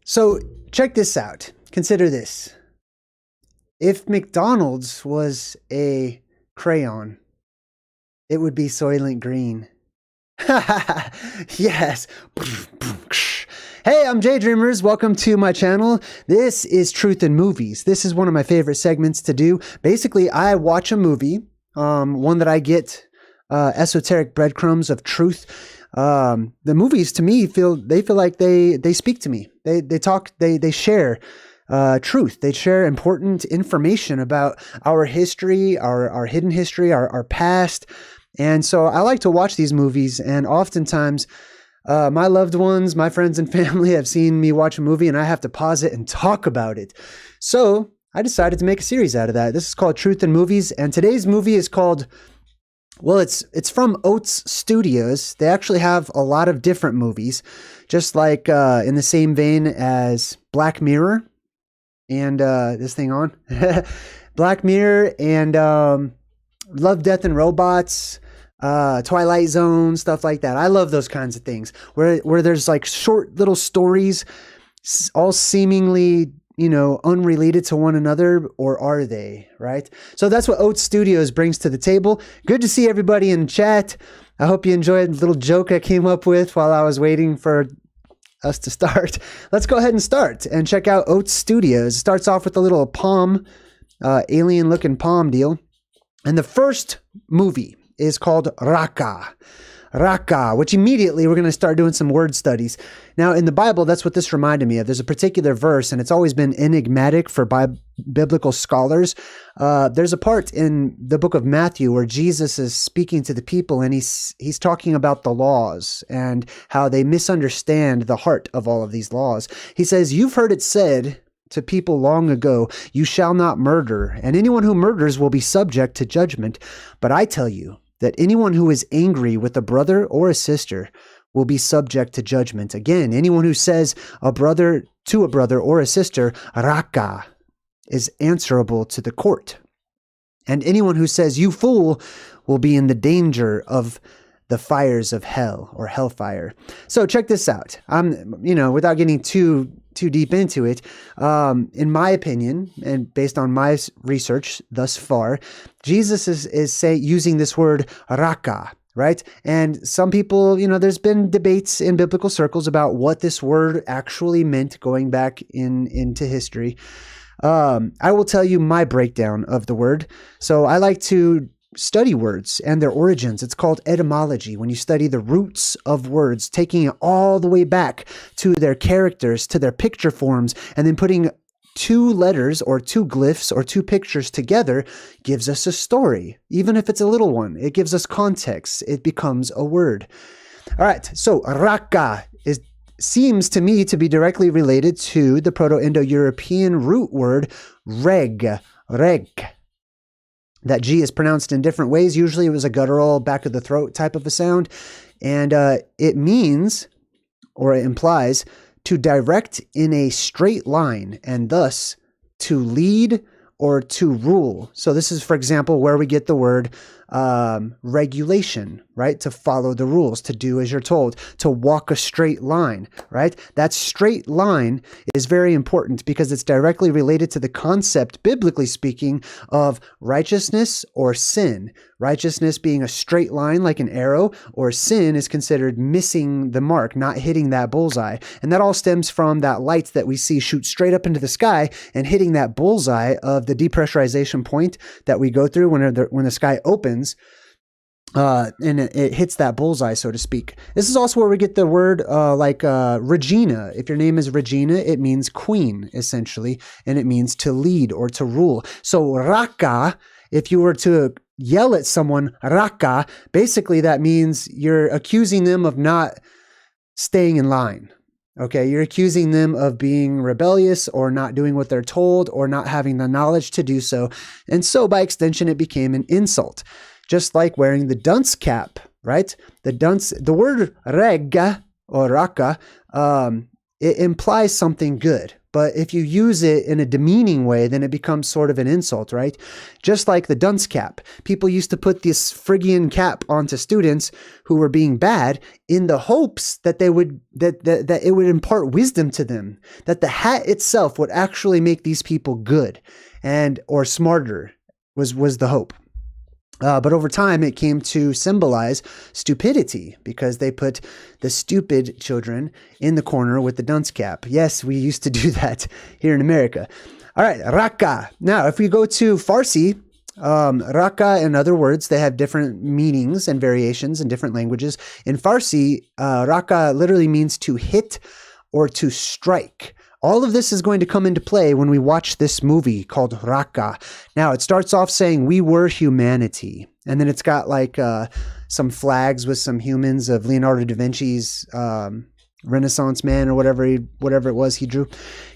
So check this out. Consider this. If McDonald's was a crayon, it would be Soylent Green. Yes. Hey, I'm JayDreamerZ. Welcome to my channel. This is Truth in Movies. This is one of my favorite segments to do. Basically, I watch a movie, one that I get esoteric breadcrumbs of truth. The movies to me feel like they speak to me. They share truth. They share important information about our history, our hidden history, our past. And so I like to watch these movies, and oftentimes my loved ones, my friends and family have seen me watch a movie and I have to pause it and talk about it. So I decided to make a series out of that. This is called Truth in Movies, and today's movie is called, well, it's from OATS Studios. They actually have a lot of different movies, just like in the same vein as Black Mirror and this thing on Black Mirror and Love, Death and Robots, Twilight Zone, stuff like that. I love those kinds of things where there's like short little stories, all seemingly, unrelated to one another, or are they, right? So that's what OATS Studios brings to the table. Good to see everybody in chat. I hope you enjoyed the little joke I came up with while I was waiting for us to start. Let's go ahead and start and check out OATS Studios. It starts off with a little palm, alien looking palm deal. And the first movie is called Rakka. Rakka, which immediately we're going to start doing some word studies. Now, in the Bible, that's what this reminded me of. There's a particular verse, and it's always been enigmatic for biblical scholars. There's a part in the book of Matthew where Jesus is speaking to the people, and he's talking about the laws and how they misunderstand the heart of all of these laws. He says, "You've heard it said to people long ago, 'You shall not murder, and anyone who murders will be subject to judgment.' But I tell you that anyone who is angry with a brother or a sister will be subject to judgment. Again, anyone who says to a brother or a sister, 'Rakka,' is answerable to the court. And anyone who says, 'You fool,' will be in the danger of the fires of hell," or hellfire. So check this out. Without getting too deep into it, in my opinion, and based on my research thus far, Jesus is using this word Rakka, right? And some people, there's been debates in biblical circles about what this word actually meant going back into history. I will tell you my breakdown of the word. So I like to study words and their origins. It's called etymology. When you study the roots of words, taking it all the way back to their characters, to their picture forms, and then putting two letters or two glyphs or two pictures together gives us a story. Even if it's a little one, it gives us context. It becomes a word. All right. So Rakka seems to me to be directly related to the Proto-Indo-European root word reg. That G is pronounced in different ways. Usually it was a guttural, back of the throat type of a sound. And it means, or it implies, to direct in a straight line, and thus to lead or to rule. So this is, for example, where we get the word regulation, right? To follow the rules, to do as you're told, to walk a straight line, right? That straight line is very important because it's directly related to the concept, biblically speaking, of righteousness or sin. Righteousness being a straight line like an arrow, or sin is considered missing the mark, not hitting that bullseye. And that all stems from that light that we see shoot straight up into the sky and hitting that bullseye of the depressurization point that we go through when the sky opens. And it hits that bullseye, so to speak. This is also where we get the word Regina. If your name is Regina, it means queen, essentially, and it means to lead or to rule. So Rakka, if you were to yell at someone, Rakka, basically that means you're accusing them of not staying in line. Okay, you're accusing them of being rebellious or not doing what they're told or not having the knowledge to do so. And so by extension, it became an insult. Just like wearing the dunce cap, right? The word reg or Rakka, it implies something good, But if you use it in a demeaning way, then it becomes sort of an insult, right? Just like the dunce cap. People used to put this Phrygian cap onto students who were being bad in the hopes that they would that it would impart wisdom to them, that the hat itself would actually make these people good and or smarter was the hope. But over time, it came to symbolize stupidity because they put the stupid children in the corner with the dunce cap. Yes, we used to do that here in America. All right, Rakka. Now, if we go to Farsi, Rakka, in other words, they have different meanings and variations in different languages. In Farsi, Rakka literally means to hit or to strike. All of this is going to come into play when we watch this movie called Rakka. Now, it starts off saying, we were humanity. And then it's got like some flags with some humans of Leonardo da Vinci's Renaissance man or whatever it was he drew.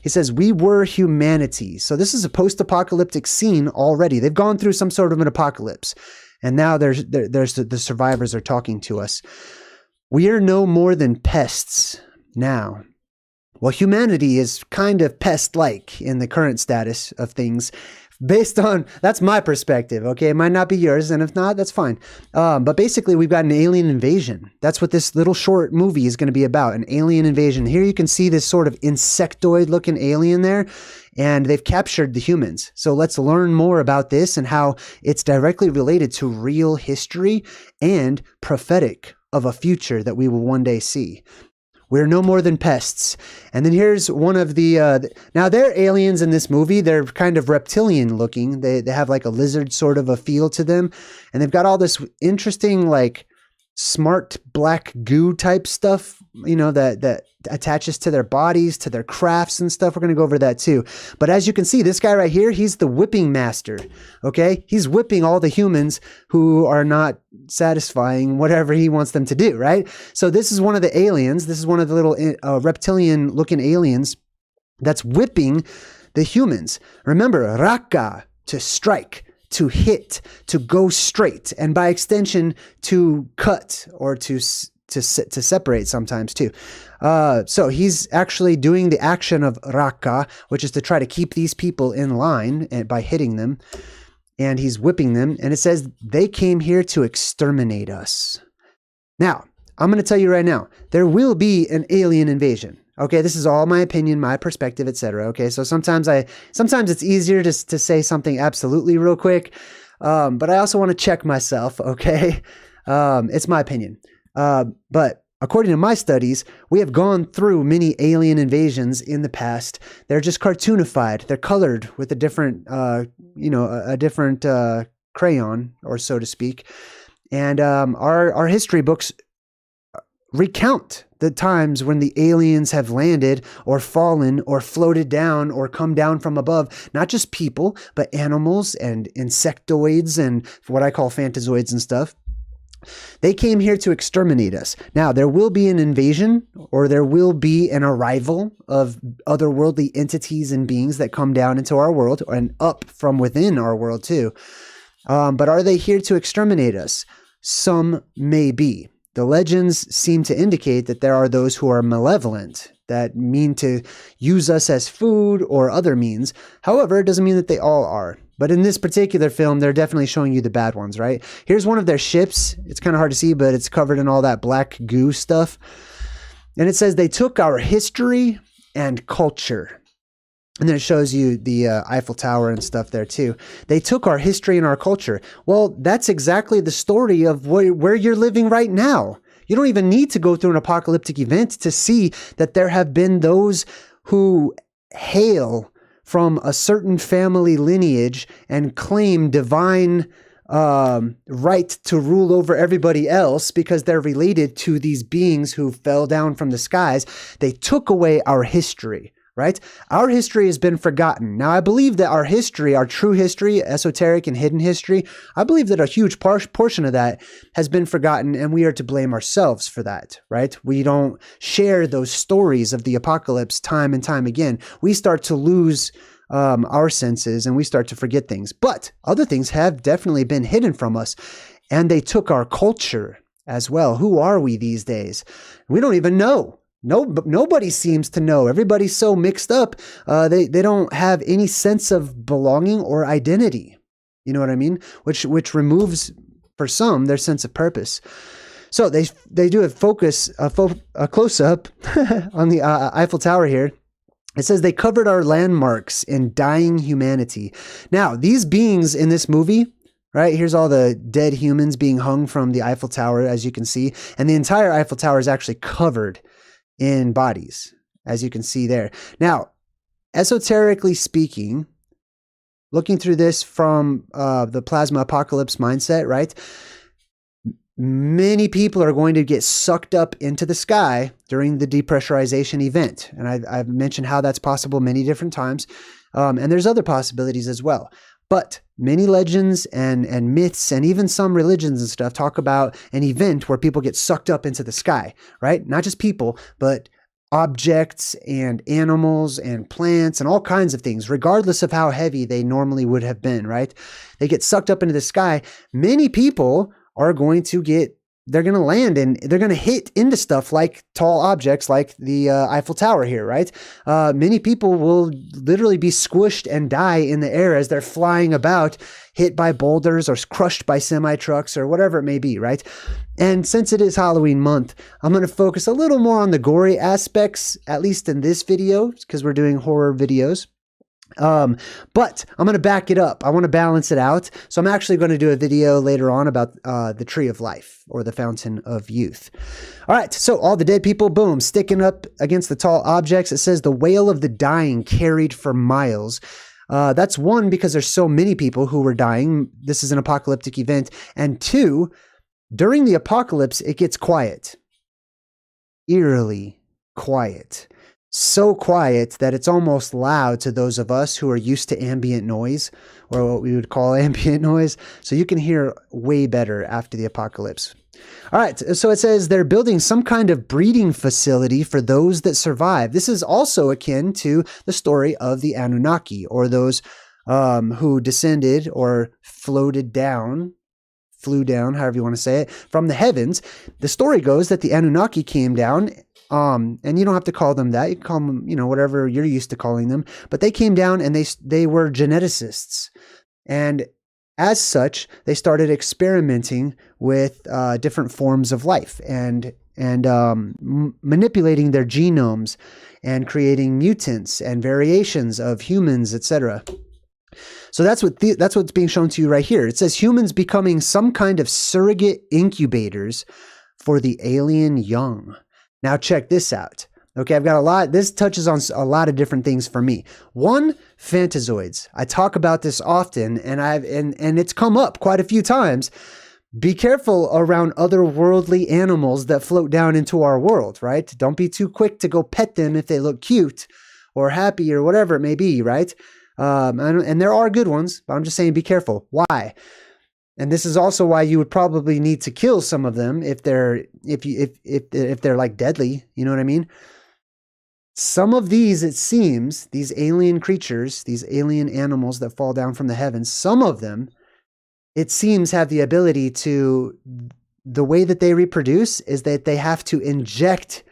He says, we were humanity. So this is a post-apocalyptic scene already. They've gone through some sort of an apocalypse. And now there's the survivors are talking to us. We are no more than pests now. Well, humanity is kind of pest-like in the current status of things based on, that's my perspective, okay? It might not be yours, and if not, that's fine. But basically, we've got an alien invasion. That's what this little short movie is going to be about, an alien invasion. Here you can see this sort of insectoid-looking alien there, and they've captured the humans. So let's learn more about this and how it's directly related to real history and prophetic of a future that we will one day see. We're no more than pests. And then here's one of the, now they're aliens in this movie. They're kind of reptilian looking. They have like a lizard sort of a feel to them. And they've got all this interesting, like smart black goo type stuff, you know, that attaches to their bodies, to their crafts and stuff. We're going to go over that too. But as you can see, this guy right here, he's the whipping master. Okay. He's whipping all the humans who are not satisfying whatever he wants them to do. Right. So this is one of the aliens. This is one of the little reptilian looking aliens that's whipping the humans. Remember, Rakka, to strike, to hit, to go straight, and by extension, to cut or to separate sometimes too. So he's actually doing the action of Rakka, which is to try to keep these people in line and by hitting them, and he's whipping them. And it says they came here to exterminate us. Now, I'm going to tell you right now, there will be an alien invasion. Okay, this is all my opinion, my perspective, etc. Okay, so sometimes it's easier to say something absolutely real quick, but I also want to check myself. Okay, it's my opinion. But according to my studies, we have gone through many alien invasions in the past. They're just cartoonified. They're colored with a different, a different crayon, or so to speak. And our history books recount the times when the aliens have landed or fallen or floated down or come down from above, not just people, but animals and insectoids and what I call Fantazoids and stuff. They came here to exterminate us. Now, there will be an invasion or there will be an arrival of otherworldly entities and beings that come down into our world and up from within our world too. But are they here to exterminate us? Some may be. The legends seem to indicate that there are those who are malevolent, that mean to use us as food or other means. However, it doesn't mean that they all are. But in this particular film, they're definitely showing you the bad ones, right? Here's one of their ships. It's kind of hard to see, but it's covered in all that black goo stuff. And it says they took our history and culture. And then it shows you the Eiffel Tower and stuff there too. They took our history and our culture. Well, that's exactly the story of where you're living right now. You don't even need to go through an apocalyptic event to see that there have been those who hail from a certain family lineage and claim divine right to rule over everybody else because they're related to these beings who fell down from the skies. They took away our history. Right? Our history has been forgotten. Now, I believe that our history, our true history, esoteric and hidden history, I believe that a huge portion of that has been forgotten, and we are to blame ourselves for that, right? We don't share those stories of the apocalypse time and time again. We start to lose our senses, and we start to forget things. But other things have definitely been hidden from us, and they took our culture as well. Who are we these days? We don't even know. Nobody seems to know. Everybody's so mixed up. They don't have any sense of belonging or identity. You know what I mean? Which removes, for some, their sense of purpose. So they do a close up on the Eiffel Tower here. It says they covered our landmarks in dying humanity. Now, these beings in this movie, right? Here's all the dead humans being hung from the Eiffel Tower, as you can see. And the entire Eiffel Tower is actually covered in bodies, as you can see there. Now, esoterically speaking, looking through this from the plasma apocalypse mindset, right? Many people are going to get sucked up into the sky during the depressurization event. And I've mentioned how that's possible many different times. And there's other possibilities as well. But many legends and myths and even some religions and stuff talk about an event where people get sucked up into the sky, right? Not just people, but objects and animals and plants and all kinds of things, regardless of how heavy they normally would have been, right? They get sucked up into the sky. Many people are going to they're going to land and they're going to hit into stuff like tall objects like the Eiffel Tower here, right? Many people will literally be squished and die in the air as they're flying about, hit by boulders or crushed by semi-trucks or whatever it may be, right? And since it is Halloween month, I'm going to focus a little more on the gory aspects, at least in this video, because we're doing horror videos. But I'm going to back it up. I want to balance it out. So I'm actually going to do a video later on about the tree of life or the fountain of youth. All right. So all the dead people, boom, sticking up against the tall objects. It says the wail of the dying carried for miles. That's one, because there's so many people who were dying. This is an apocalyptic event. And two, during the apocalypse, it gets quiet, eerily quiet. So quiet that it's almost loud to those of us who are used to ambient noise, or what we would call ambient noise. So you can hear way better after the apocalypse. All right. So it says they're building some kind of breeding facility for those that survive. This is also akin to the story of the Anunnaki, or those who descended or flew down, however you want to say it, from the heavens. The story goes that the Anunnaki came down. And you don't have to call them that. You can call them, whatever you're used to calling them. But they came down and they were geneticists. And as such, they started experimenting with different forms of life and manipulating their genomes and creating mutants and variations of humans, etc. So that's what's being shown to you right here. It says humans becoming some kind of surrogate incubators for the alien young. Now check this out. Okay, I've got this touches on a lot of different things for me. One, Fantazoids. I talk about this often, and it's come up quite a few times. Be careful around otherworldly animals that float down into our world, right? Don't be too quick to go pet them if they look cute or happy or whatever it may be, right? And there are good ones, but I'm just saying be careful. Why? And this is also why you would probably need to kill some of them if they're like deadly, you know what I mean? Some of these, it seems, these alien creatures, these alien animals that fall down from the heavens, some of them, it seems, have the ability to, the way that they reproduce is that they have to inject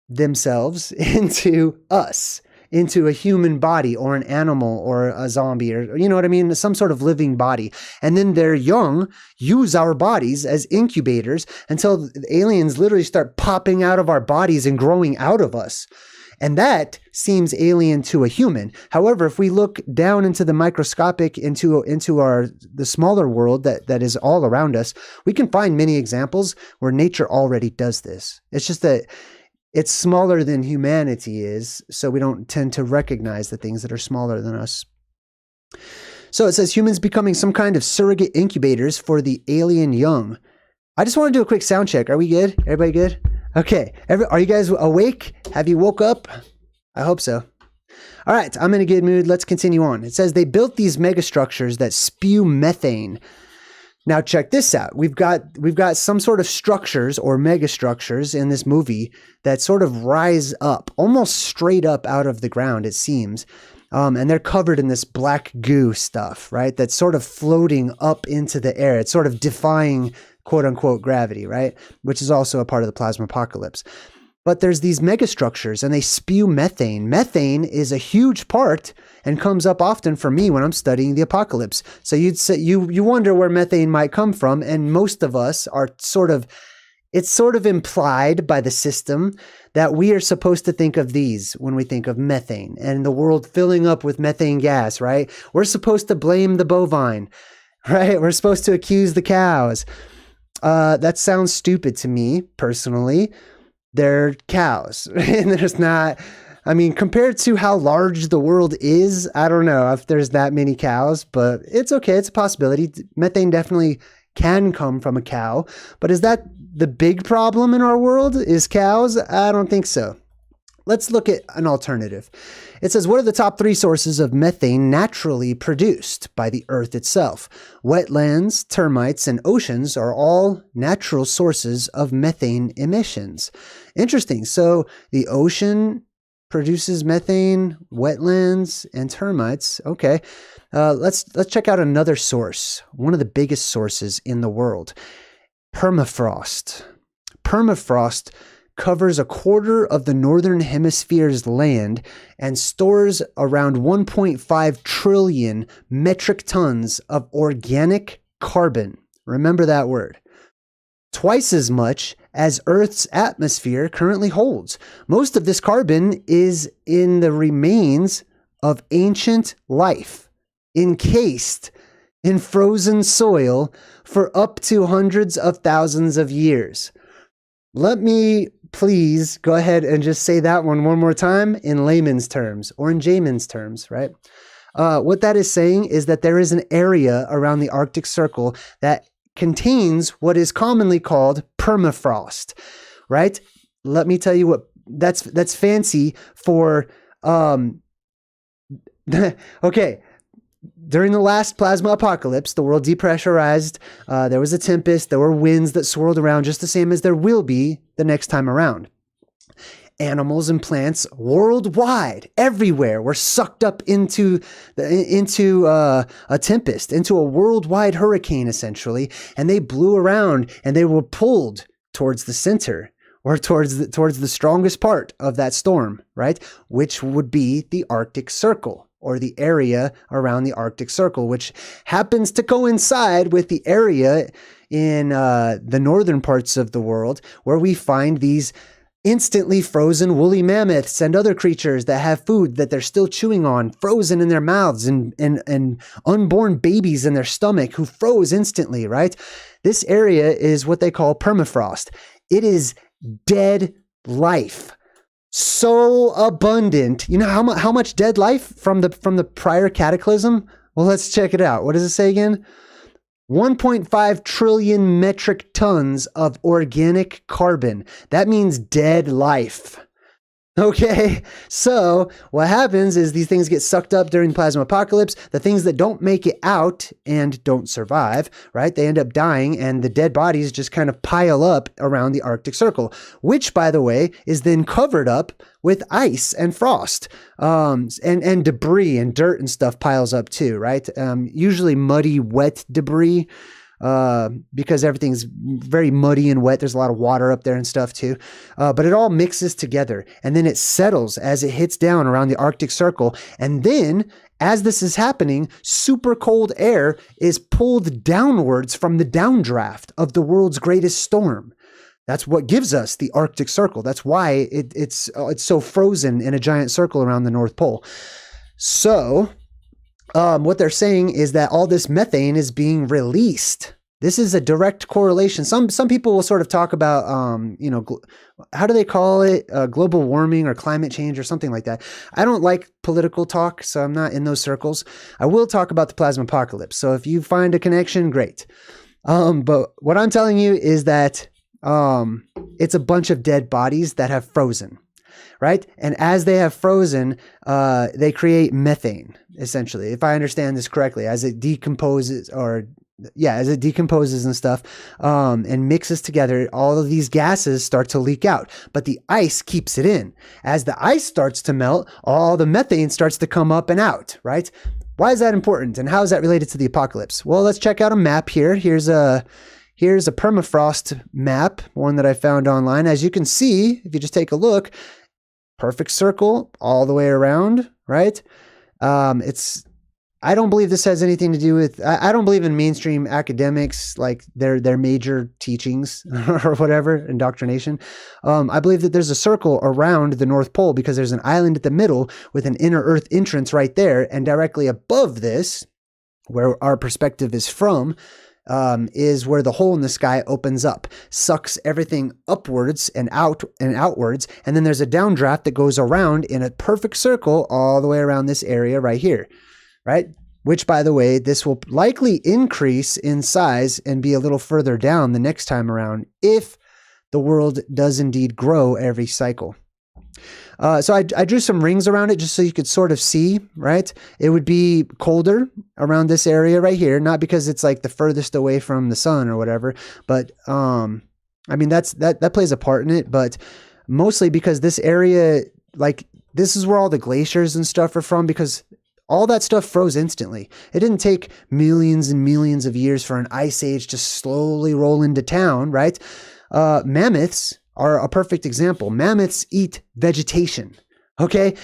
themselves into us, into a human body or an animal or a zombie, or you know what I mean? Some sort of living body. And then their young use our bodies as incubators until the aliens literally start popping out of our bodies and growing out of us. And that seems alien to a human. However, if we look down into the microscopic, into the smaller world that is all around us, we can find many examples where nature already does this. It's just that it's smaller than humanity is, so we don't tend to recognize the things that are smaller than us. So it says humans becoming some kind of surrogate incubators for the alien young. I just want to do a quick sound check. Are we good? Everybody good? Okay. Are you guys awake? Have you woke up? I hope so. All right. I'm in a good mood. Let's continue on. It says they built these megastructures that spew methane. Now check this out. We've got some sort of structures or megastructures in this movie that sort of rise up, almost straight up out of the ground, it seems. And they're covered in this black goo stuff, right? That's sort of floating up into the air. It's sort of defying quote unquote gravity, right? Which is also a part of the plasma apocalypse. but there's these megastructures and they spew methane. Methane is a huge part and comes up often for me when I'm studying the apocalypse. So you'd say, you wonder where methane might come from, and most of us are it's sort of implied by the system that we are supposed to think of these when we think of methane and the world filling up with methane gas, right? We're supposed to blame the bovine, right? We're supposed to accuse the cows. That sounds stupid to me personally. They're cows. And there's not, I mean, compared to how large the world is, I don't know if there's that many cows, but it's okay. It's a possibility. Methane definitely can come from a cow, but is that the big problem in our world? Is cows? I don't think so. Let's look at an alternative. It says, what are the top 3 sources of methane naturally produced by the earth itself? Wetlands, termites, and oceans are all natural sources of methane emissions. Interesting. So the ocean produces methane, wetlands, and termites. Okay. Let's check out another source. One of the biggest sources in the world. Permafrost. Permafrost covers a quarter of the northern hemisphere's land and stores around 1.5 trillion metric tons of organic carbon. Remember that word. Twice as much as Earth's atmosphere currently holds. Most of this carbon is in the remains of ancient life, encased in frozen soil for up to hundreds of thousands of years. Let me please go ahead and just say that one more time in layman's terms, or in Jayman's terms, right? What that is saying is that there is an area around the Arctic Circle that contains what is commonly called permafrost, right? Let me tell you what that's fancy for. Okay. During the last plasma apocalypse, the world depressurized. There was a tempest. There were winds that swirled around, just the same as there will be the next time around. Animals and plants worldwide, everywhere, were sucked up into a tempest, into a worldwide hurricane, essentially, and they blew around and they were pulled towards the center, or towards the strongest part of that storm, right? Which would be the Arctic Circle, or the area around the Arctic Circle, which happens to coincide with the area in the northern parts of the world where we find these instantly frozen woolly mammoths and other creatures that have food that they're still chewing on, frozen in their mouths, and unborn babies in their stomach who froze instantly, right? This area is what they call permafrost. It is dead life. So abundant. You know how much dead life from the prior cataclysm? Well, let's check it out. What does it say again? 1.5 trillion metric tons of organic carbon. That means dead life. Okay, so what happens is these things get sucked up during the plasma apocalypse. The things that don't make it out and don't survive, right? They end up dying, and the dead bodies just kind of pile up around the Arctic Circle, which, by the way, is then covered up with ice and frost, and debris and dirt and stuff piles up too, right? Usually muddy, wet debris. Because everything's very muddy and wet. There's a lot of water up there and stuff too. But it all mixes together, and then it settles as it hits down around the Arctic Circle. And then as this is happening, super cold air is pulled downwards from the downdraft of the world's greatest storm. That's what gives us the Arctic Circle. That's why it's so frozen in a giant circle around the North Pole. So what they're saying is that all this methane is being released. This is a direct correlation. Some people will sort of talk about, how do they call it? Global warming or climate change or something like that. I don't like political talk, so I'm not in those circles. I will talk about the plasma apocalypse. So if you find a connection, great. But what I'm telling you is that it's a bunch of dead bodies that have frozen. Right? And as they have frozen, they create methane, essentially, if I understand this correctly, as it decomposes and stuff, and mixes together, all of these gases start to leak out, but the ice keeps it in. As the ice starts to melt, all the methane starts to come up and out, right? Why is that important? And how is that related to the apocalypse? Well, let's check out a map here. Here's here's a permafrost map, one that I found online. As you can see, if you just take a look, perfect circle all the way around, right? I don't believe this has anything to do with, I don't believe in mainstream academics, like their major teachings or whatever, indoctrination. I believe that there's a circle around the North Pole because there's an island at the middle with an inner Earth entrance right there. And directly above this, where our perspective is from, is where the hole in the sky opens up, sucks everything upwards and out and outwards. And then there's a downdraft that goes around in a perfect circle all the way around this area right here. Right? Which, by the way, this will likely increase in size and be a little further down the next time around if the world does indeed grow every cycle. So I drew some rings around it just so you could sort of see, right? It would be colder around this area right here, not because it's like the furthest away from the sun or whatever, but I mean, that plays a part in it, but mostly because this area, like this is where all the glaciers and stuff are from, because all that stuff froze instantly. It didn't take millions and millions of years for an ice age to slowly roll into town, right? Mammoths are a perfect example. Mammoths eat vegetation, okay?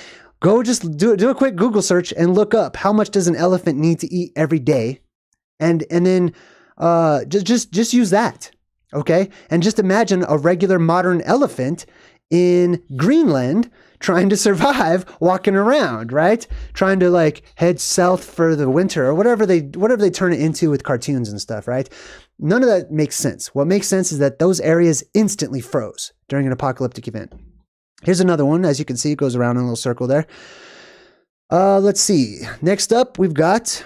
Go just do a quick Google search and look up how much does an elephant need to eat every day, and then just use that, okay? And just imagine a regular modern elephant in Greenland trying to survive walking around, right? Trying to like head south for the winter or whatever they turn it into with cartoons and stuff, right? None of that makes sense. What makes sense is that those areas instantly froze during an apocalyptic event. Here's another one. As you can see, it goes around in a little circle there. Let's see. Next up, we've got,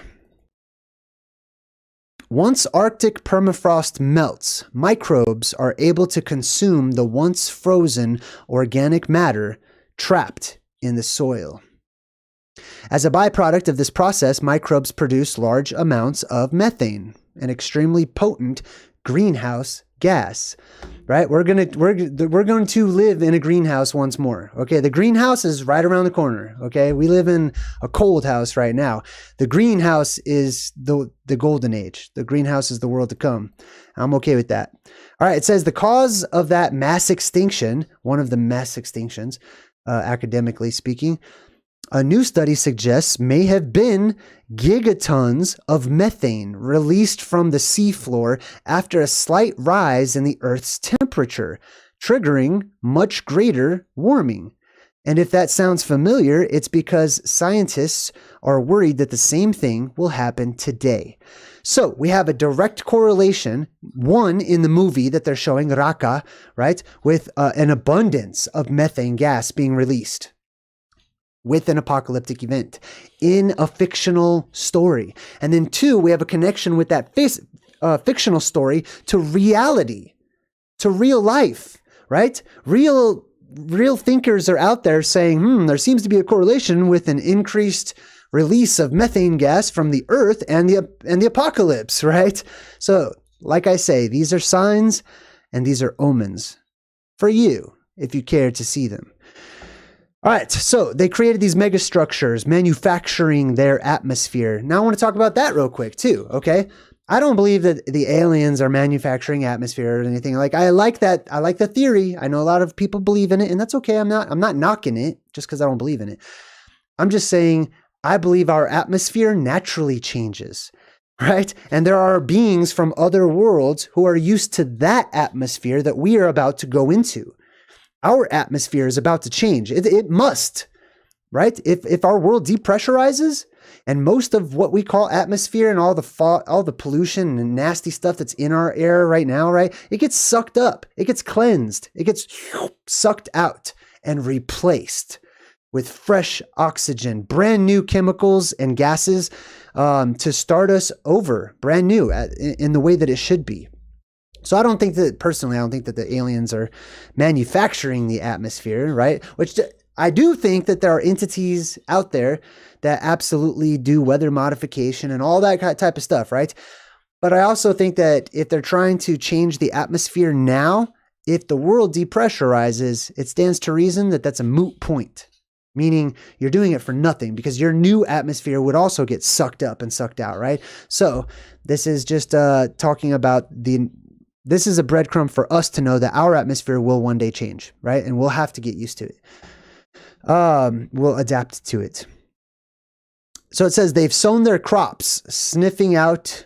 once Arctic permafrost melts, microbes are able to consume the once frozen organic matter trapped in the soil. As a byproduct of this process, microbes produce large amounts of methane, an extremely potent greenhouse gas. Right? We're going to live in a greenhouse once more. Okay? The greenhouse is right around the corner. Okay? We live in a cold house right now. The greenhouse is the golden age. The greenhouse is the world to come. I'm okay with that. All right. It says the cause of that mass extinction, one of the mass extinctions, academically speaking, a new study suggests may have been gigatons of methane released from the seafloor after a slight rise in the Earth's temperature, triggering much greater warming. And if that sounds familiar, it's because scientists are worried that the same thing will happen today. So we have a direct correlation, one in the movie that they're showing, Rakka, right, with an abundance of methane gas being released with an apocalyptic event in a fictional story. And then two, we have a connection with that fictional story to reality, to real life, right? Real thinkers are out there saying, there seems to be a correlation with an increased release of methane gas from the Earth and the apocalypse, right? So, like I say, these are signs and these are omens for you, if you care to see them. All right, so they created these megastructures, manufacturing their atmosphere. Now I want to talk about that real quick too, okay? I don't believe that the aliens are manufacturing atmosphere or anything. Like, I like that. I like the theory. I know a lot of people believe in it, and that's okay. I'm not knocking it just because I don't believe in it. I'm just saying I believe our atmosphere naturally changes, right? And there are beings from other worlds who are used to that atmosphere that we are about to go into. Our atmosphere is about to change. It must, right? If our world depressurizes and most of what we call atmosphere and all the pollution and nasty stuff that's in our air right now, right? It gets sucked up. It gets cleansed. It gets sucked out and replaced with fresh oxygen, brand new chemicals and gases to start us over, brand new in the way that it should be. So I don't think that the aliens are manufacturing the atmosphere, right? Which I do think that there are entities out there that absolutely do weather modification and all that type of stuff, right? But I also think that if they're trying to change the atmosphere now, if the world depressurizes, it stands to reason that that's a moot point, meaning you're doing it for nothing because your new atmosphere would also get sucked up and sucked out, right? So this is just talking about this is a breadcrumb for us to know that our atmosphere will one day change, right? And we'll have to get used to it. We'll adapt to it. So it says they've sown their crops, snuffing out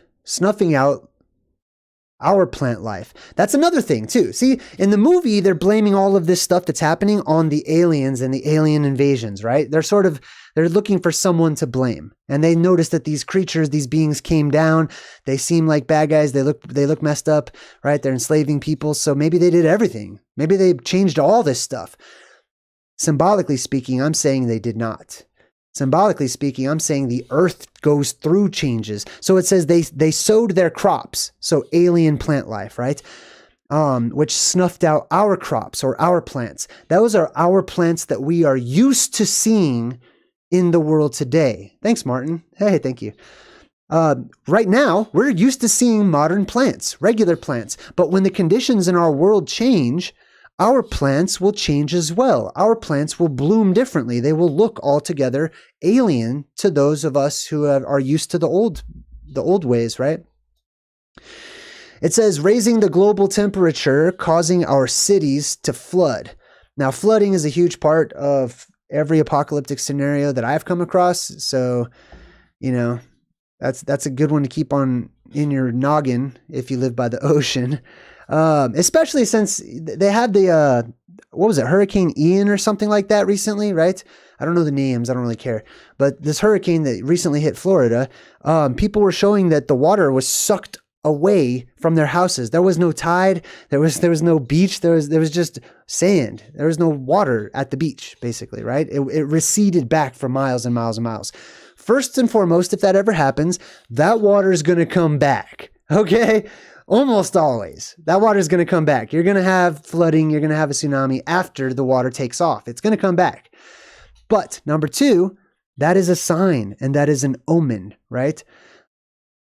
our plant life. That's another thing too. See, in the movie, they're blaming all of this stuff that's happening on the aliens and the alien invasions, right? They're looking for someone to blame. And they notice that these creatures, these beings came down. They seem like bad guys. They look messed up, right? They're enslaving people. So maybe they did everything. Maybe they changed all this stuff. Symbolically speaking, I'm saying they did not. Symbolically speaking, I'm saying the earth goes through changes. So it says they sowed their crops. So alien plant life, right? Which snuffed out our crops or our plants. Those are our plants that we are used to seeing in the world today. Thanks, Martin. Hey, thank you. Right now, we're used to seeing modern plants, regular plants. But when the conditions in our world change, our plants will change as well. Our plants will bloom differently. They will look altogether alien to those of us who are used to the old ways, right? It says raising the global temperature, causing our cities to flood. Now, flooding is a huge part of every apocalyptic scenario that I've come across. So, that's a good one to keep on in your noggin if you live by the ocean. Especially since they had the, what was it? Hurricane Ian or something like that recently, right? I don't know the names. I don't really care. But this hurricane that recently hit Florida, people were showing that the water was sucked away from their houses. There was no tide. There was no beach. There was just sand. There was no water at the beach, basically, right? It receded back for miles and miles and miles. First and foremost, if that ever happens, that water is going to come back. Okay? Almost always. That water is going to come back. You're going to have flooding. You're going to have a tsunami after the water takes off. It's going to come back. But number two, that is a sign and that is an omen, right?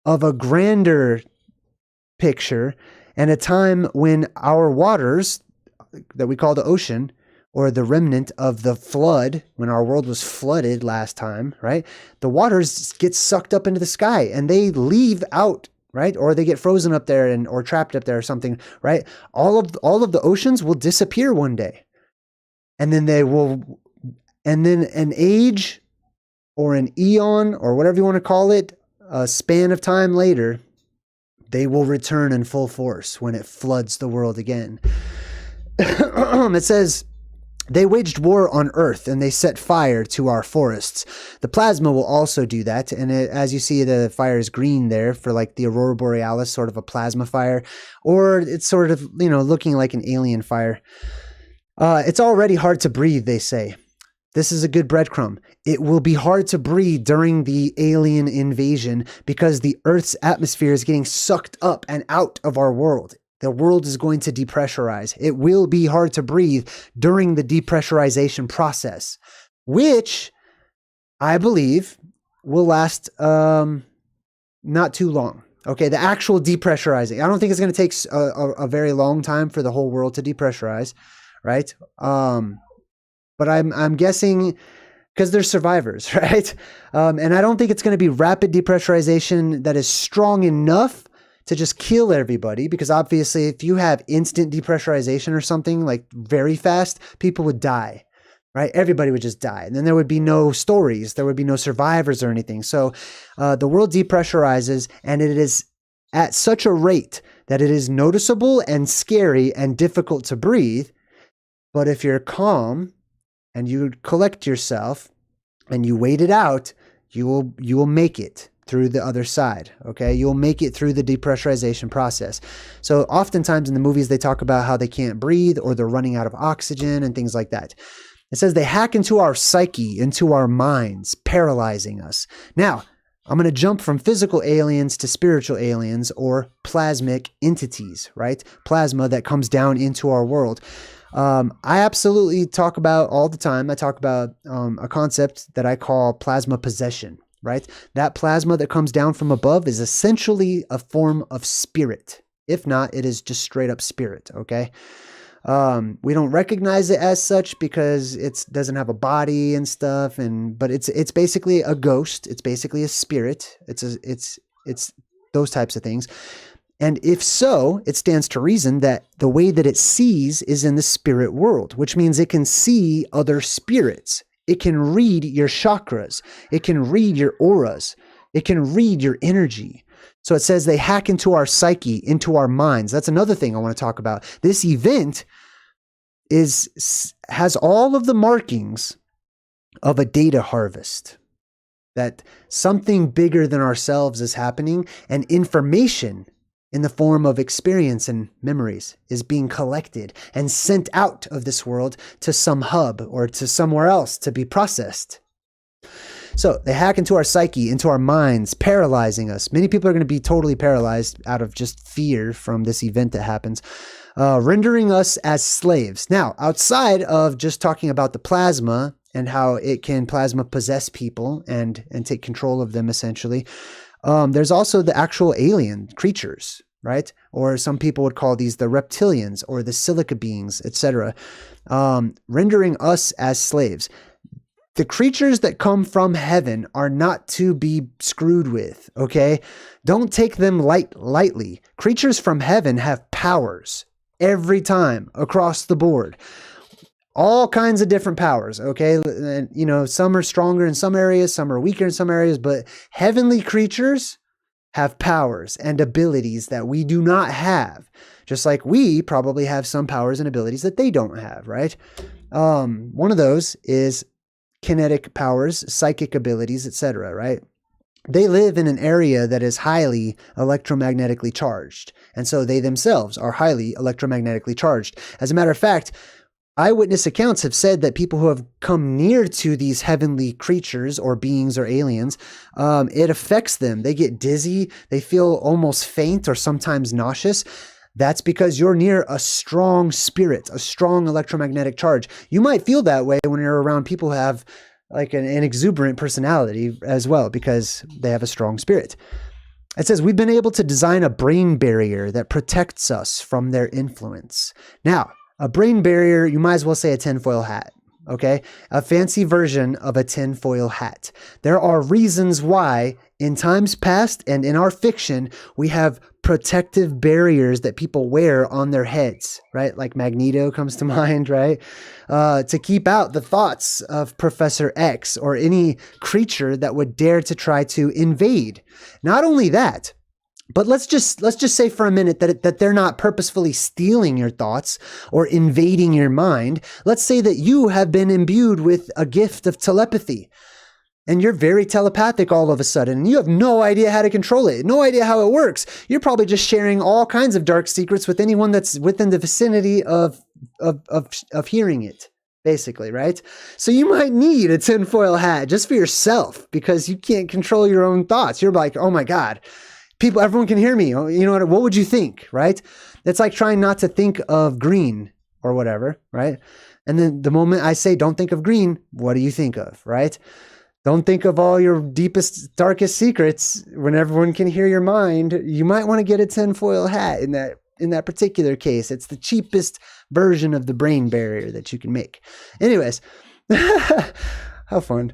Of a grander picture and a time when our waters that we call the ocean or the remnant of the flood, when our world was flooded last time, right? The waters get sucked up into the sky and they leave out, right? Or they get frozen up there or trapped up there or something, right? All of the oceans will disappear one day. And then an age or an eon or whatever you want to call it, a span of time later, they will return in full force when it floods the world again. It says, they waged war on Earth and they set fire to our forests. The plasma will also do that. And as you see, the fire is green there for like the aurora borealis, sort of a plasma fire, or it's sort of, looking like an alien fire. It's already hard to breathe, they say. This is a good breadcrumb. It will be hard to breathe during the alien invasion because the Earth's atmosphere is getting sucked up and out of our world. The world is going to depressurize. It will be hard to breathe during the depressurization process, which I believe will last not too long. Okay, the actual depressurizing. I don't think it's going to take a very long time for the whole world to depressurize, right? But I'm guessing because they're survivors, right? And I don't think it's going to be rapid depressurization that is strong enough to just kill everybody, because obviously if you have instant depressurization or something like very fast, people would die, right? Everybody would just die. And then there would be no stories. There would be no survivors or anything. So the world depressurizes and it is at such a rate that it is noticeable and scary and difficult to breathe. But if you're calm and you collect yourself and you wait it out, you will make it through the other side, okay? You'll make it through the depressurization process. So oftentimes in the movies, they talk about how they can't breathe or they're running out of oxygen and things like that. It says they hack into our psyche, into our minds, paralyzing us. Now, I'm going to jump from physical aliens to spiritual aliens or plasmic entities, right? Plasma that comes down into our world. I absolutely talk about all the time. I talk about a concept that I call plasma possession. Right? That plasma that comes down from above is essentially a form of spirit. If not, it is just straight up spirit. Okay. We don't recognize it as such because it doesn't have a body and stuff. But it's basically a ghost. It's basically a spirit. It's those types of things. And if so, it stands to reason that the way that it sees is in the spirit world, which means it can see other spirits. It can read your chakras. It can read your auras. It can read your energy. So it says they hack into our psyche, into our minds. That's another thing I want to talk about. This event has all of the markings of a data harvest, that something bigger than ourselves is happening, and information in the form of experience and memories is being collected and sent out of this world to some hub or to somewhere else to be processed. So they hack into our psyche, into our minds, paralyzing us. Many people are going to be totally paralyzed out of just fear from this event that happens, rendering us as slaves. Now, outside of just talking about the plasma and how it can plasma possess people and take control of them, essentially, there's also the actual alien creatures, right? Or some people would call these the reptilians or the silica beings, etc., rendering us as slaves. The creatures that come from heaven are not to be screwed with, okay? Don't take them lightly. Creatures from heaven have powers every time across the board. All kinds of different powers, okay? And, you know, some are stronger in some areas, some are weaker in some areas, but heavenly creatures have powers and abilities that we do not have. Just like we probably have some powers and abilities that they don't have, right? One of those is kinetic powers, psychic abilities, etc., right? They live in an area that is highly electromagnetically charged. And so they themselves are highly electromagnetically charged. As a matter of fact, eyewitness accounts have said that people who have come near to these heavenly creatures or beings or aliens, it affects them. They get dizzy. They feel almost faint or sometimes nauseous. That's because you're near a strong spirit, a strong electromagnetic charge. You might feel that way when you're around people who have like an exuberant personality as well, because they have a strong spirit. It says, we've been able to design a brain barrier that protects us from their influence. Now, a brain barrier, you might as well say a tinfoil hat, okay? A fancy version of a tinfoil hat. There are reasons why in times past and in our fiction, we have protective barriers that people wear on their heads, right? Like Magneto comes to mind, right? To keep out the thoughts of Professor X or any creature that would dare to try to invade. Not only that, but let's just say for a minute that they're not purposefully stealing your thoughts or invading your mind. Let's say that you have been imbued with a gift of telepathy and you're very telepathic all of a sudden and you have no idea how to control it, no idea how it works. You're probably just sharing all kinds of dark secrets with anyone that's within the vicinity of hearing it, basically, right? So you might need a tinfoil hat just for yourself because you can't control your own thoughts. You're like, oh my God. Everyone can hear me. You know what would you think, right? It's like trying not to think of green or whatever, right? And then the moment I say, don't think of green, what do you think of, right? Don't think of all your deepest, darkest secrets when everyone can hear your mind. You might want to get a tinfoil hat in that particular case. It's the cheapest version of the brain barrier that you can make. Anyways, how fun.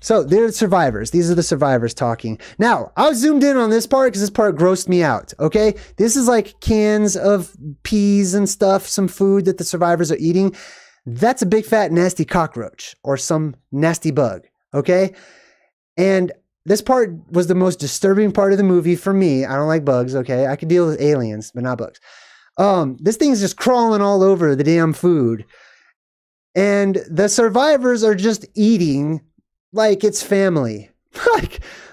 So they're the survivors. These are the survivors talking. Now, I was zoomed in on this part because this part grossed me out, okay? This is like cans of peas and stuff, some food that the survivors are eating. That's a big fat nasty cockroach or some nasty bug, okay? And this part was the most disturbing part of the movie for me. I don't like bugs, okay? I could deal with aliens, but not bugs. This thing's just crawling all over the damn food. And the survivors are just eating like it's family.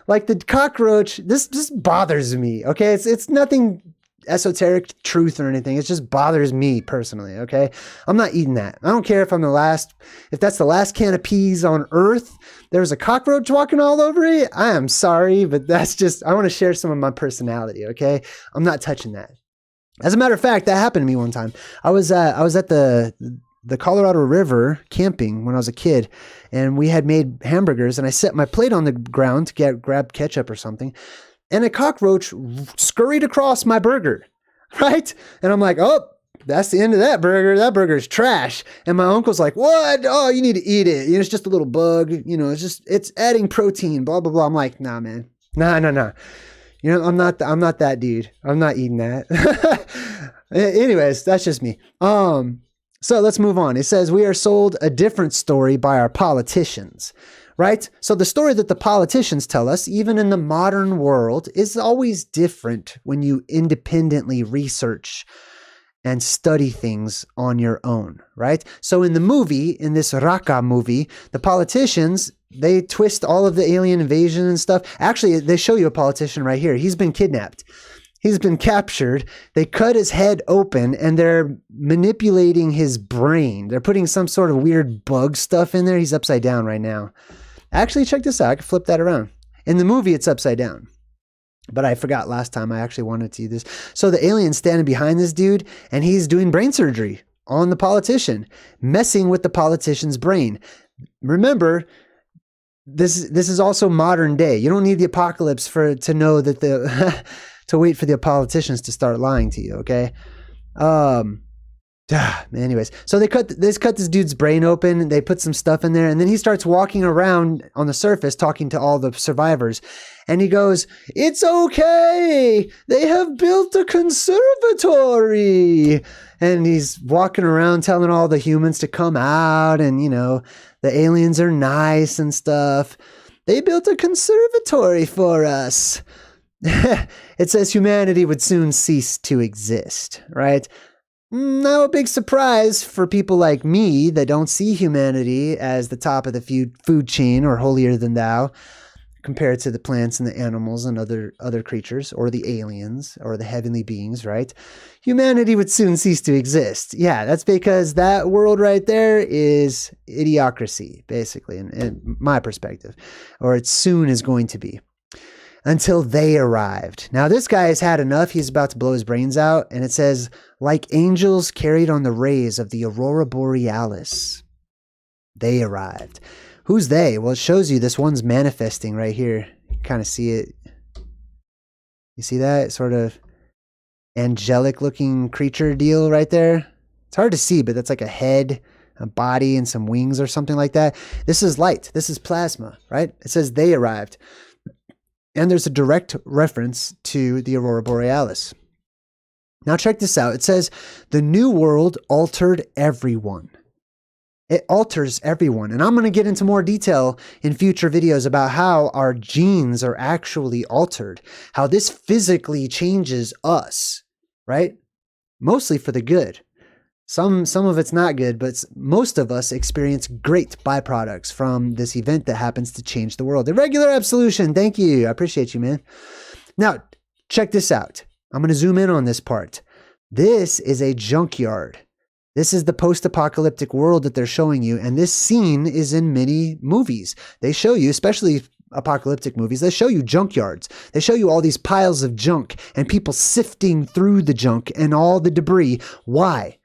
like the cockroach, this just bothers me, okay? It's nothing esoteric truth or anything. It just bothers me personally, okay? I'm not eating that. I don't care if if that's the last can of peas on earth, there's a cockroach walking all over it. I am sorry, but that's just, I want to share some of my personality, okay? I'm not touching that. As a matter of fact, that happened to me one time. I was at the Colorado River camping when I was a kid, and we had made hamburgers, and I set my plate on the ground to grab ketchup or something, and a cockroach scurried across my burger, right? And I'm like, oh, that's the end of that burger. That burger's trash. And my uncle's like, what? Oh, you need to eat it. You know, it's just a little bug. You know, it's adding protein, blah, blah, blah. I'm like, nah, man. Nah. You know, I'm not that dude. I'm not eating that. Anyways, that's just me. So let's move on. It says we are sold a different story by our politicians, right? So the story that the politicians tell us, even in the modern world, is always different when you independently research and study things on your own, right? So in the movie, in this Rakka movie, the politicians, they twist all of the alien invasion and stuff. Actually, they show you a politician right here. He's been kidnapped. He's been captured. They cut his head open and they're manipulating his brain. They're putting some sort of weird bug stuff in there. He's upside down right now. Actually, check this out. I can flip that around. In the movie, it's upside down. But I forgot last time I actually wanted to do this. So the alien's standing behind this dude and he's doing brain surgery on the politician, messing with the politician's brain. Remember, this is also modern day. You don't need the apocalypse to know that to wait for the politicians to start lying to you, okay? Anyways, so they cut this dude's brain open, they put some stuff in there, and then he starts walking around on the surface talking to all the survivors. And he goes, "It's okay. They have built a conservatory." And he's walking around telling all the humans to come out and, you know, the aliens are nice and stuff. "They built a conservatory for us." It says humanity would soon cease to exist, right? No big surprise for people like me that don't see humanity as the top of the food chain or holier than thou compared to the plants and the animals and other creatures or the aliens or the heavenly beings, right? Humanity would soon cease to exist. Yeah, that's because that world right there is idiocracy, basically, in my perspective, or it soon is going to be. Until they arrived. Now, this guy has had enough. He's about to blow his brains out. And it says, like angels carried on the rays of the aurora borealis, they arrived. Who's they? Well, it shows you this one's manifesting right here. You kind of see it. You see that sort of angelic looking creature deal right there? It's hard to see, but that's like a head, a body, and some wings or something like that. This is light. This is plasma, right? It says they arrived. And there's a direct reference to the aurora borealis. Now check this out. It says, the new world altered everyone. It alters everyone. And I'm going to get into more detail in future videos about how our genes are actually altered, how this physically changes us, right? Mostly for the good. Some of it's not good, but most of us experience great byproducts from this event that happens to change the world. Irregular absolution. Thank you. I appreciate you, man. Now, check this out. I'm going to zoom in on this part. This is a junkyard. This is the post-apocalyptic world that they're showing you. And this scene is in many movies. They show you, especially apocalyptic movies, they show you junkyards. They show you all these piles of junk and people sifting through the junk and all the debris. Why?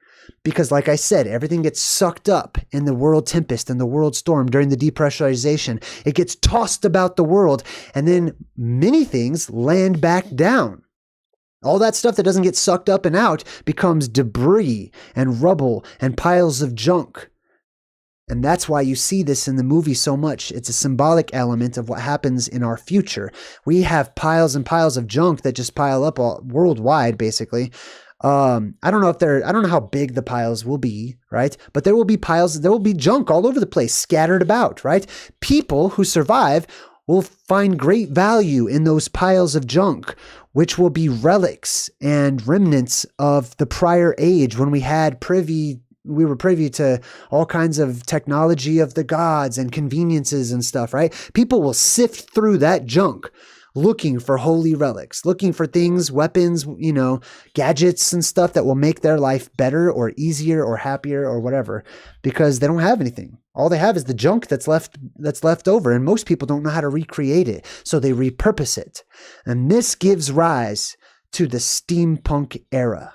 Because like I said, everything gets sucked up in the world tempest and the world storm during the depressurization. It gets tossed about the world, and then many things land back down. All that stuff that doesn't get sucked up and out becomes debris and rubble and piles of junk. And that's why you see this in the movie so much. It's a symbolic element of what happens in our future. We have piles and piles of junk that just pile up all worldwide, basically. I don't know how big the piles will be, right? But there will be piles, there will be junk all over the place, scattered about, right? People who survive will find great value in those piles of junk, which will be relics and remnants of the prior age when we were privy to all kinds of technology of the gods and conveniences and stuff, right? People will sift through that junk looking for holy relics, looking for things, weapons, gadgets and stuff that will make their life better or easier or happier or whatever, because they don't have anything. All they have is the junk that's left over, and most people don't know how to recreate it, so they repurpose it. And this gives rise to the steampunk era.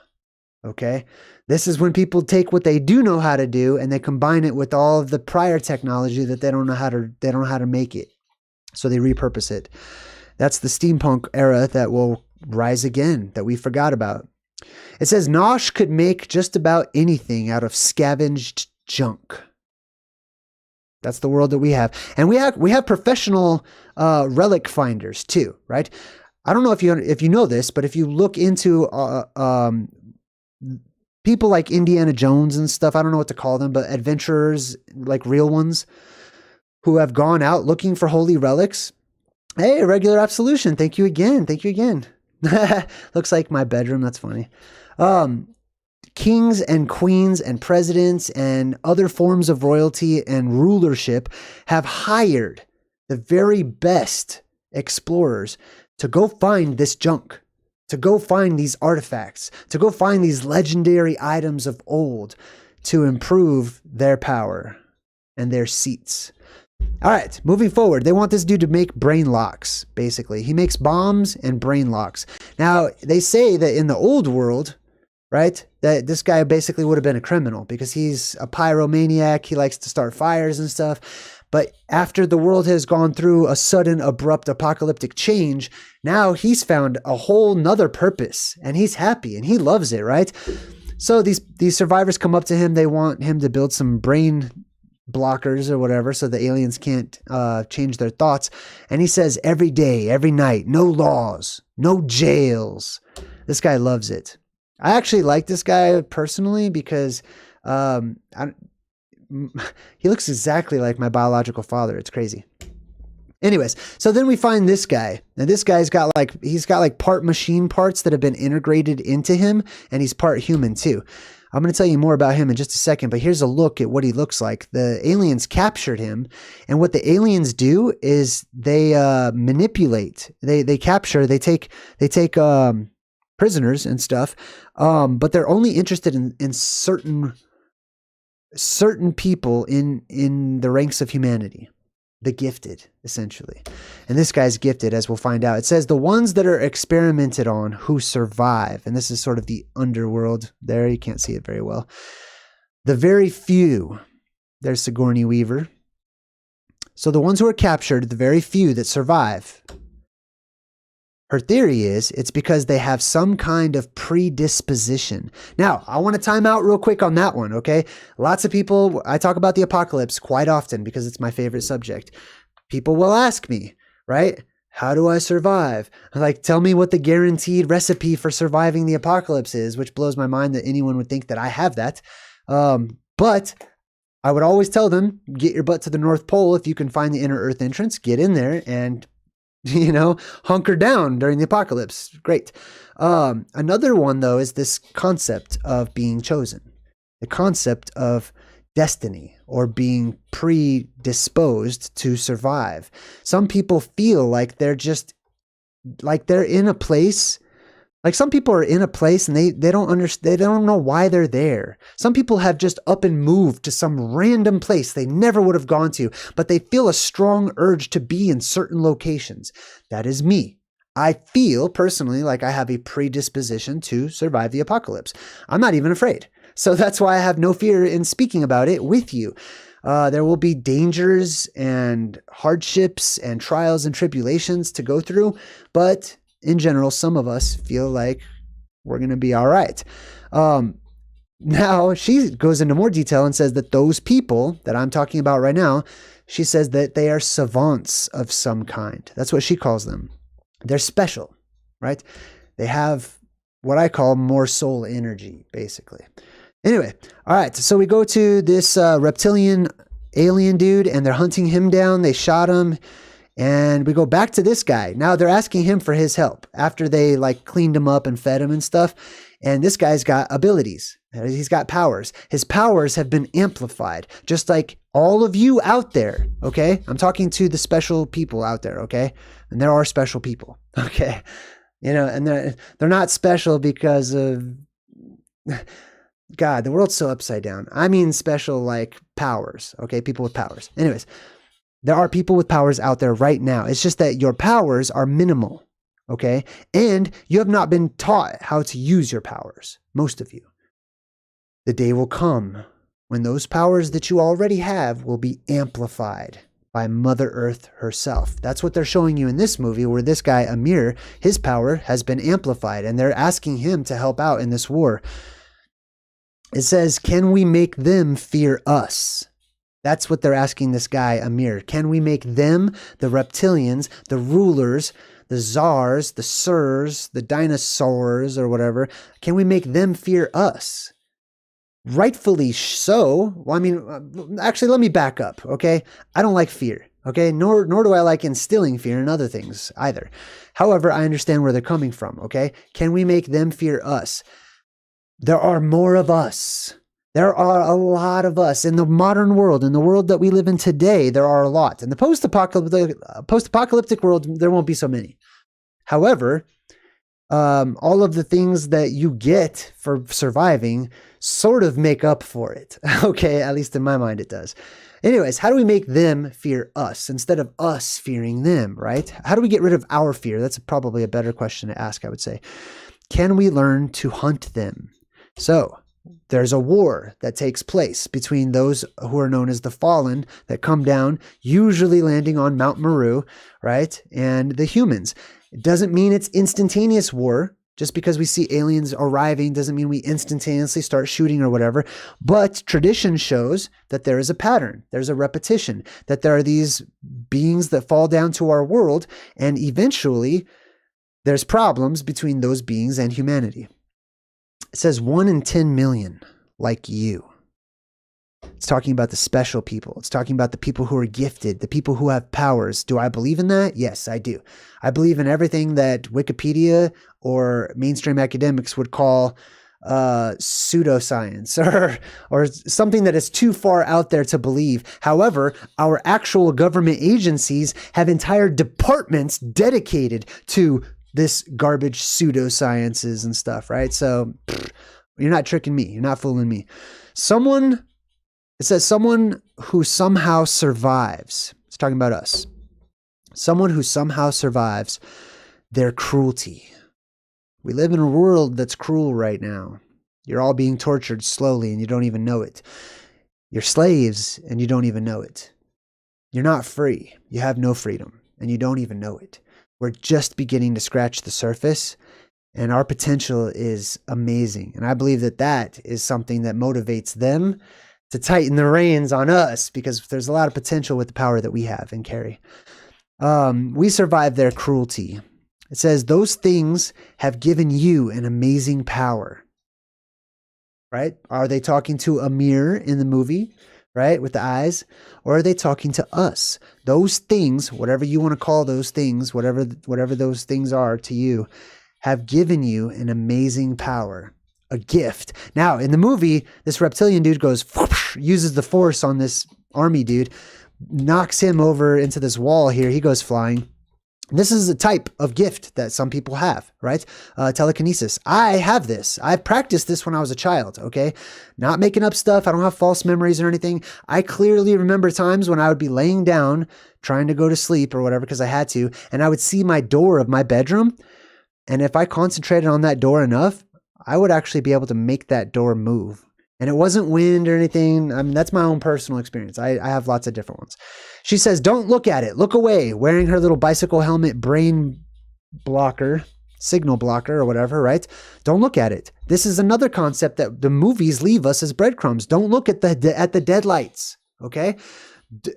Okay? This is when people take what they do know how to do and they combine it with all of the prior technology that they don't know how to make it. So they repurpose it. That's the steampunk era that will rise again, that we forgot about. It says Nosh could make just about anything out of scavenged junk. That's the world that we have. And we have professional relic finders too, right? I don't know if you know this, but if you look into people like Indiana Jones and stuff, I don't know what to call them, but adventurers, like real ones, who have gone out looking for holy relics. Hey, regular absolution. Thank you again. Thank you again. Looks like my bedroom. That's funny. Kings and queens and presidents and other forms of royalty and rulership have hired the very best explorers to go find this junk, to go find these artifacts, to go find these legendary items of old to improve their power and their seats. All right, moving forward, they want this dude to make brain locks, basically. He makes bombs and brain locks. Now, they say that in the old world, right, that this guy basically would have been a criminal because he's a pyromaniac. He likes to start fires and stuff. But after the world has gone through a sudden, abrupt, apocalyptic change, now he's found a whole nother purpose and he's happy and he loves it, right? So these survivors come up to him. They want him to build some brain blockers or whatever so the aliens can't change their thoughts. And he says every day, every night, no laws, no jails. This guy loves it. I actually like this guy personally because he looks exactly like my biological father. It's crazy. Anyways, so then we find this guy. And this guy's got like part machine parts that have been integrated into him, and he's part human too. I'm going to tell you more about him in just a second, but here's a look at what he looks like. The aliens captured him, and what the aliens do is they manipulate. They capture. They take prisoners and stuff, but they're only interested in certain people in the ranks of humanity. The gifted, essentially. And this guy's gifted, as we'll find out. It says the ones that are experimented on who survive. And this is sort of the underworld there. You can't see it very well. The very few. There's Sigourney Weaver. So the ones who are captured, the very few that survive. Her theory is it's because they have some kind of predisposition. Now, I want to time out real quick on that one, okay? Lots of people, I talk about the apocalypse quite often because it's my favorite subject. People will ask me, right? How do I survive? Like, tell me what the guaranteed recipe for surviving the apocalypse is, which blows my mind that anyone would think that I have that. But I would always tell them, get your butt to the North Pole. If you can find the inner Earth entrance, get in there and hunker down during the apocalypse. Great. Another one, though, is this concept of being chosen, the concept of destiny or being predisposed to survive. Some people feel like they're in a place. Like some people are in a place and they don't understand, they don't know why they're there. Some people have just up and moved to some random place they never would have gone to, but they feel a strong urge to be in certain locations. That is me. I feel personally like I have a predisposition to survive the apocalypse. I'm not even afraid. So that's why I have no fear in speaking about it with you. There will be dangers and hardships and trials and tribulations to go through, but in general, some of us feel like we're going to be all right. Now, she goes into more detail and says that those people that I'm talking about right now, she says that they are savants of some kind. That's what she calls them. They're special, right? They have what I call more soul energy, basically. Anyway, all right. So we go to this reptilian alien dude, and they're hunting him down. They shot him. And we go back to this guy. Now they're asking him for his help after they cleaned him up and fed him and stuff. And this guy's got abilities. He's got powers. His powers have been amplified, just like all of you out there. Okay. I'm talking to the special people out there. Okay. And there are special people. Okay. And they're not special because of God, the world's so upside down. I mean, special like powers. Okay. People with powers. Anyways. There are people with powers out there right now. It's just that your powers are minimal, okay? And you have not been taught how to use your powers, most of you. The day will come when those powers that you already have will be amplified by Mother Earth herself. That's what they're showing you in this movie, where this guy, Amir, his power has been amplified, and they're asking him to help out in this war. It says, can we make them fear us? That's what they're asking this guy, Amir. Can we make them, the reptilians, the rulers, the czars, the sirs, the dinosaurs or whatever, can we make them fear us? Rightfully so. Well, I mean, actually, let me back up, okay? I don't like fear, okay? Nor do I like instilling fear in other things either. However, I understand where they're coming from, okay? Can we make them fear us? There are more of us. There are a lot of us in the modern world, in the world that we live in today. There are a lot. In the post-apocalyptic world, there won't be so many. However, all of the things that you get for surviving sort of make up for it. Okay, at least in my mind it does. Anyways, how do we make them fear us instead of us fearing them, right? How do we get rid of our fear? That's probably a better question to ask, I would say. Can we learn to hunt them? So, there's a war that takes place between those who are known as the fallen that come down, usually landing on Mount Meru, right? And the humans. It doesn't mean it's instantaneous war. Just because we see aliens arriving doesn't mean we instantaneously start shooting or whatever. But tradition shows that there is a pattern. There's a repetition. That there are these beings that fall down to our world. And eventually, there's problems between those beings and humanity. It says 1 in 10 million, like you. It's talking about the special people. It's talking about the people who are gifted, the people who have powers. Do I believe in that? Yes, I do. I believe in everything that Wikipedia or mainstream academics would call pseudoscience or something that is too far out there to believe. However, our actual government agencies have entire departments dedicated to this garbage pseudosciences and stuff, right? So you're not tricking me. You're not fooling me. It says someone who somehow survives. It's talking about us. Someone who somehow survives their cruelty. We live in a world that's cruel right now. You're all being tortured slowly and you don't even know it. You're slaves and you don't even know it. You're not free. You have no freedom and you don't even know it. We're just beginning to scratch the surface and our potential is amazing. And I believe that that is something that motivates them to tighten the reins on us because there's a lot of potential with the power that we have and carry. We survive their cruelty. It says those things have given you an amazing power. Right? Are they talking to a mirror in the movie, right? With the eyes? Or are they talking to us? Those things, whatever you want to call those things, whatever those things are to you, have given you an amazing power, a gift. Now, in the movie, this reptilian dude goes, whoosh, uses the force on this army dude, knocks him over into this wall here. He goes flying. This is a type of gift that some people have, right? Telekinesis. I have this. I practiced this when I was a child, okay? Not making up stuff. I don't have false memories or anything. I clearly remember times when I would be laying down, trying to go to sleep or whatever because I had to, and I would see my door of my bedroom. And if I concentrated on that door enough, I would actually be able to make that door move. And it wasn't wind or anything. I mean, that's my own personal experience. I have lots of different ones. She says, don't look at it. Look away. Wearing her little bicycle helmet, brain blocker, signal blocker or whatever, right? Don't look at it. This is another concept that the movies leave us as breadcrumbs. Don't look at the dead lights, okay?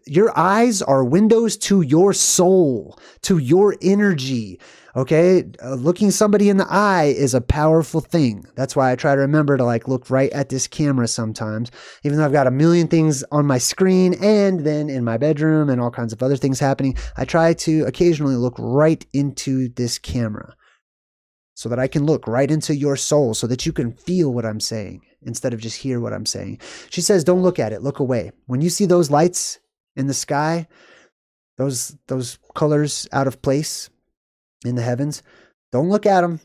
Your eyes are windows to your soul, to your energy. Okay, looking somebody in the eye is a powerful thing. That's why I try to remember to look right at this camera sometimes, even though I've got a million things on my screen and then in my bedroom and all kinds of other things happening. I try to occasionally look right into this camera so that I can look right into your soul so that you can feel what I'm saying instead of just hear what I'm saying. She says, don't look at it, look away. When you see those lights in the sky, those colors out of place, in the heavens, don't look at them.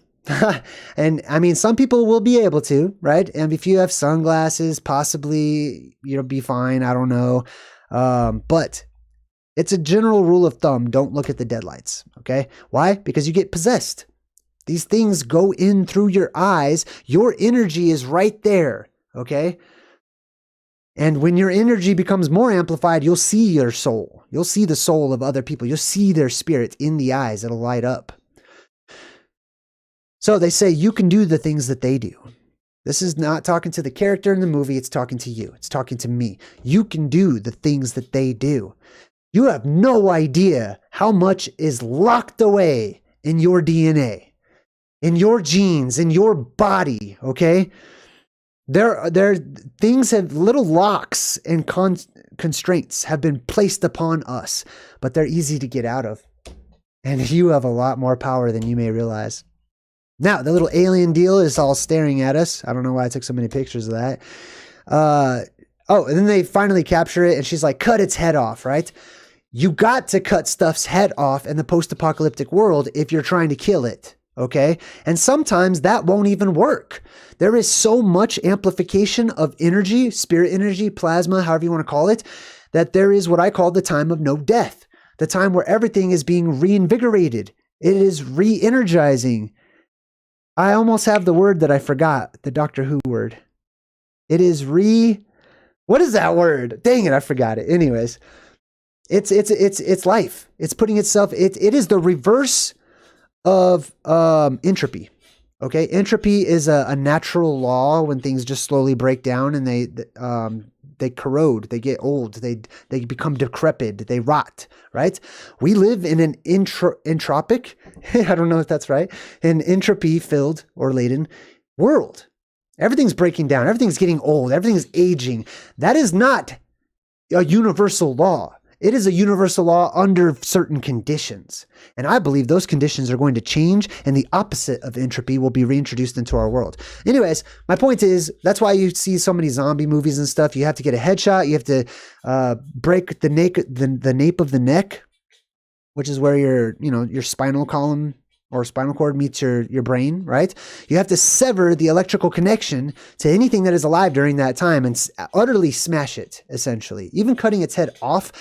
And I mean, some people will be able to, right? And if you have sunglasses, possibly you'll be fine. I don't know. But it's a general rule of thumb. Don't look at the deadlights. Okay. Why? Because you get possessed. These things go in through your eyes. Your energy is right there. Okay. And when your energy becomes more amplified, you'll see your soul. You'll see the soul of other people. You'll see their spirit in the eyes. It'll light up. So they say you can do the things that they do. This is not talking to the character in the movie. It's talking to you. It's talking to me. You can do the things that they do. You have no idea how much is locked away in your DNA, in your genes, in your body, okay? There things have, little locks and constraints have been placed upon us, but they're easy to get out of. And you have a lot more power than you may realize. Now, the little alien deal is all staring at us. I don't know why I took so many pictures of that. Oh, and then they finally capture it, and she's like, cut its head off, right? You got to cut stuff's head off in the post-apocalyptic world if you're trying to kill it, okay? And sometimes that won't even work. There is so much amplification of energy, spirit energy, plasma, however you want to call it, that there is what I call the time of no death, the time where everything is being reinvigorated. It is re-energizing. I almost have the word that I forgot, the Doctor Who word. It is what is that word? Dang it, I forgot it. Anyways, it's life. It's putting itself, it is the reverse of entropy. Okay, entropy is a natural law when things just slowly break down and they corrode, they get old, they become decrepit, they rot, right? We live in an entropic, I don't know if that's right, an entropy filled or laden world. Everything's breaking down, everything's getting old, everything's aging. That is not a universal law. It is a universal law under certain conditions. And I believe those conditions are going to change and the opposite of entropy will be reintroduced into our world. Anyways, my point is, that's why you see so many zombie movies and stuff. You have to get a headshot. You have to break the nape of the neck, which is where your spinal column or spinal cord meets your brain, right? You have to sever the electrical connection to anything that is alive during that time and utterly smash it, essentially. Even cutting its head off,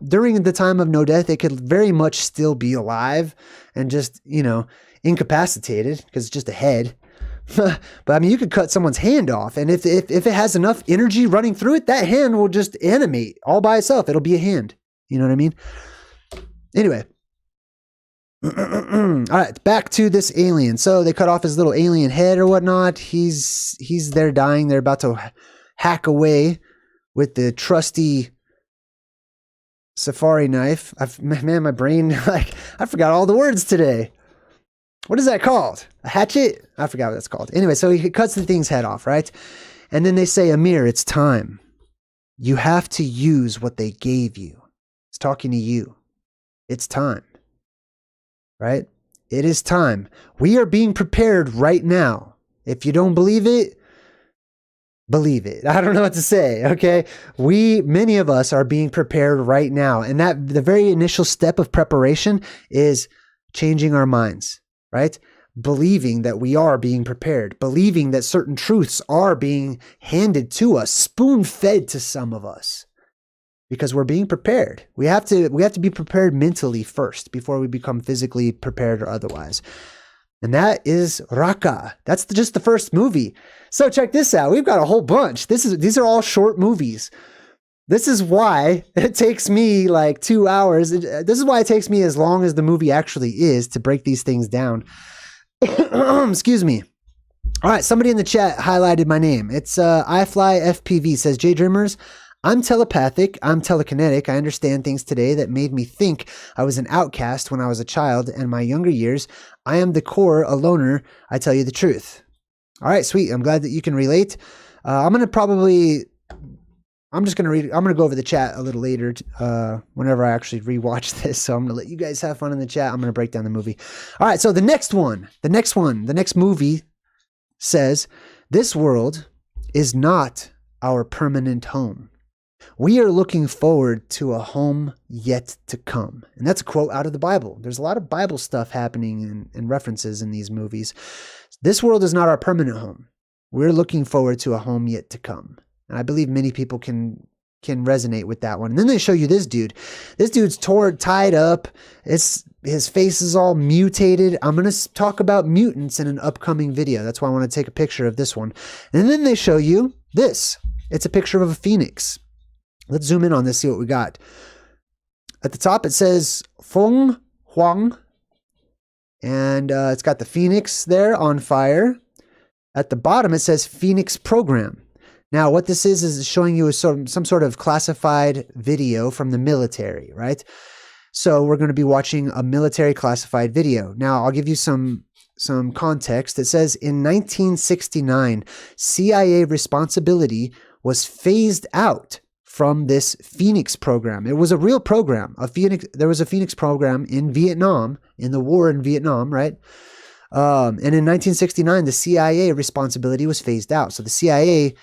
during the time of no death, it could very much still be alive and just, incapacitated because it's just a head. But I mean, you could cut someone's hand off, and if it has enough energy running through it, that hand will just animate all by itself. It'll be a hand. You know what I mean? Anyway. All right, back to this alien. So they cut off his little alien head or whatnot. He's there dying. They're about to hack away with the trusty safari knife. My brain, I forgot all the words today. What is that called? A hatchet? I forgot what that's called. Anyway, so he cuts the thing's head off, right? And then they say, Amir, it's time. You have to use what they gave you. It's talking to you. It's time. Right? It is time. We are being prepared right now. If you don't believe it, believe it. I don't know what to say. Okay. Many of us are being prepared right now. And that the very initial step of preparation is changing our minds, right? Believing that we are being prepared, believing that certain truths are being handed to us, spoon-fed to some of us. Because we're being prepared. We have to be prepared mentally first before we become physically prepared or otherwise. And that is Rakka. That's just the first movie. So check this out. We've got a whole bunch. These are all short movies. This is why it takes me like 2 hours. This is why it takes me as long as the movie actually is to break these things down. Excuse me. All right. Somebody in the chat highlighted my name. It's iFlyFPV says, JayDreamerZ, I'm telepathic, I'm telekinetic, I understand things today that made me think I was an outcast when I was a child and my younger years. I am the core, a loner, I tell you the truth. All right, sweet, I'm glad that you can relate. I'm going to go over the chat a little later whenever I actually rewatch this. So I'm going to let you guys have fun in the chat. I'm going to break down the movie. All right, so the next movie says, this world is not our permanent home. We are looking forward to a home yet to come. And that's a quote out of the Bible. There's a lot of Bible stuff happening and references in these movies. This world is not our permanent home. We're looking forward to a home yet to come. And I believe many people can resonate with that one. And then they show you this dude. This dude's tied up. His face is all mutated. I'm going to talk about mutants in an upcoming video. That's why I want to take a picture of this one. And then they show you this. It's a picture of a phoenix. Let's zoom in on this, see what we got. At the top, it says Feng Huang. And it's got the phoenix there on fire. At the bottom, it says Phoenix Program. Now, what this is showing you some sort of classified video from the military, right? So we're going to be watching a military classified video. Now I'll give you some context. It says in 1969, CIA responsibility was phased out from this Phoenix program. It was a real program. There was a Phoenix program in Vietnam, in the war in Vietnam, right? And in 1969, the CIA responsibility was phased out. So the CIA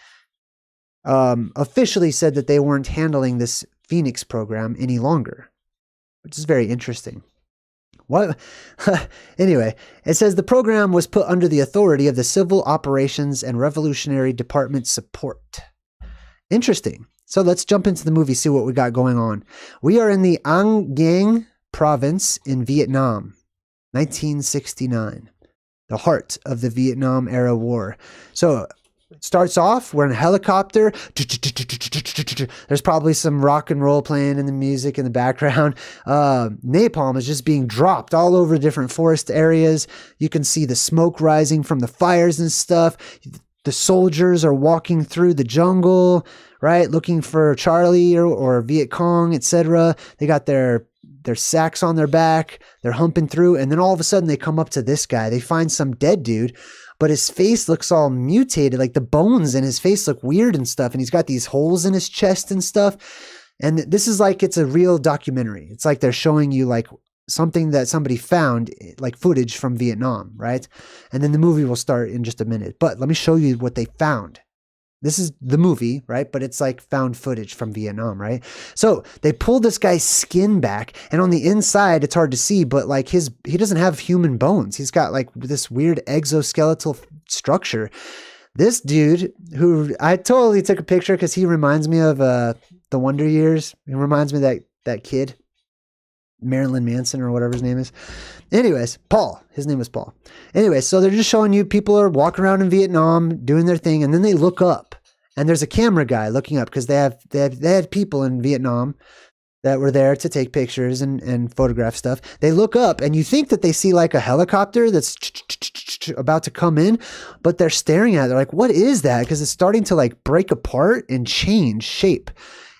officially said that they weren't handling this Phoenix program any longer, which is very interesting. What? Anyway, it says the program was put under the authority of the Civil Operations and Revolutionary Department Support. Interesting. So let's jump into the movie, see what we got going on. We are in the An Giang province in Vietnam, 1969, the heart of the Vietnam era war. So it starts off, we're in a helicopter. There's probably some rock and roll playing in the music in the background. Napalm is just being dropped all over different forest areas. You can see the smoke rising from the fires and stuff. The soldiers are walking through the jungle, right? Looking for Charlie or Viet Cong, etc. They got their sacks on their back. They're humping through. And then all of a sudden they come up to this guy. They find some dead dude, but his face looks all mutated. Like the bones in his face look weird and stuff. And he's got these holes in his chest and stuff. And this is like, it's a real documentary. It's like they're showing you like something that somebody found, like footage from Vietnam, right? And then the movie will start in just a minute. But let me show you what they found. This is the movie, right? But it's like found footage from Vietnam, right? So they pull this guy's skin back, and on the inside, it's hard to see, but like he doesn't have human bones. He's got like this weird exoskeletal structure. This dude, who I totally took a picture because he reminds me of the Wonder Years. He reminds me of that kid, Marilyn Manson or whatever his name is. Anyways, Paul. His name was Paul. Anyways, so they're just showing you people are walking around in Vietnam doing their thing, and then they look up, and there's a camera guy looking up because they had people in Vietnam that were there to take pictures and photograph stuff. They look up, and you think that they see like a helicopter that's about to come in, but they're staring at it. They're like, what is that? Because it's starting to like break apart and change shape.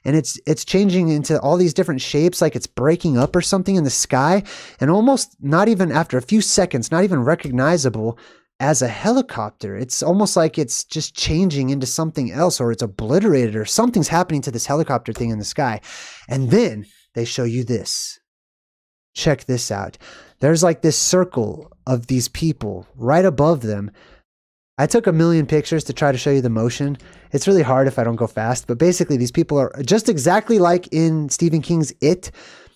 And it's changing into all these different shapes, like it's breaking up or something in the sky, and almost not even after a few seconds, not even recognizable as a helicopter. It's almost like it's just changing into something else, or it's obliterated, or something's happening to this helicopter thing in the sky. And then they show you this. Check this out. There's like this circle of these people right above them. I took a million pictures to try to show you the motion. It's really hard if I don't go fast, but basically these people are just exactly like in Stephen King's It,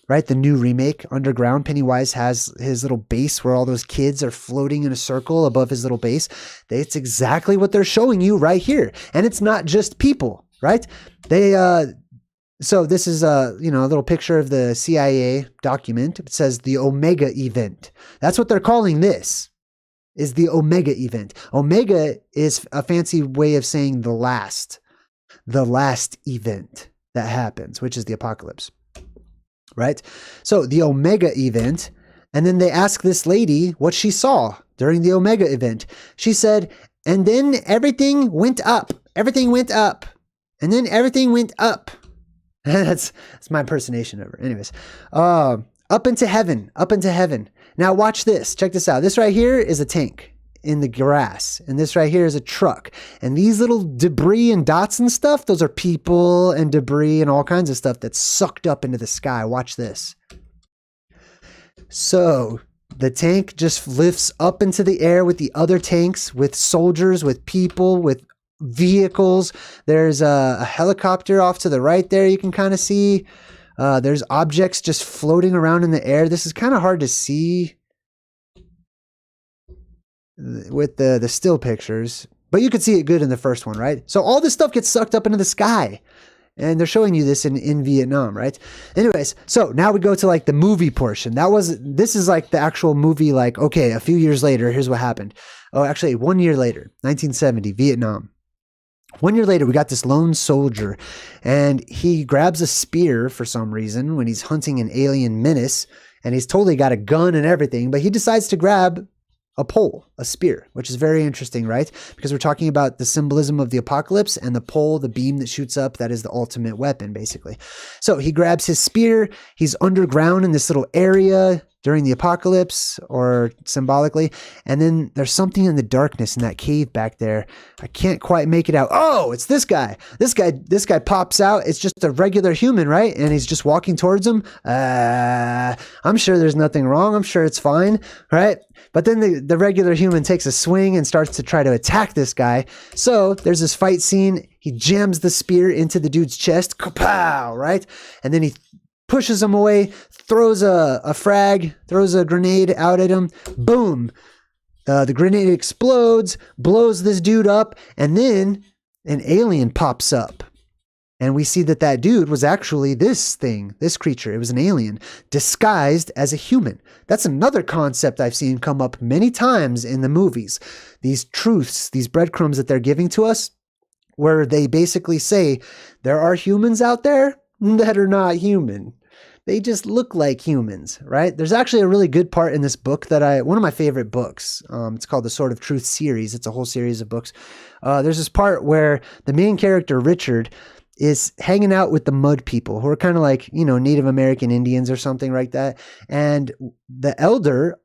right? The new remake, Underground. Pennywise has his little base where all those kids are floating in a circle above his little base. It's exactly what they're showing you right here. And it's not just people, right? So this is a little picture of the CIA document. It says the Omega event. That's what they're calling this. Is the Omega event. Omega is a fancy way of saying the last event that happens, which is the apocalypse, right? So the Omega event, and then they ask this lady what she saw during the Omega event. She said, and then everything went up. Everything went up. And then everything went up. That's my impersonation of her. Anyways, up into heaven, up into heaven. Now watch this. Check this out. This right here is a tank in the grass. And this right here is a truck. And these little debris and dots and stuff, those are people and debris and all kinds of stuff that's sucked up into the sky. Watch this. So the tank just lifts up into the air with the other tanks, with soldiers, with people, with vehicles. There's a helicopter off to the right there you can kind of see. There's objects just floating around in the air. This is kind of hard to see with the still pictures, but you could see it good in the first one, right? So all this stuff gets sucked up into the sky, and they're showing you this in Vietnam, right? Anyways, so now we go to like the movie portion. This is like the actual movie, like, okay, a few years later, here's what happened. Oh, actually 1 year later, 1970, Vietnam. 1 year later, we got this lone soldier, and he grabs a spear for some reason when he's hunting an alien menace, and he's totally got a gun and everything, but he decides to grab a pole, a spear, which is very interesting, right? Because we're talking about the symbolism of the apocalypse, and the pole, the beam that shoots up, that is the ultimate weapon, basically. So he grabs his spear. He's underground in this little area during the apocalypse, or symbolically. And then there's something in the darkness in that cave back there. I can't quite make it out. Oh, it's this guy. This guy pops out. It's just a regular human, right? And he's just walking towards him. I'm sure there's nothing wrong. I'm sure it's fine, right? But then the regular human takes a swing and starts to try to attack this guy. So there's this fight scene. He jams the spear into the dude's chest. Kapow, right? And then he pushes him away, throws a frag, throws a grenade out at him. Boom. The grenade explodes, blows this dude up, and then an alien pops up. And we see that dude was actually this thing, this creature. It was an alien disguised as a human. That's another concept I've seen come up many times in the movies. These truths, these breadcrumbs that they're giving to us, where they basically say there are humans out there that are not human. They just look like humans, right? There's actually a really good part in this book one of my favorite books. It's called the Sword of Truth series. It's a whole series of books. There's this part where the main character, Richard, is hanging out with the mud people, who are kind of like, Native American Indians or something like that. And the elder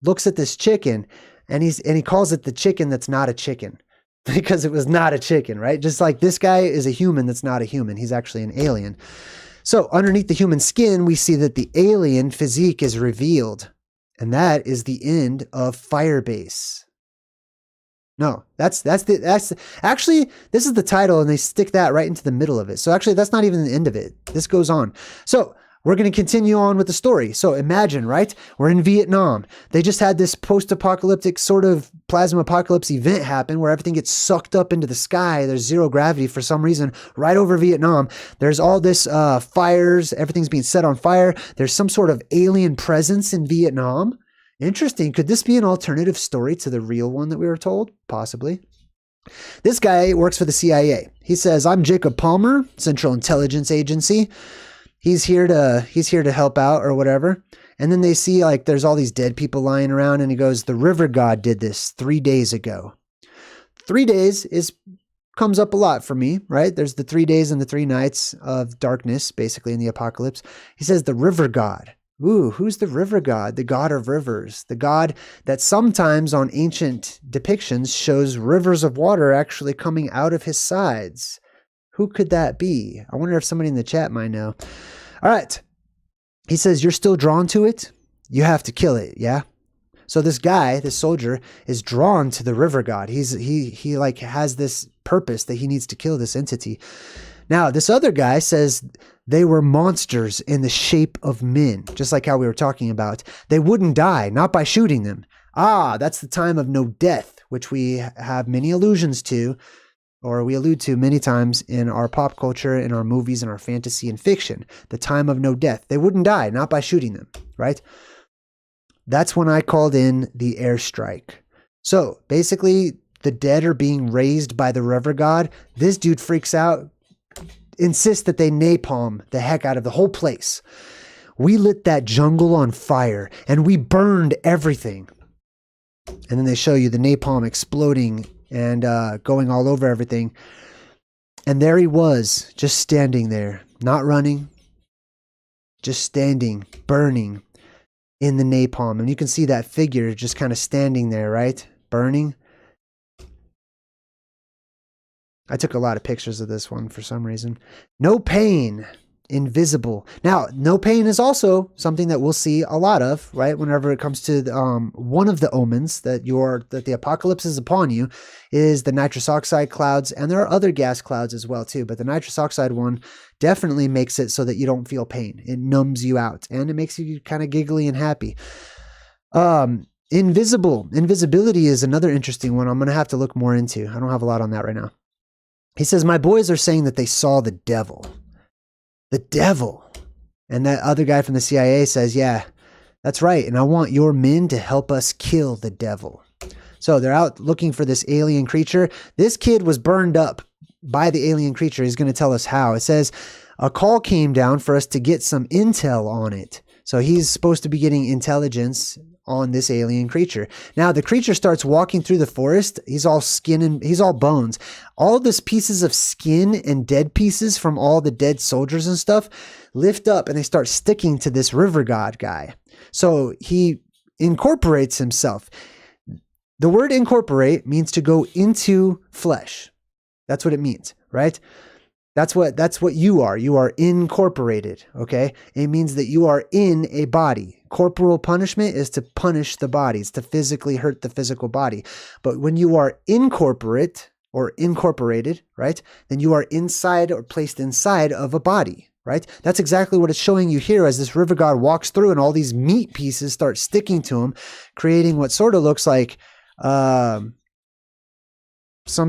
looks at this chicken, and he calls it the chicken that's not a chicken. Because it was not a chicken, right? Just like this guy is a human that's not a human. He's actually an alien. So underneath the human skin, we see that the alien physique is revealed. And that is the end of Firebase. No, actually, this is the title, and they stick that right into the middle of it. So actually, that's not even the end of it. This goes on. So we're going to continue on with the story. So imagine, right? We're in Vietnam. They just had this post-apocalyptic sort of plasma apocalypse event happen where everything gets sucked up into the sky. There's zero gravity for some reason right over Vietnam. There's all this fires. Everything's being set on fire. There's some sort of alien presence in Vietnam. Interesting. Could this be an alternative story to the real one that we were told? Possibly. This guy works for the CIA. He says, "I'm Jacob Palmer, Central Intelligence Agency. He's here to help out," or whatever. And then they see like there's all these dead people lying around, and he goes, "The river god did this 3 days ago." 3 days comes up a lot for me, right? There's the 3 days and the 3 nights of darkness, basically in the apocalypse. He says the river god. Ooh, who's the river god? The god of rivers. The god that sometimes on ancient depictions shows rivers of water actually coming out of his sides. Who could that be? I wonder if somebody in the chat might know. All right. He says, "You're still drawn to it? You have to kill it, yeah?" So this guy, this soldier, is drawn to the river god. He like has this purpose that he needs to kill this entity. Now, this other guy says they were monsters in the shape of men, just like how we were talking about. They wouldn't die, not by shooting them. That's the time of no death, which we have many allusions to, or we allude to many times in our pop culture, in our movies, in our fantasy and fiction. The time of no death. They wouldn't die, not by shooting them, right? That's when I called in the airstrike. So basically, the dead are being raised by the river god. This dude freaks out, insists that they napalm the heck out of the whole place. "We lit that jungle on fire and we burned everything." And then they show you the napalm exploding and going all over everything. And there he was, just standing there, not running, just standing, burning in the napalm. And you can see that figure just kind of standing there, right? Burning. I took a lot of pictures of this one for some reason. No pain, invisible. Now, no pain is also something that we'll see a lot of, right? Whenever it comes to one of the omens that the apocalypse is upon you, is the nitrous oxide clouds, and there are other gas clouds as well too. But the nitrous oxide one definitely makes it so that you don't feel pain. It numbs you out, and it makes you kind of giggly and happy. Invisibility is another interesting one. I'm going to have to look more into. I don't have a lot on that right now. He says, "My boys are saying that they saw the devil." The devil. And that other guy from the CIA says, "Yeah, that's right. And I want your men to help us kill the devil." So they're out looking for this alien creature. This kid was burned up by the alien creature. He's going to tell us how. It says, "A call came down for us to get some intel on it." So he's supposed to be getting intelligence on this alien creature. Now the creature starts walking through the forest. He's all skin and he's all bones. All this pieces of skin and dead pieces from all the dead soldiers and stuff lift up and they start sticking to this river god guy. So he incorporates himself. The word incorporate means to go into flesh. That's what it means, right? That's what you are. You are incorporated, okay? It means that you are in a body. Corporal punishment is to punish the body, it's to physically hurt the physical body. But when you are incorporate or incorporated, right, then you are inside or placed inside of a body, right? That's exactly what it's showing you here as this river god walks through and all these meat pieces start sticking to him, creating what sort of looks like some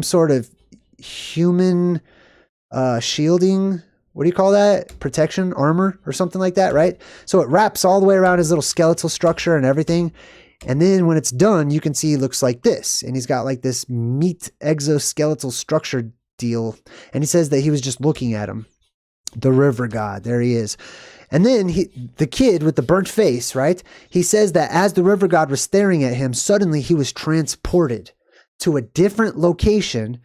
sort of human shielding, what do you call that? Protection, armor or something like that, right? So it wraps all the way around his little skeletal structure and everything. And then when it's done, you can see he looks like this. And he's got like this meat exoskeletal structure deal. And he says that he was just looking at him. The river god, there he is. And then the kid with the burnt face, right? He says that as the river god was staring at him, suddenly he was transported to a different location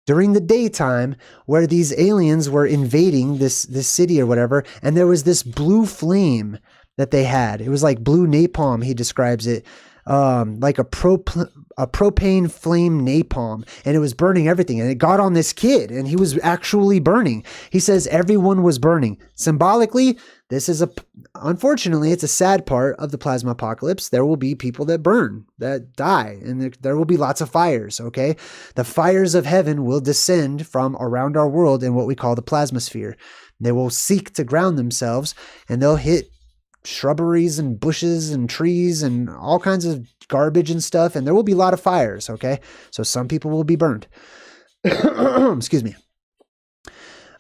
during the daytime where these aliens were invading this city or whatever. And there was this blue flame that they had. It was like blue napalm, he describes it. Like a propane flame napalm, and it was burning everything, and it got on this kid and he was actually burning. He says everyone was burning. Symbolically, this is unfortunately, it's a sad part of the plasma apocalypse. There will be people that burn, that die, and there will be lots of fires, okay? The fires of heaven will descend from around our world in what we call the plasmasphere. They will seek to ground themselves, and they'll hit shrubberies and bushes and trees and all kinds of garbage and stuff, and there will be a lot of fires, okay? So some people will be burned. Excuse me.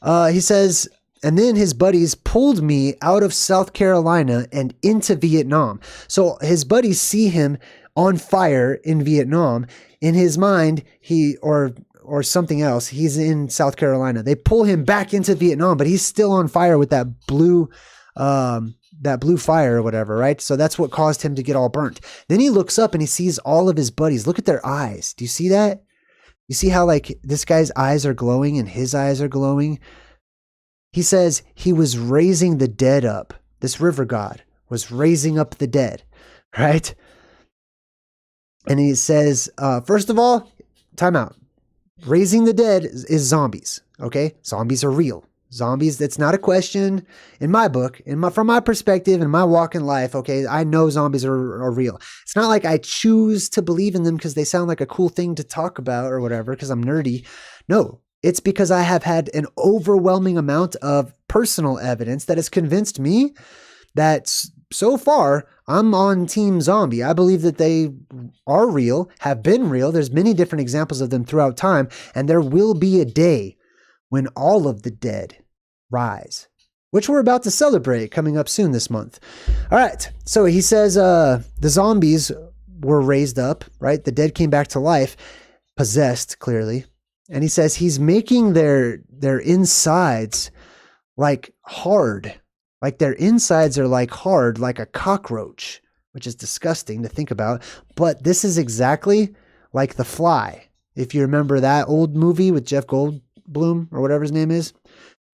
He says, and then his buddies pulled me out of South Carolina and into Vietnam. So his buddies see him on fire in Vietnam. In his mind, or something else, he's in South Carolina. They pull him back into Vietnam, but he's still on fire with that blue fire or whatever, right? So that's what caused him to get all burnt. Then he looks up and he sees all of his buddies. Look at their eyes. Do you see that? You see how like this guy's eyes are glowing and his eyes are glowing? He says he was raising the dead up. This river god was raising up the dead, right? And he says, first of all, time out. Raising the dead is zombies, okay? Zombies are real. Zombies, that's not a question in my book, from my perspective and my walk in life, okay, I know zombies are real. It's not like I choose to believe in them because they sound like a cool thing to talk about or whatever because I'm nerdy. No, it's because I have had an overwhelming amount of personal evidence that has convinced me that so far I'm on Team Zombie. I believe that they are real, have been real. There's many different examples of them throughout time, and there will be a day when all of the dead rise, which we're about to celebrate coming up soon this month. All right. So he says the zombies were raised up, right? The dead came back to life, possessed clearly. And he says he's making their insides like hard, like their insides are like hard, like a cockroach, which is disgusting to think about. But this is exactly like The Fly. If you remember that old movie with Jeff Goldblum or whatever his name is,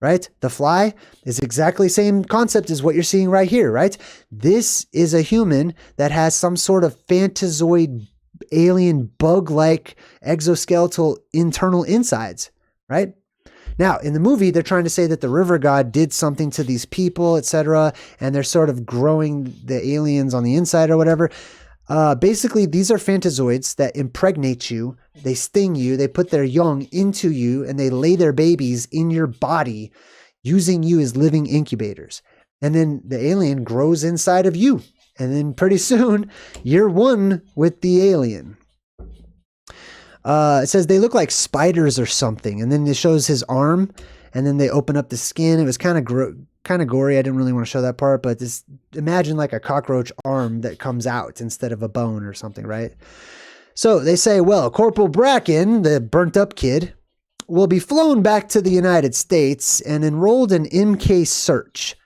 right? The Fly is exactly the same concept as what you're seeing right here, right? This is a human that has some sort of Fantazoid alien bug-like exoskeletal internal insides, right? Now, in the movie, they're trying to say that the river god did something to these people, etc., and they're sort of growing the aliens on the inside or whatever. Basically, these are Fantazoids that impregnate you, they sting you, they put their young into you, and they lay their babies in your body using you as living incubators. And then the alien grows inside of you. And then pretty soon, you're one with the alien. It says they look like spiders or something. And then it shows his arm, and then they open up the skin. It was kind of gory. I didn't really want to show that part, but just imagine like a cockroach arm that comes out instead of a bone or something, right? So they say, well, Corporal Bracken, the burnt up kid, will be flown back to the United States and enrolled in MK Search.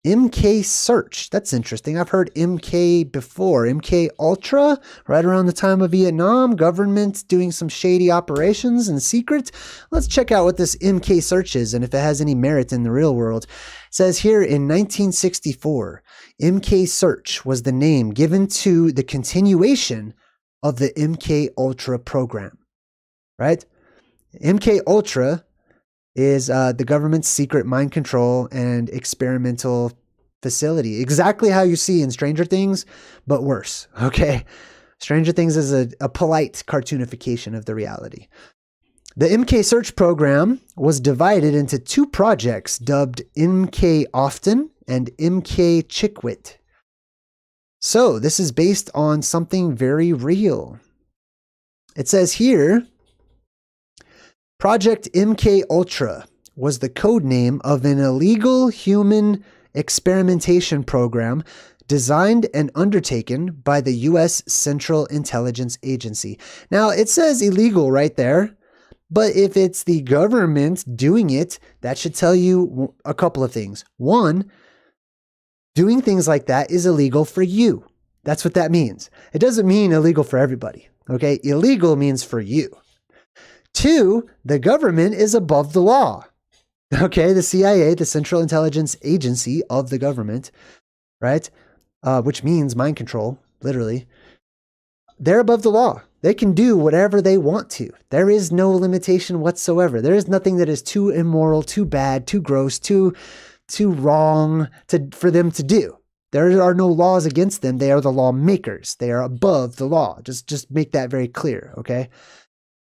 MK Search. That's interesting. I've heard MK before. MK Ultra, right around the time of Vietnam, government doing some shady operations in secret. Let's check out what this MK Search is and if it has any merit in the real world. It says here in 1964, MK Search was the name given to the continuation of the MK Ultra program, right? MK Ultra is the government's secret mind control and experimental facility. Exactly how you see in Stranger Things, but worse, okay? Stranger Things is a polite cartoonification of the reality. The MK Search program was divided into two projects dubbed MK Often and MK Chickwit. So this is based on something very real. It says here, Project MK Ultra was the code name of an illegal human experimentation program designed and undertaken by the U.S. Central Intelligence Agency. Now, it says illegal right there, but if it's the government doing it, that should tell you a couple of things. One, doing things like that is illegal for you. That's what that means. It doesn't mean illegal for everybody, okay? Illegal means for you. Two, the government is above the law. Okay, the CIA, the Central Intelligence Agency of the government, right? Which means mind control, literally. They're above the law. They can do whatever they want to. There is no limitation whatsoever. There is nothing that is too immoral, too bad, too gross, too wrong for them to do. There are no laws against them. They are the lawmakers. They are above the law. Just make that very clear, okay?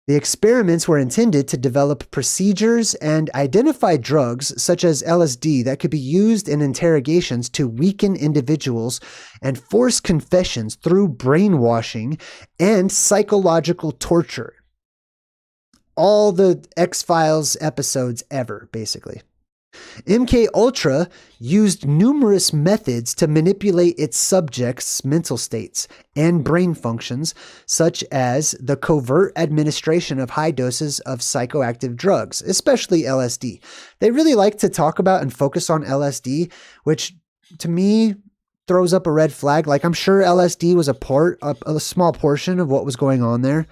The experiments were intended to develop procedures and identify drugs such as LSD that could be used in interrogations to weaken individuals and force confessions through brainwashing and psychological torture. All the X-Files episodes ever, basically. MK Ultra used numerous methods to manipulate its subjects' mental states and brain functions, such as the covert administration of high doses of psychoactive drugs, especially LSD. They really like to talk about and focus on LSD, which to me throws up a red flag. Like, I'm sure LSD was a small portion of what was going on there.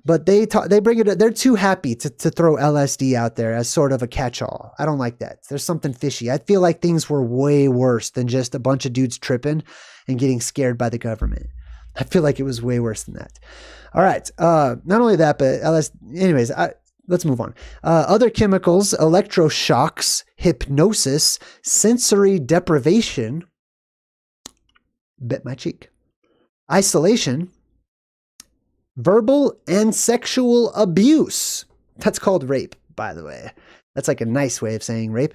But they bring it. They're too happy to throw LSD out there as sort of a catch-all. I don't like that. There's something fishy. I feel like things were way worse than just a bunch of dudes tripping and getting scared by the government. I feel like it was way worse than that. All right. Not only that, but LSD. Anyways, let's move on. Other chemicals: electroshocks, hypnosis, sensory deprivation. Bit my cheek. Isolation. Verbal and sexual abuse. That's called rape, by the way. That's like a nice way of saying rape.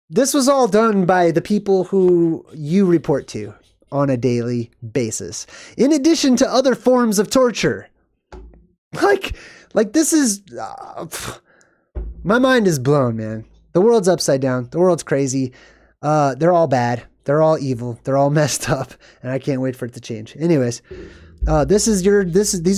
This was all done by the people who you report to on a daily basis, in addition to other forms of torture. Like this is... my mind is blown, man. The world's upside down. The world's crazy. They're all bad. They're all evil. They're all messed up. And I can't wait for it to change. Anyways... these are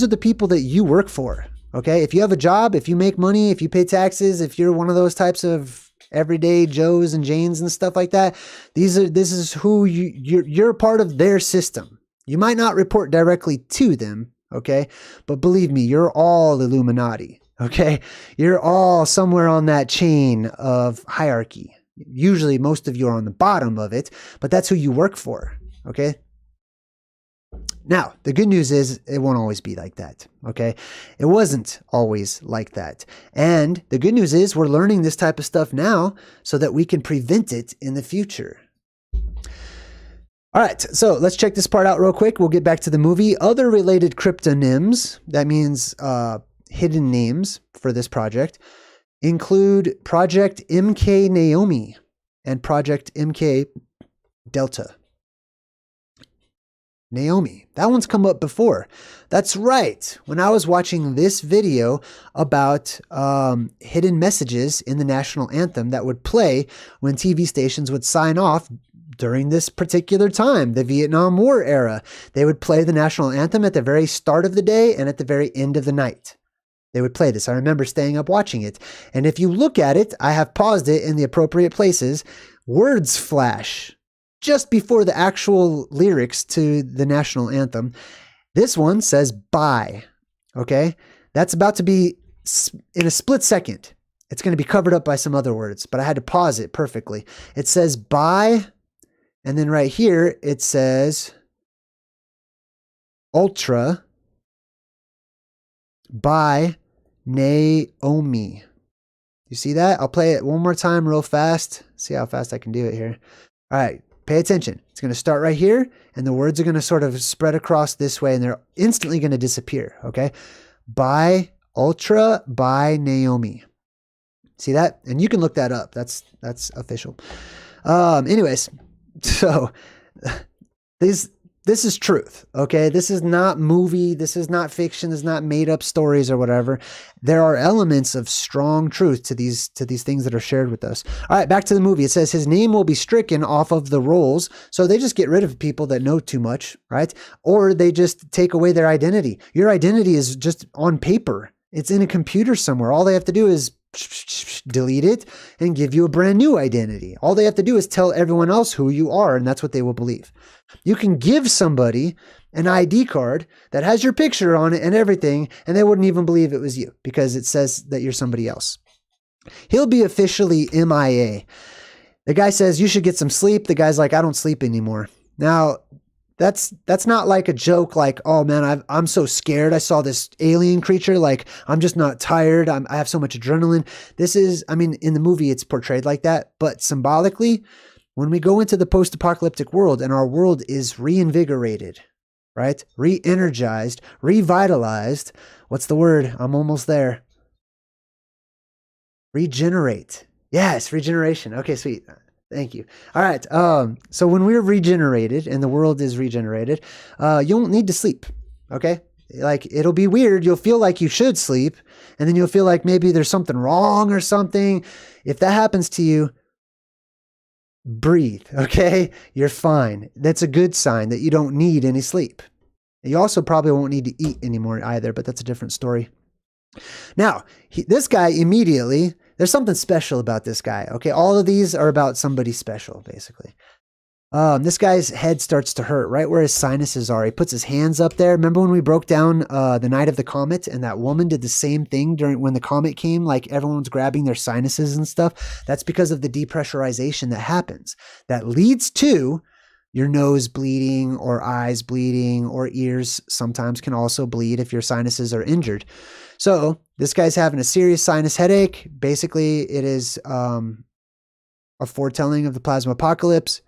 the people that you work for. Okay. If you have a job, if you make money, if you pay taxes, if you're one of those types of everyday Joes and Janes and stuff like that, this is who you're part of their system. You might not report directly to them. Okay. But believe me, you're all Illuminati. Okay. You're all somewhere on that chain of hierarchy. Usually most of you are on the bottom of it, but that's who you work for. Okay. Now, the good news is it won't always be like that, okay? It wasn't always like that. And the good news is we're learning this type of stuff now so that we can prevent it in the future. All right, so let's check this part out real quick. We'll get back to the movie. Other related cryptonyms, that means hidden names for this project, include Project MK Naomi and Project MK Delta. Naomi. That one's come up before. That's right. When I was watching this video about hidden messages in the national anthem that would play when TV stations would sign off during this particular time, the Vietnam War era, they would play the national anthem at the very start of the day and at the very end of the night. They would play this. I remember staying up watching it. And if you look at it, I have paused it in the appropriate places. words flash just before the actual lyrics to the national anthem. This one says bye. Okay? That's about to be in a split second. It's going to be covered up by some other words, but I had to pause it perfectly. It says bye, and then right here it says ultra by Naomi. You see that? I'll play it one more time real fast. See how fast I can do it here. All right, pay attention. It's going to start right here, and the words are going to sort of spread across this way, and they're instantly going to disappear, okay? By ultra by Naomi. See that? And you can look that up. That's official. Anyways, so this is truth, okay? This is not movie. This is not fiction. This is not made up stories or whatever. There are elements of strong truth to these things that are shared with us. All right, back to the movie. It says his name will be stricken off of the rolls. So they just get rid of people that know too much, right? Or they just take away their identity. Your identity is just on paper. It's in a computer somewhere. All they have to do is delete it and give you a brand new identity. All they have to do is tell everyone else who you are, and that's what they will believe. You can give somebody an ID card that has your picture on it and everything, and they wouldn't even believe it was you because it says that you're somebody else. He'll be officially MIA. The guy says, you should get some sleep. The guy's like, I don't sleep anymore. Now, that's not like a joke like, oh man, I'm so scared. I saw this alien creature. Like, I'm just not tired. I have so much adrenaline. This is, I mean, in the movie, it's portrayed like that. But symbolically, when we go into the post-apocalyptic world and our world is reinvigorated, right? Re-energized, revitalized. What's the word? I'm almost there. Regenerate. Yes, regeneration. Okay, sweet. Thank you. All right. So when we're regenerated and the world is regenerated, you won't need to sleep. Okay. Like, it'll be weird. You'll feel like you should sleep, and then you'll feel like maybe there's something wrong or something. If that happens to you, breathe. Okay. You're fine. That's a good sign that you don't need any sleep. You also probably won't need to eat anymore either, but that's a different story. Now, this guy immediately, there's something special about this guy. Okay, all of these are about somebody special, basically. This guy's head starts to hurt right where his sinuses are. He puts his hands up there. Remember when we broke down the night of the comet, and that woman did the same thing when the comet came? Like, everyone's grabbing their sinuses and stuff. That's because of the depressurization that happens. That leads to your nose bleeding, or eyes bleeding, or ears sometimes can also bleed if your sinuses are injured. So this guy's having a serious sinus headache. Basically, it is a foretelling of the plasma apocalypse.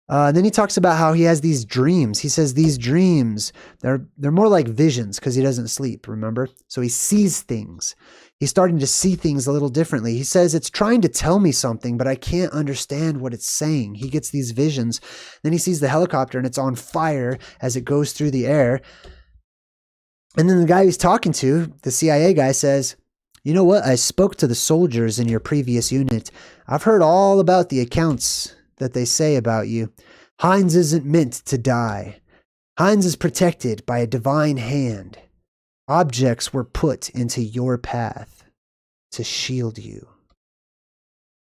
Then he talks about how he has these dreams. He says these dreams, they're more like visions because he doesn't sleep, remember? So he sees things. He's starting to see things a little differently. He says it's trying to tell me something, but I can't understand what it's saying. He gets these visions. Then he sees the helicopter and it's on fire as it goes through the air. And then the guy he's talking to, the CIA guy, says, you know what? I spoke to the soldiers in your previous unit. I've heard all about the accounts that they say about you. Heinz isn't meant to die. Heinz is protected by a divine hand. Objects were put into your path to shield you.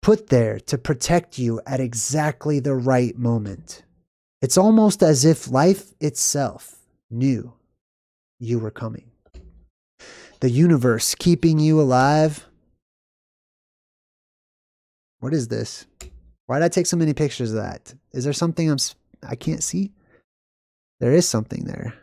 Put there to protect you at exactly the right moment. It's almost as if life itself knew you were coming. The universe keeping you alive. What is this? Why did I take so many pictures of that? Is there something I can't see? There is something there.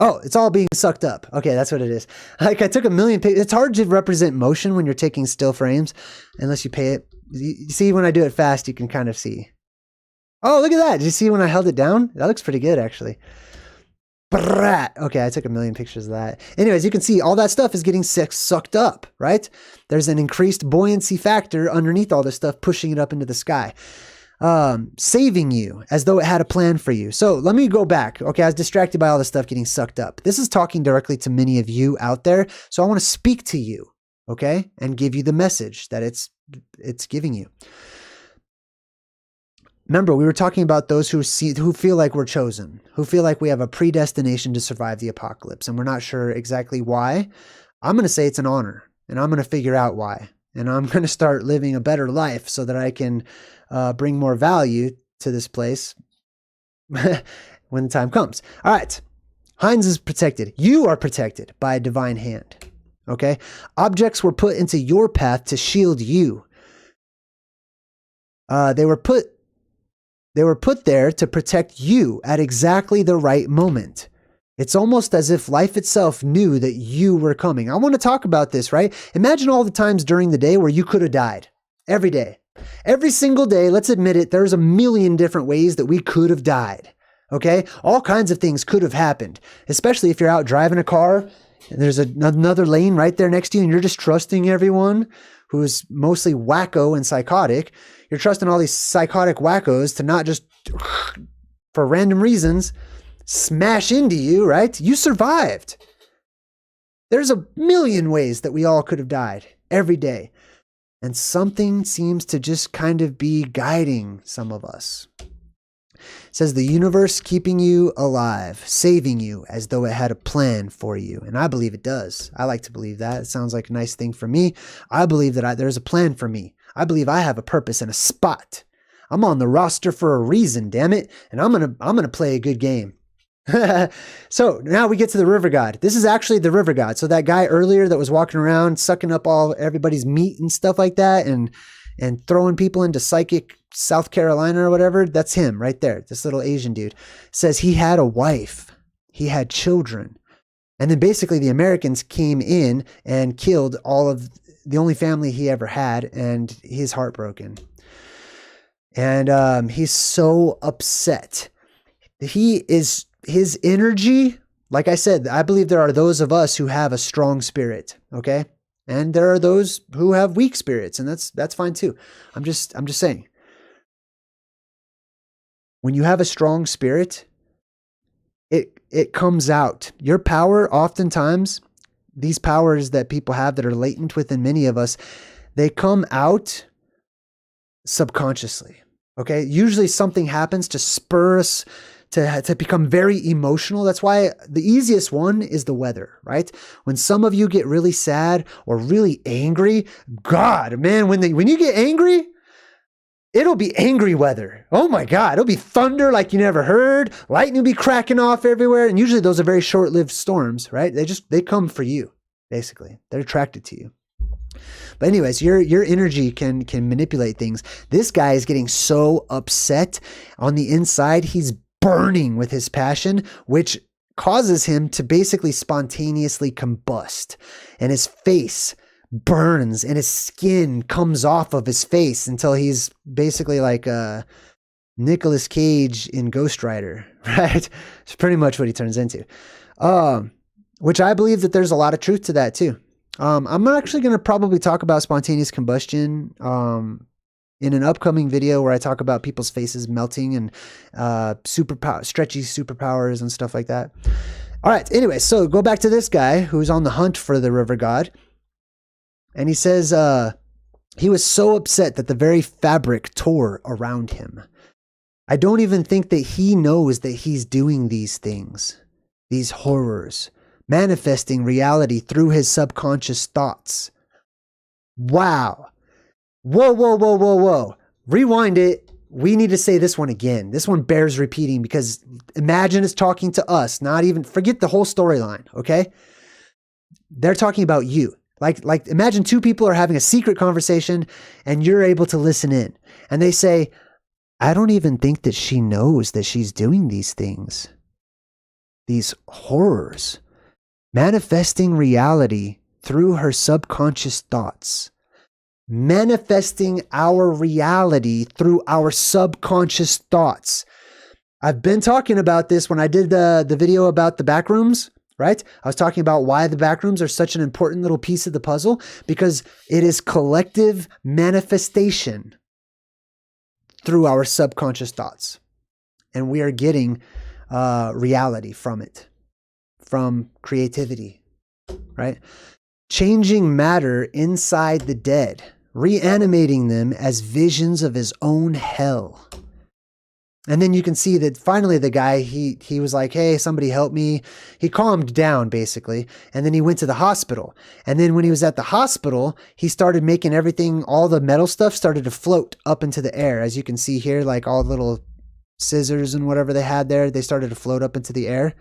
Oh, it's all being sucked up. Okay, that's what it is. Like, I took a million pictures. It's hard to represent motion when you're taking still frames, unless you pay it. You see, when I do it fast, you can kind of see. Oh, look at that. Did you see when I held it down? That looks pretty good, actually. Okay, I took a million pictures of that. Anyways, you can see all that stuff is getting sucked up, right? There's an increased buoyancy factor underneath all this stuff, pushing it up into the sky. Saving you as though it had a plan for you. So let me go back. Okay, I was distracted by all this stuff getting sucked up. This is talking directly to many of you out there. So I want to speak to you, okay, and give you the message that it's giving you. Remember, we were talking about those who feel like we're chosen, who feel like we have a predestination to survive the apocalypse, and we're not sure exactly why. I'm going to say it's an honor, and I'm going to figure out why. and I'm going to start living a better life so that I can bring more value to this place when the time comes. All right. Heinz is protected. You are protected by a divine hand. Okay. Objects were put into your path to shield you. They were put there to protect you at exactly the right moment. It's almost as if life itself knew that you were coming. I want to talk about this, right? Imagine all the times during the day where you could have died. Every day. Every single day, let's admit it, there's a million different ways that we could have died. Okay? All kinds of things could have happened, especially if you're out driving a car and there's another lane right there next to you and you're just trusting everyone who's mostly wacko and psychotic. You're trusting all these psychotic wackos to not just, for random reasons, smash into you, right? You survived. There's a million ways that we all could have died every day. And something seems to just kind of be guiding some of us. It says the universe keeping you alive, saving you as though it had a plan for you. And I believe it does. I like to believe that. It sounds like a nice thing for me. I believe that there's a plan for me. I believe I have a purpose and a spot. I'm on the roster for a reason, damn it. And I'm gonna play a good game. So now we get to the river god. This is actually the river god. So that guy earlier that was walking around sucking up everybody's meat and stuff like that and throwing people into psychic South Carolina or whatever, that's him right there. This little Asian dude says he had a wife, he had children, and then basically the Americans came in and killed all of the only family he ever had, and he's heartbroken. And he's so upset. His energy, like I said, I believe there are those of us who have a strong spirit, okay? And there are those who have weak spirits, and that's fine too. I'm just saying. When you have a strong spirit, it comes out. Your power, oftentimes, these powers that people have that are latent within many of us, they come out subconsciously, okay? Usually something happens to spur us to become very emotional. That's why the easiest one is the weather, right? When some of you get really sad or really angry, God, man, when you get angry, it'll be angry weather. Oh my God, it'll be thunder like you never heard. Lightning will be cracking off everywhere. And usually those are very short-lived storms, right? They come for you, basically. They're attracted to you. But anyways, your energy can manipulate things. This guy is getting so upset on the inside. He's burning with his passion, which causes him to basically spontaneously combust. And his face burns and his skin comes off of his face until he's basically like Nicolas Cage in Ghost Rider, right? It's pretty much what he turns into. Which I believe that there's a lot of truth to that too. I'm actually going to probably talk about spontaneous combustion in an upcoming video where I talk about people's faces melting and stretchy superpowers and stuff like that. All right. Anyway, so go back to this guy who's on the hunt for the river god. And he says he was so upset that the very fabric tore around him. I don't even think that he knows that he's doing these things, these horrors, manifesting reality through his subconscious thoughts. Wow. Whoa. Rewind it. We need to say this one again. This one bears repeating because imagine it's talking to us, not even, forget the whole storyline, okay? They're talking about you. Like imagine two people are having a secret conversation and you're able to listen in. And they say, I don't even think that she knows that she's doing these things. These horrors. Manifesting reality through her subconscious thoughts. Manifesting our reality through our subconscious thoughts. I've been talking about this when I did the video about the backrooms, right? I was talking about why the backrooms are such an important little piece of the puzzle because it is collective manifestation through our subconscious thoughts. And we are getting reality from it, from creativity, right? Changing matter inside the dead, reanimating them as visions of his own hell. And then you can see that finally the guy, he was like, hey, somebody help me. He calmed down basically. And then he went to the hospital. And then when he was at the hospital, he started making everything, all the metal stuff started to float up into the air. As you can see here, like all the little scissors and whatever they had there, they started to float up into the air.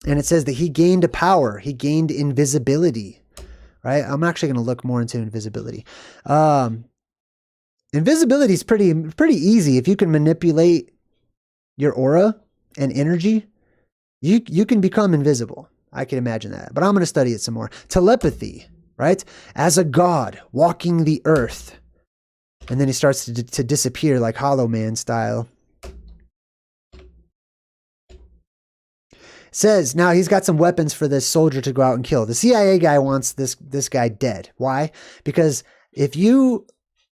And it says that he gained a power. He gained invisibility, right? I'm actually going to look more into invisibility. Invisibility is pretty easy. If you can manipulate your aura and energy, you can become invisible. I can imagine that, but I'm going to study it some more. Telepathy, right? As a god walking the earth. And then he starts to disappear like Hollow Man style. Says now he's got some weapons for this soldier to go out and kill. The CIA guy wants this guy dead. Why? Because if you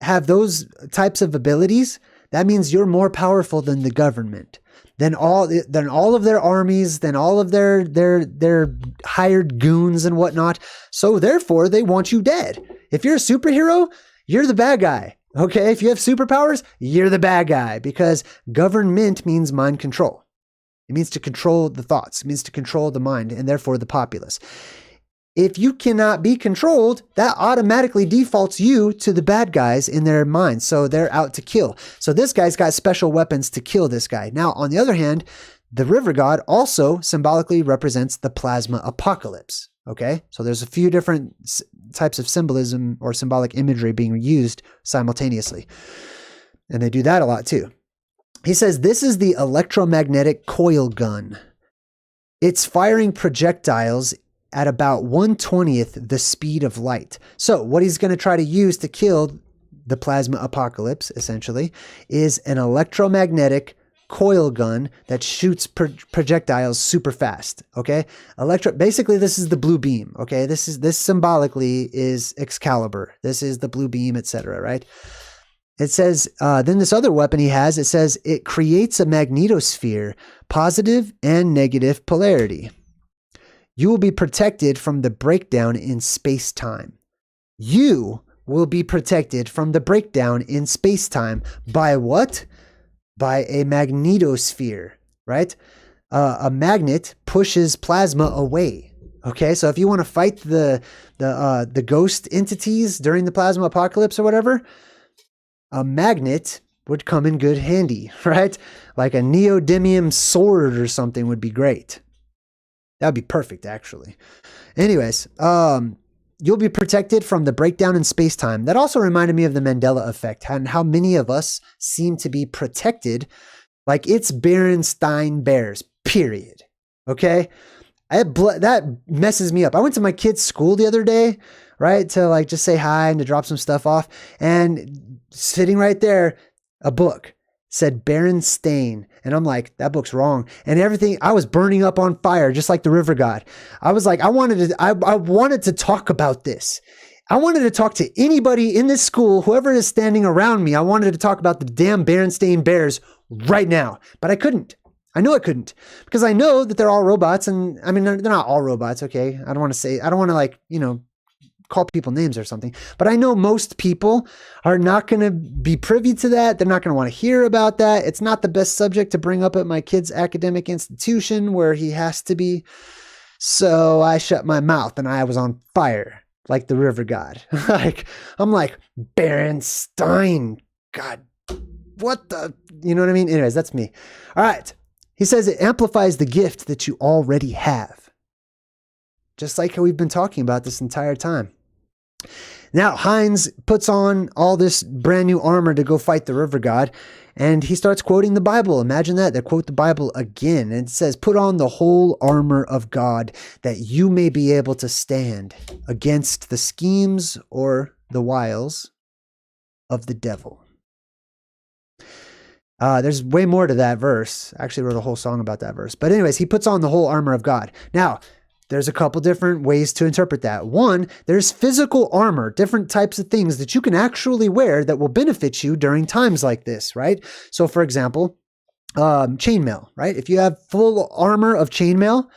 have those types of abilities, that means you're more powerful than the government, than all of their armies, than all of their hired goons and whatnot. So therefore, they want you dead. If you're a superhero, you're the bad guy. Okay, if you have superpowers, you're the bad guy, because government means mind control. It means to control the thoughts. It means to control the mind and therefore the populace. If you cannot be controlled, that automatically defaults you to the bad guys in their minds. So they're out to kill. So this guy's got special weapons to kill this guy. Now, on the other hand, the river god also symbolically represents the plasma apocalypse. Okay, so there's a few different types of symbolism or symbolic imagery being used simultaneously. And they do that a lot too. He says this is the electromagnetic coil gun. It's firing projectiles at about 1/20th the speed of light. So what he's going to try to use to kill the plasma apocalypse, essentially, is an electromagnetic coil gun that shoots projectiles super fast. Okay, basically this is the blue beam. Okay, this symbolically is Excalibur. This is the blue beam, etc. Right? It says then this other weapon he has. It says it creates a magnetosphere, positive and negative polarity. You will be protected from the breakdown in space-time. You will be protected from the breakdown in space-time by what? By a magnetosphere, right? A magnet pushes plasma away. Okay, so if you want to fight the ghost entities during the plasma apocalypse or whatever, a magnet would come in good handy, right? Like a neodymium sword or something would be great. That would be perfect, actually. Anyways, you'll be protected from the breakdown in space-time. That also reminded me of the Mandela effect and how many of us seem to be protected like it's Berenstain Bears, period. Okay? That messes me up. I went to my kid's school the other day, right, to like just say hi and to drop some stuff off. And sitting right there, a book said Berenstain. And I'm like, that book's wrong. And everything, I was burning up on fire, just like the river god. I was like, I wanted to talk about this. I wanted to talk to anybody in this school, whoever is standing around me. I wanted to talk about the damn Berenstain Bears right now, but I couldn't. I know I couldn't, because I know that they're all robots. And I mean, they're not all robots. Okay. I don't want to like, call people names or something, but I know most people are not going to be privy to that. They're not going to want to hear about that. It's not the best subject to bring up at my kid's academic institution where he has to be. So I shut my mouth and I was on fire like the river god. I'm like, Berenstain, God, what the, you know what I mean? Anyways, that's me. All right. He says it amplifies the gift that you already have. Just like how we've been talking about this entire time. Now, Heinz puts on all this brand new armor to go fight the river god, and he starts quoting the Bible. Imagine that. They quote the Bible again, and it says, put on the whole armor of God that you may be able to stand against the schemes or the wiles of the devil. There's way more to that verse. I actually wrote a whole song about that verse. But anyways, he puts on the whole armor of God. Now, there's a couple different ways to interpret that. One, there's physical armor, different types of things that you can actually wear that will benefit you during times like this, right? So for example, chainmail, right? If you have full armor of chainmail,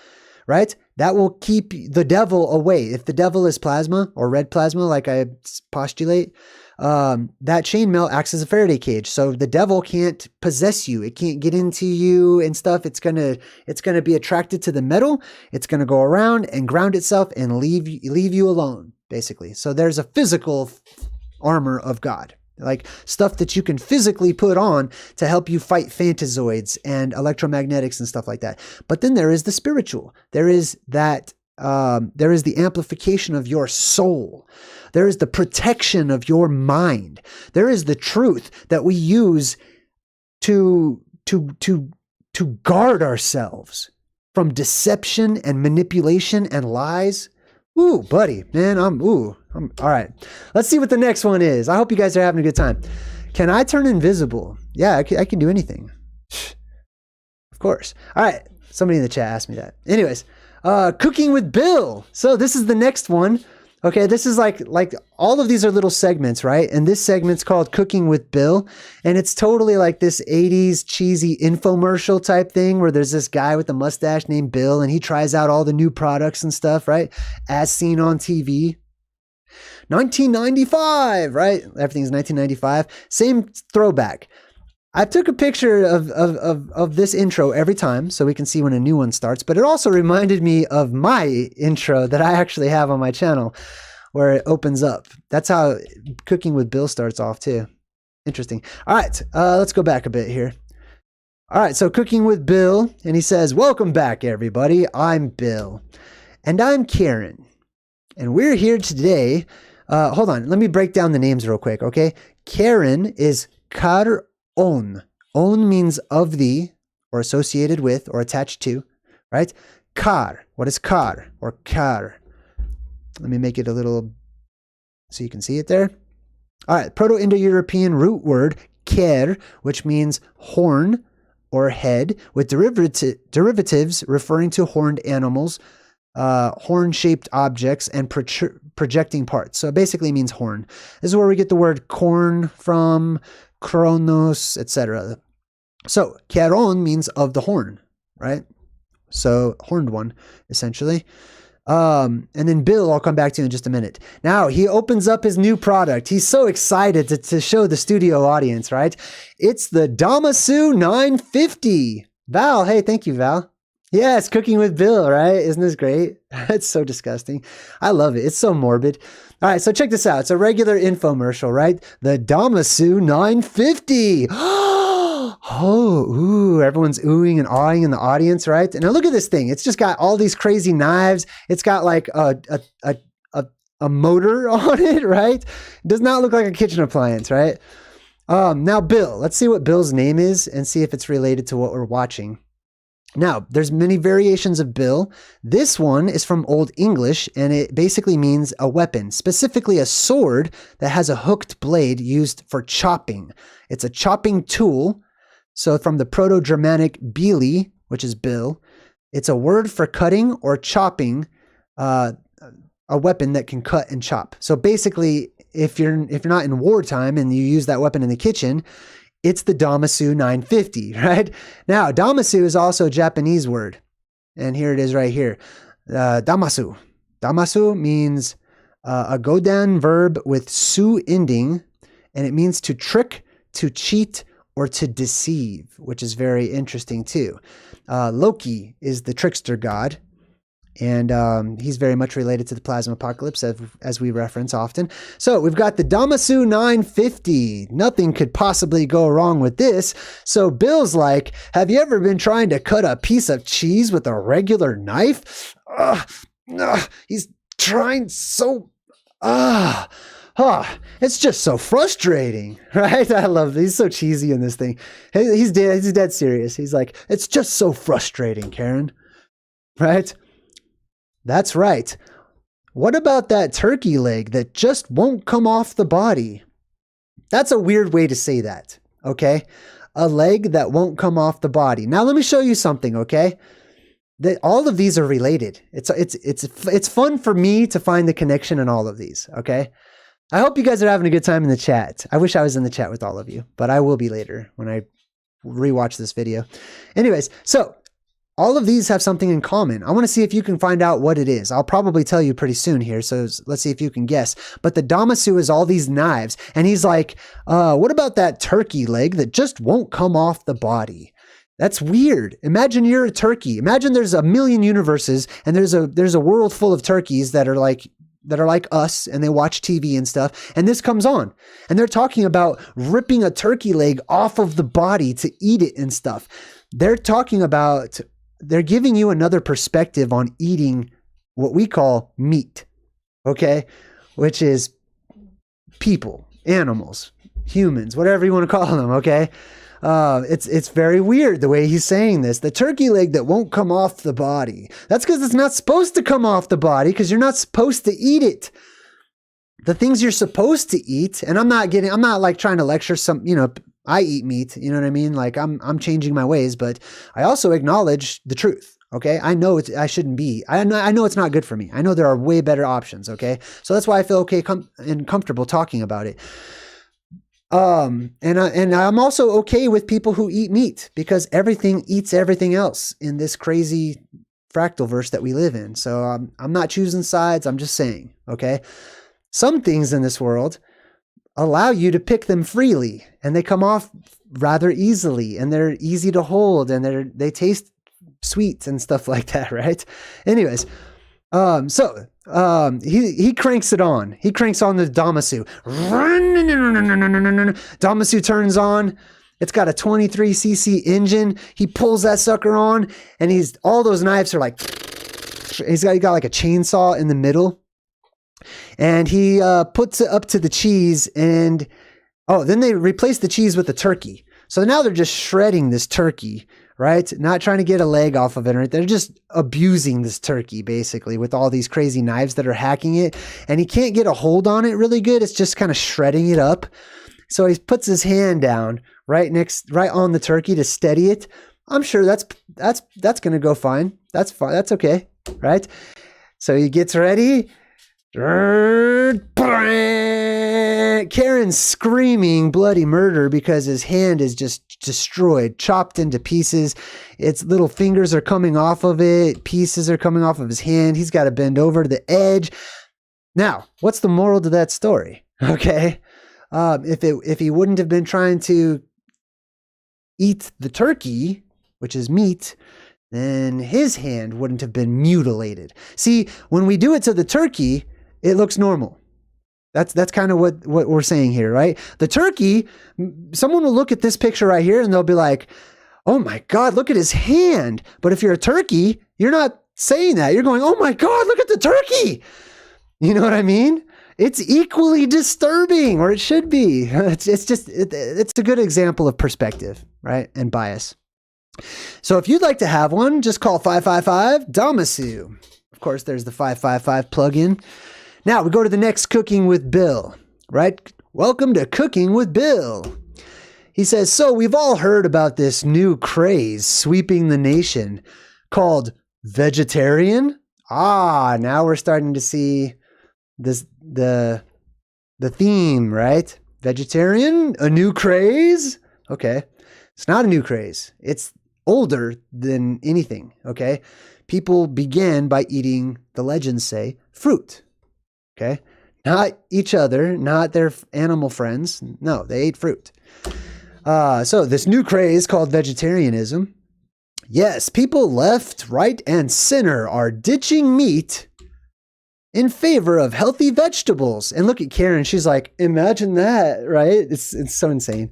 right, that will keep the devil away. If the devil is plasma or red plasma, like I postulate, that chainmail acts as a Faraday cage. So the devil can't possess you. It can't get into you and stuff. It's gonna be attracted to the metal. It's gonna go around and ground itself and leave you alone, basically. So there's a physical armor of God, like stuff that you can physically put on to help you fight Fantazoids and electromagnetics and stuff like that. But then there is the spiritual. There is that. There is the amplification of your soul. There is the protection of your mind. There is the truth that we use to guard ourselves from deception and manipulation and lies. Ooh, buddy, man, I'm all right. Let's see what the next one is. I hope you guys are having a good time. Can I turn invisible? Yeah, I can do anything. Of course. All right. Somebody in the chat asked me that. Anyways, cooking with Bill. So this is the next one. Okay, this is like all of these are little segments, right? And this segment's called Cooking with Bill. And it's totally like this 80s cheesy infomercial type thing where there's this guy with a mustache named Bill and he tries out all the new products and stuff, right? As seen on TV. 1995, right? Everything's 1995. Same throwback. I took a picture of this intro every time so we can see when a new one starts, but it also reminded me of my intro that I actually have on my channel where it opens up. That's how Cooking with Bill starts off too. Interesting. All right, let's go back a bit here. All right, so Cooking with Bill, and he says, welcome back everybody. I'm Bill. And I'm Karen. And we're here today. Hold on, let me break down the names real quick, okay? Karen is Kar On. On means of the, or associated with, or attached to, right? Kar. What is kar or kar? Let me make it a little so you can see it there. All right. Proto-Indo-European root word ker, which means horn or head, with derivatives referring to horned animals, horn-shaped objects, and projecting parts. So it basically means horn. This is where we get the word corn from, Kronos, etc. So Keron means of the horn, right? So horned one, essentially. And then Bill, I'll come back to in just a minute. Now he opens up his new product. He's so excited to show the studio audience, right? It's the Damasu 950. Val, hey, thank you, Val. Yeah, it's Cooking with Bill, right? Isn't this great? It's so disgusting. I love it. It's so morbid. All right, so check this out. It's a regular infomercial, right? The Damasu 950. Oh, ooh, everyone's oohing and awing in the audience, right? And now look at this thing. It's just got all these crazy knives. It's got like a motor on it, right? It does not look like a kitchen appliance, right? Now, Bill, let's see what Bill's name is and see if it's related to what we're watching. Now, there's many variations of Bill. This one is from Old English, and it basically means a weapon, specifically a sword that has a hooked blade used for chopping. It's a chopping tool. So from the Proto-Germanic bili, which is Bill, it's a word for cutting or chopping, a weapon that can cut and chop. So basically, if you're not in wartime and you use that weapon in the kitchen, it's the Damasu 950, right? Now, Damasu is also a Japanese word. And here it is right here. Damasu. Damasu means a Godan verb with su ending, and it means to trick, to cheat, or to deceive, which is very interesting too. Loki is the trickster god, and he's very much related to the plasma apocalypse, as we reference often. So we've got the Damasu 950. Nothing could possibly go wrong with this. So Bill's like, have you ever been trying to cut a piece of cheese with a regular knife? He's trying so... it's just so frustrating, right? I love it. He's so cheesy in this thing. He's dead serious. He's like, it's just so frustrating, Karen, right? That's right. What about that turkey leg that just won't come off the body? That's a weird way to say that, okay? A leg that won't come off the body. Now let me show you something, okay? That all of these are related. It's fun for me to find the connection in all of these, okay? I hope you guys are having a good time in the chat. I wish I was in the chat with all of you, but I will be later when I rewatch this video. Anyways, so all of these have something in common. I want to see if you can find out what it is. I'll probably tell you pretty soon here, so let's see if you can guess. But the Damasu is all these knives, and he's like, what about that turkey leg that just won't come off the body? That's weird. Imagine you're a turkey. Imagine there's a million universes, and there's a world full of turkeys that are like us, and they watch TV and stuff, and this comes on, and they're talking about ripping a turkey leg off of the body to eat it and stuff. They're giving you another perspective on eating what we call meat, okay? Which is people, animals, humans, whatever you want to call them, okay? It's very weird the way he's saying this. The turkey leg that won't come off the body. That's because it's not supposed to come off the body, because you're not supposed to eat it. The things you're supposed to eat, and I'm not like trying to lecture some, I eat meat, you know what I mean? Like I'm changing my ways, but I also acknowledge the truth. Okay. I know I shouldn't be. I know it's not good for me. I know there are way better options. Okay. So that's why I feel okay and comfortable talking about it. And I'm also okay with people who eat meat, because everything eats everything else in this crazy fractalverse that we live in. So I'm not choosing sides. I'm just saying, okay, some things in this world allow you to pick them freely, and they come off rather easily, and they're easy to hold, and they taste sweet and stuff like that, right? Anyways, he cranks it on. He cranks on the Damasu. Damasu turns on. It's got a 23cc engine. He pulls that sucker on, and all those knives are like, he got like a chainsaw in the middle. And he puts it up to the cheese, and then they replace the cheese with the turkey. So now they're just shredding this turkey, right? Not trying to get a leg off of it, right? They're just abusing this turkey basically with all these crazy knives that are hacking it. And he can't get a hold on it really good. It's just kind of shredding it up. So he puts his hand down right on the turkey to steady it. I'm sure that's going to go fine. That's fine. That's okay, right? So he gets ready. Karen's screaming bloody murder because his hand is just destroyed, chopped into pieces. Its little fingers are coming off of it. Pieces are coming off of his hand. He's got to bend over to the edge. Now, what's the moral to that story? Okay. If he wouldn't have been trying to eat the turkey, which is meat, then his hand wouldn't have been mutilated. See, when we do it to the turkey, it looks normal. That's kind of what we're saying here, right? The turkey, someone will look at this picture right here and they'll be like, oh my God, look at his hand. But if you're a turkey, you're not saying that. You're going, oh my God, look at the turkey. You know what I mean? It's equally disturbing, or it should be. It's a good example of perspective, right? And bias. So if you'd like to have one, just call 555-DAMASU. Of course, there's the 555 plugin. Now we go to the next Cooking with Bill, right? Welcome to Cooking with Bill. He says, so we've all heard about this new craze sweeping the nation called vegetarian. Now we're starting to see this, the theme, right? Vegetarian, a new craze? Okay. It's not a new craze. It's older than anything, okay? People began by eating, the legends say, fruit, okay? Not each other, not their animal friends. No, they ate fruit. So this new craze called vegetarianism, yes, people left, right, and center are ditching meat in favor of healthy vegetables. And look at Karen. She's like, imagine that, right? It's so insane.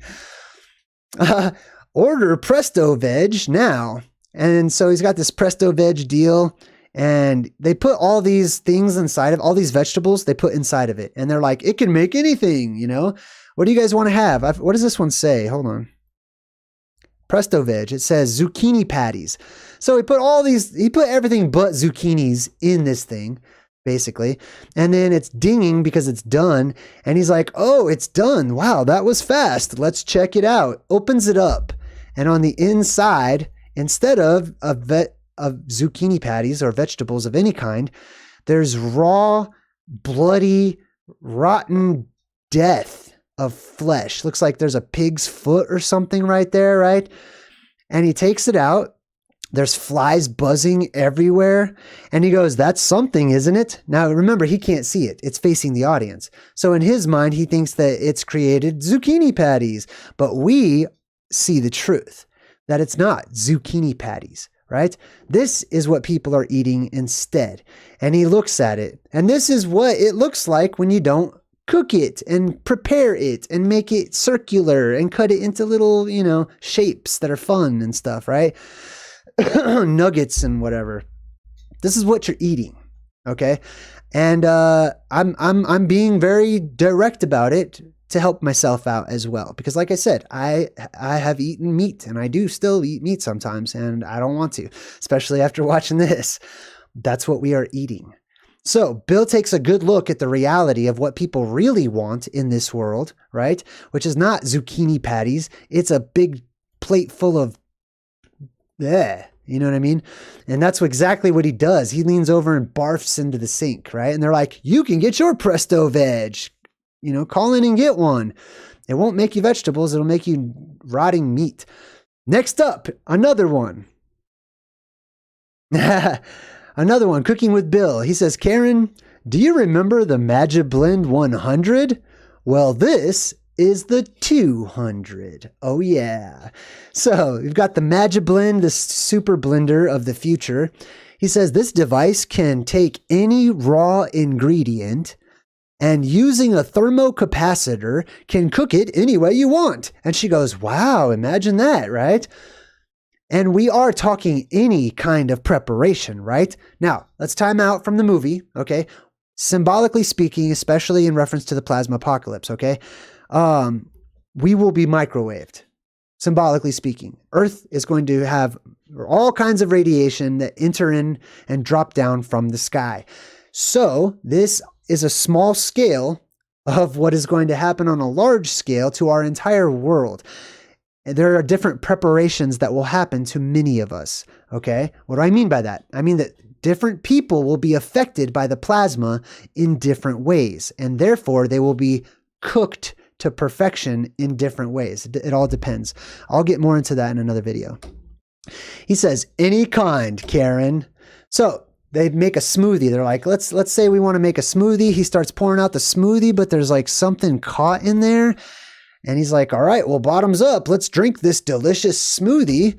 Order Presto Veg now. And so he's got this Presto Veg deal, and they put all these things inside of all these vegetables they put inside of it. And they're like, it can make anything, you know? What do you guys want to have? What does this one say? Hold on. Presto Veg. It says zucchini patties. So he put everything but zucchinis in this thing, basically. And then it's dinging because it's done. And he's like, oh, it's done. Wow, that was fast. Let's check it out. Opens it up. And on the inside, instead of zucchini patties or vegetables of any kind, there's raw, bloody, rotten death of flesh. Looks like there's a pig's foot or something right there, right? And he takes it out There's flies buzzing everywhere. And he goes, that's something, isn't it? Now, remember, he can't see it. It's facing the audience. So in his mind, he thinks that it's created zucchini patties. But we see the truth, that it's not zucchini patties, right? This is what people are eating instead. And he looks at it. And this is what it looks like when you don't cook it and prepare it and make it circular and cut it into little, shapes that are fun and stuff, right? Nuggets and whatever. This is what you're eating, okay? And I'm being very direct about it to help myself out as well, because like I said, I have eaten meat, and I do still eat meat sometimes, and I don't want to, especially after watching this. That's what we are eating. So Bill takes a good look at the reality of what people really want in this world, right? Which is not zucchini patties. It's a big plate full of you know what I mean? And that's exactly what he does. He leans over and barfs into the sink, right? And they're like, you can get your presto veg. Call in and get one. It won't make you vegetables. It'll make you rotting meat. Next up, another one. Another one, Cooking with Bill. He says, Karen, do you remember the Magiblend 100? Well, this is the 200. Oh yeah. So we've got the Magiblend, this super blender of the future. He says this device can take any raw ingredient and using a thermocapacitor can cook it any way you want. And she goes, wow, imagine that, right? And we are talking any kind of preparation, right? Now, let's time out from the movie, okay? Symbolically speaking, especially in reference to the plasma apocalypse, okay? We will be microwaved, symbolically speaking. Earth is going to have all kinds of radiation that enter in and drop down from the sky. So this is a small scale of what is going to happen on a large scale to our entire world. There are different preparations that will happen to many of us, okay? What do I mean by that? I mean that different people will be affected by the plasma in different ways, and therefore they will be cooked to perfection in different ways. It all depends. I'll get more into that in another video. He says, any kind, Karen. So they make a smoothie. They're like, let's say we want to make a smoothie. He starts pouring out the smoothie, but there's like something caught in there. And he's like, all right, well, bottoms up. Let's drink this delicious smoothie.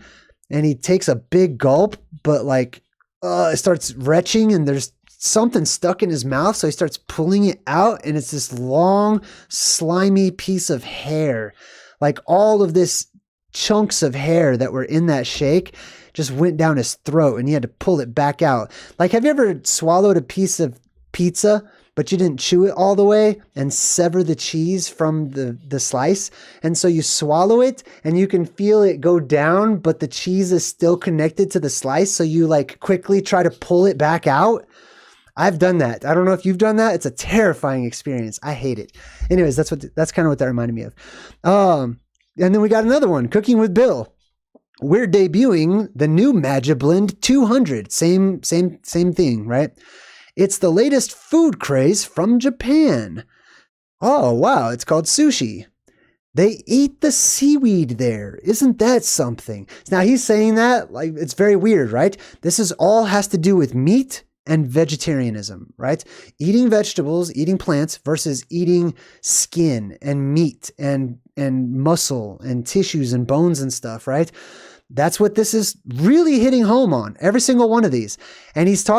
And he takes a big gulp, but like, it starts retching and there's something stuck in his mouth. So he starts pulling it out and it's this long, slimy piece of hair. Like all of this chunks of hair that were in that shake just went down his throat and he had to pull it back out. Like, have you ever swallowed a piece of pizza, but you didn't chew it all the way and sever the cheese from the slice? And so you swallow it and you can feel it go down, but the cheese is still connected to the slice. So you like quickly try to pull it back out. I've done that. I don't know if you've done that. It's a terrifying experience. I hate it. Anyways, that's kind of what that reminded me of. And then we got another one, Cooking with Bill. We're debuting the new Magiblend 200. Same thing, right? It's the latest food craze from Japan. Oh, wow. It's called sushi. They eat the seaweed there. Isn't that something? Now he's saying that like it's very weird, right? This is all has to do with meat and vegetarianism, right? Eating vegetables, eating plants versus eating skin and meat and muscle and tissues and bones and stuff, right? That's what this is really hitting home on, every single one of these. And he's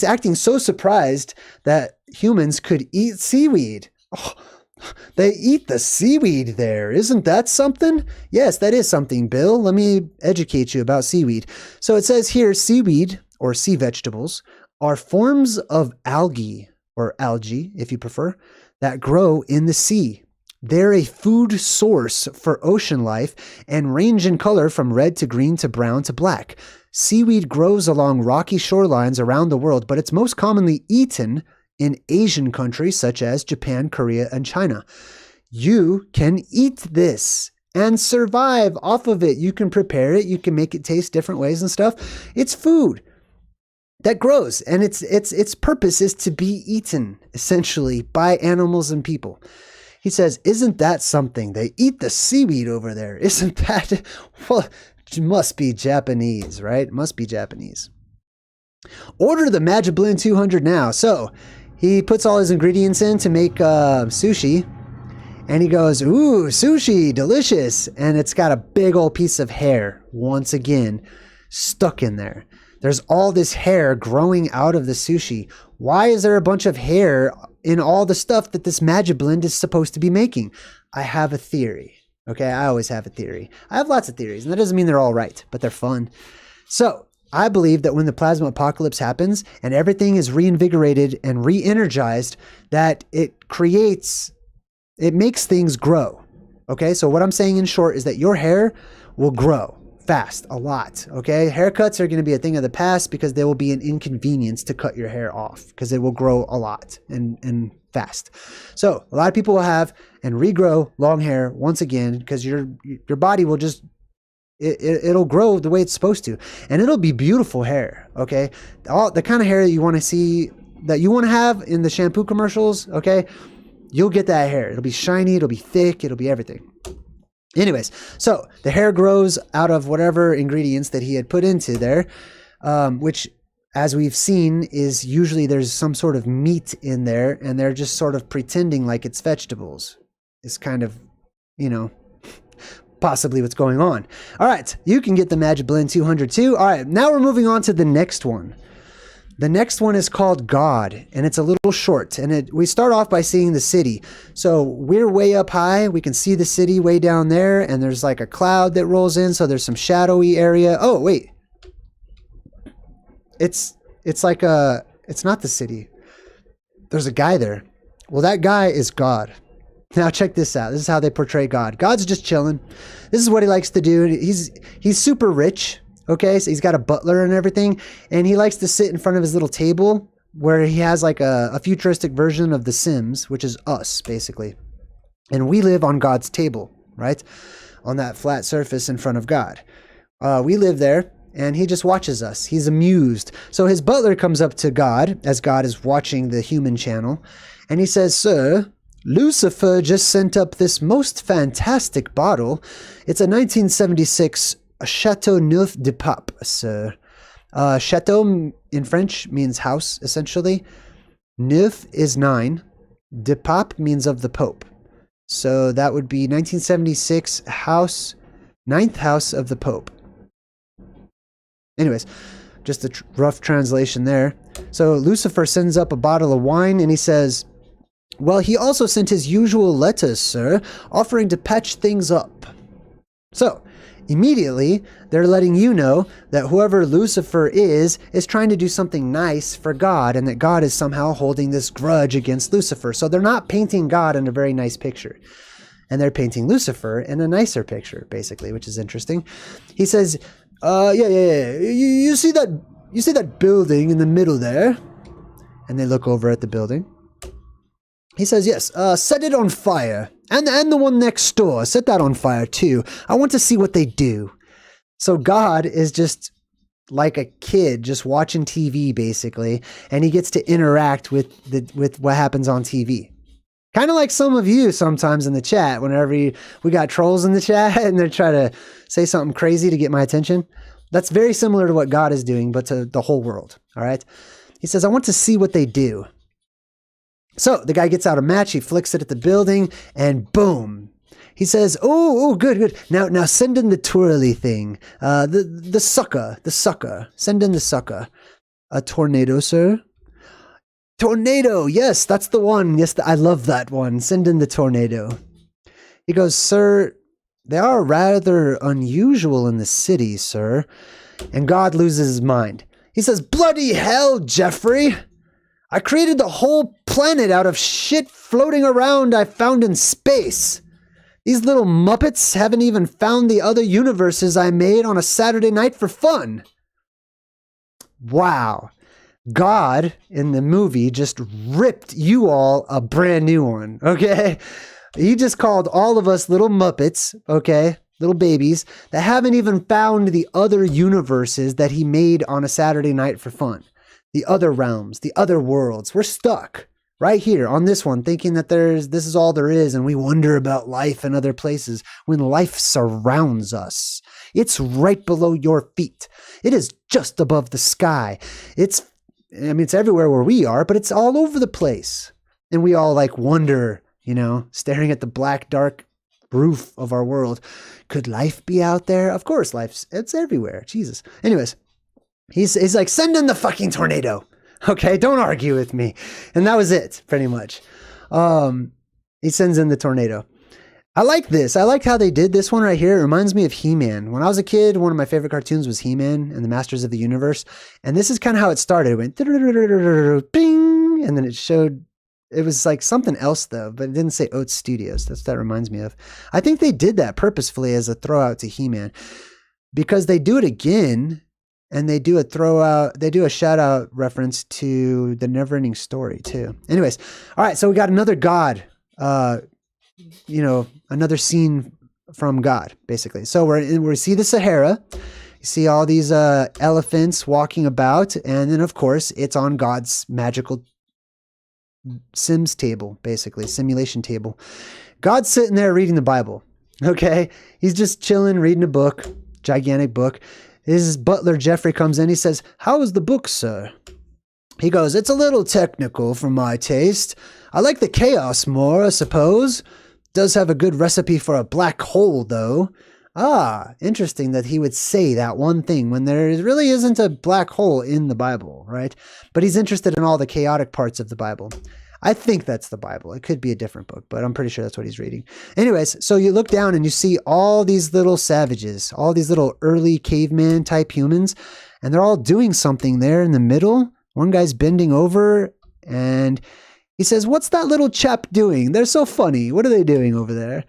acting so surprised that humans could eat seaweed. Oh, they eat the seaweed there. Isn't that something? Yes, that is something, Bill. Let me educate you about seaweed. So it says here, seaweed or sea vegetables are forms of algae or algae, if you prefer, that grow in the sea. They're a food source for ocean life and range in color from red to green to brown to black. Seaweed grows along rocky shorelines around the world, but it's most commonly eaten in Asian countries such as Japan, Korea, and China. You can eat this and survive off of it. You can prepare it. You can make it taste different ways and stuff. It's food that grows, and its purpose is to be eaten, essentially, by animals and people. He says, isn't that something? They eat the seaweed over there. Isn't that? Well, Must be Japanese, right? Must be Japanese. Order the Magic Blend 200 now. So he puts all his ingredients in to make sushi. And he goes, ooh, sushi, delicious. And it's got a big old piece of hair, once again, stuck in there. There's all this hair growing out of the sushi. Why is there a bunch of hair in all the stuff that this Magic Blend is supposed to be making? I have a theory. Okay, I always have a theory. I have lots of theories, and that doesn't mean they're all right, but they're fun. So I believe that when the plasma apocalypse happens and everything is reinvigorated and re-energized, that it makes things grow. Okay, so what I'm saying in short is that your hair will grow fast, a lot. Okay, haircuts are going to be a thing of the past because they will be an inconvenience to cut your hair off because it will grow a lot and fast. So a lot of people will have and regrow long hair once again because your body will just it'll grow the way it's supposed to, and it'll be beautiful hair. Okay, all the kind of hair that you want to see, that you want to have in the shampoo commercials. Okay, you'll get that hair. It'll be shiny, it'll be thick, it'll be everything. Anyways, so the hair grows out of whatever ingredients that he had put into there, which, as we've seen, is usually there's some sort of meat in there, and they're just sort of pretending like it's vegetables. It's kind of, possibly what's going on. All right, you can get the Magic Blend 200 too. All right, now we're moving on to the next one. The next one is called God, and it's a little short. And we start off by seeing the city. So we're way up high. We can see the city way down there, and there's like a cloud that rolls in. So there's some shadowy area. Oh, wait. It's not the city. There's a guy there. Well, that guy is God. Now check this out. This is how they portray God. God's just chilling. This is what he likes to do. He's super rich. Okay, so he's got a butler and everything, and he likes to sit in front of his little table where he has like a futuristic version of The Sims, which is us, basically. And we live on God's table, right? On that flat surface in front of God. We live there, and he just watches us. He's amused. So his butler comes up to God, as God is watching the human channel, and he says, "Sir, Lucifer just sent up this most fantastic bottle. It's a 1976 Chateau Neuf de Pape, sir." Chateau in French means house, essentially. Neuf is 9. De Pape means of the Pope. So that would be 1976 house, 9th house of the Pope. Anyways, just a rough translation there. So Lucifer sends up a bottle of wine, and he says, "Well, he also sent his usual letters, sir, offering to patch things up." So immediately, they're letting you know that whoever Lucifer is trying to do something nice for God, and that God is somehow holding this grudge against Lucifer. So they're not painting God in a very nice picture, and they're painting Lucifer in a nicer picture, basically, which is interesting. He says, yeah. You see that building in the middle there?" And they look over at the building. He says, "Yes, set it on fire. And the one next door, set that on fire too. I want to see what they do." So God is just like a kid just watching TV, basically, and he gets to interact with what happens on TV. Kind of like some of you sometimes in the chat, whenever we got trolls in the chat and they try to say something crazy to get my attention. That's very similar to what God is doing, but to the whole world, all right? He says, "I want to see what they do." So the guy gets out a match, he flicks it at the building, and boom. He says, oh, good. Now send in the twirly thing. The sucker. Send in the sucker. A tornado, sir? Tornado, yes, that's the one. Yes, I love that one. Send in the tornado. He goes, "Sir, they are rather unusual in the city, sir." And God loses his mind. He says, "Bloody hell, Jeffrey. I created the whole planet out of shit floating around I found in space. These little Muppets haven't even found the other universes I made on a Saturday night for fun." Wow. God in the movie just ripped you all a brand new one, okay? He just called all of us little Muppets, okay? Little babies that haven't even found the other universes that he made on a Saturday night for fun. The other realms, the other worlds. We're stuck. right here on this one, thinking that this is all there is, and we wonder about life in other places when life surrounds us. It's right below your feet. It is just above the sky. It's everywhere where we are, but it's all over the place. And we all like wonder, staring at the black, dark roof of our world. Could life be out there? Of course, it's everywhere. Jesus. Anyways, he's like, send in the fucking tornado. Okay, don't argue with me. And that was it, pretty much. He sends in the tornado. I like this. I like how they did this one right here. It reminds me of He-Man. When I was a kid, one of my favorite cartoons was He-Man and the Masters of the Universe. And this is kind of how it started. It went bing, and then it was like something else though, but it didn't say OATS Studios. That's what that reminds me of. I think they did that purposefully as a throw out to He-Man, because they do it again. And they do a shout out reference to the Neverending Story too. Anyways, all right, so we got another god, another scene from God, basically. So we see the Sahara, you see all these elephants walking about, and then of course it's on God's magical Sims table, basically, simulation table. God's sitting there reading the Bible, okay? He's just chilling, reading a book, gigantic book. His butler, Jeffrey, comes in. He says, "How is the book, sir?" He goes, "It's a little technical for my taste. I like the chaos more, I suppose. Does have a good recipe for a black hole, though." Ah, interesting that he would say that one thing when there really isn't a black hole in the Bible, right? But he's interested in all the chaotic parts of the Bible. I think that's the Bible. It could be a different book, but I'm pretty sure that's what he's reading. Anyways, so you look down and you see all these little savages, all these little early caveman type humans, and they're all doing something there in the middle. One guy's bending over and he says, "What's that little chap doing? They're so funny. What are they doing over there?"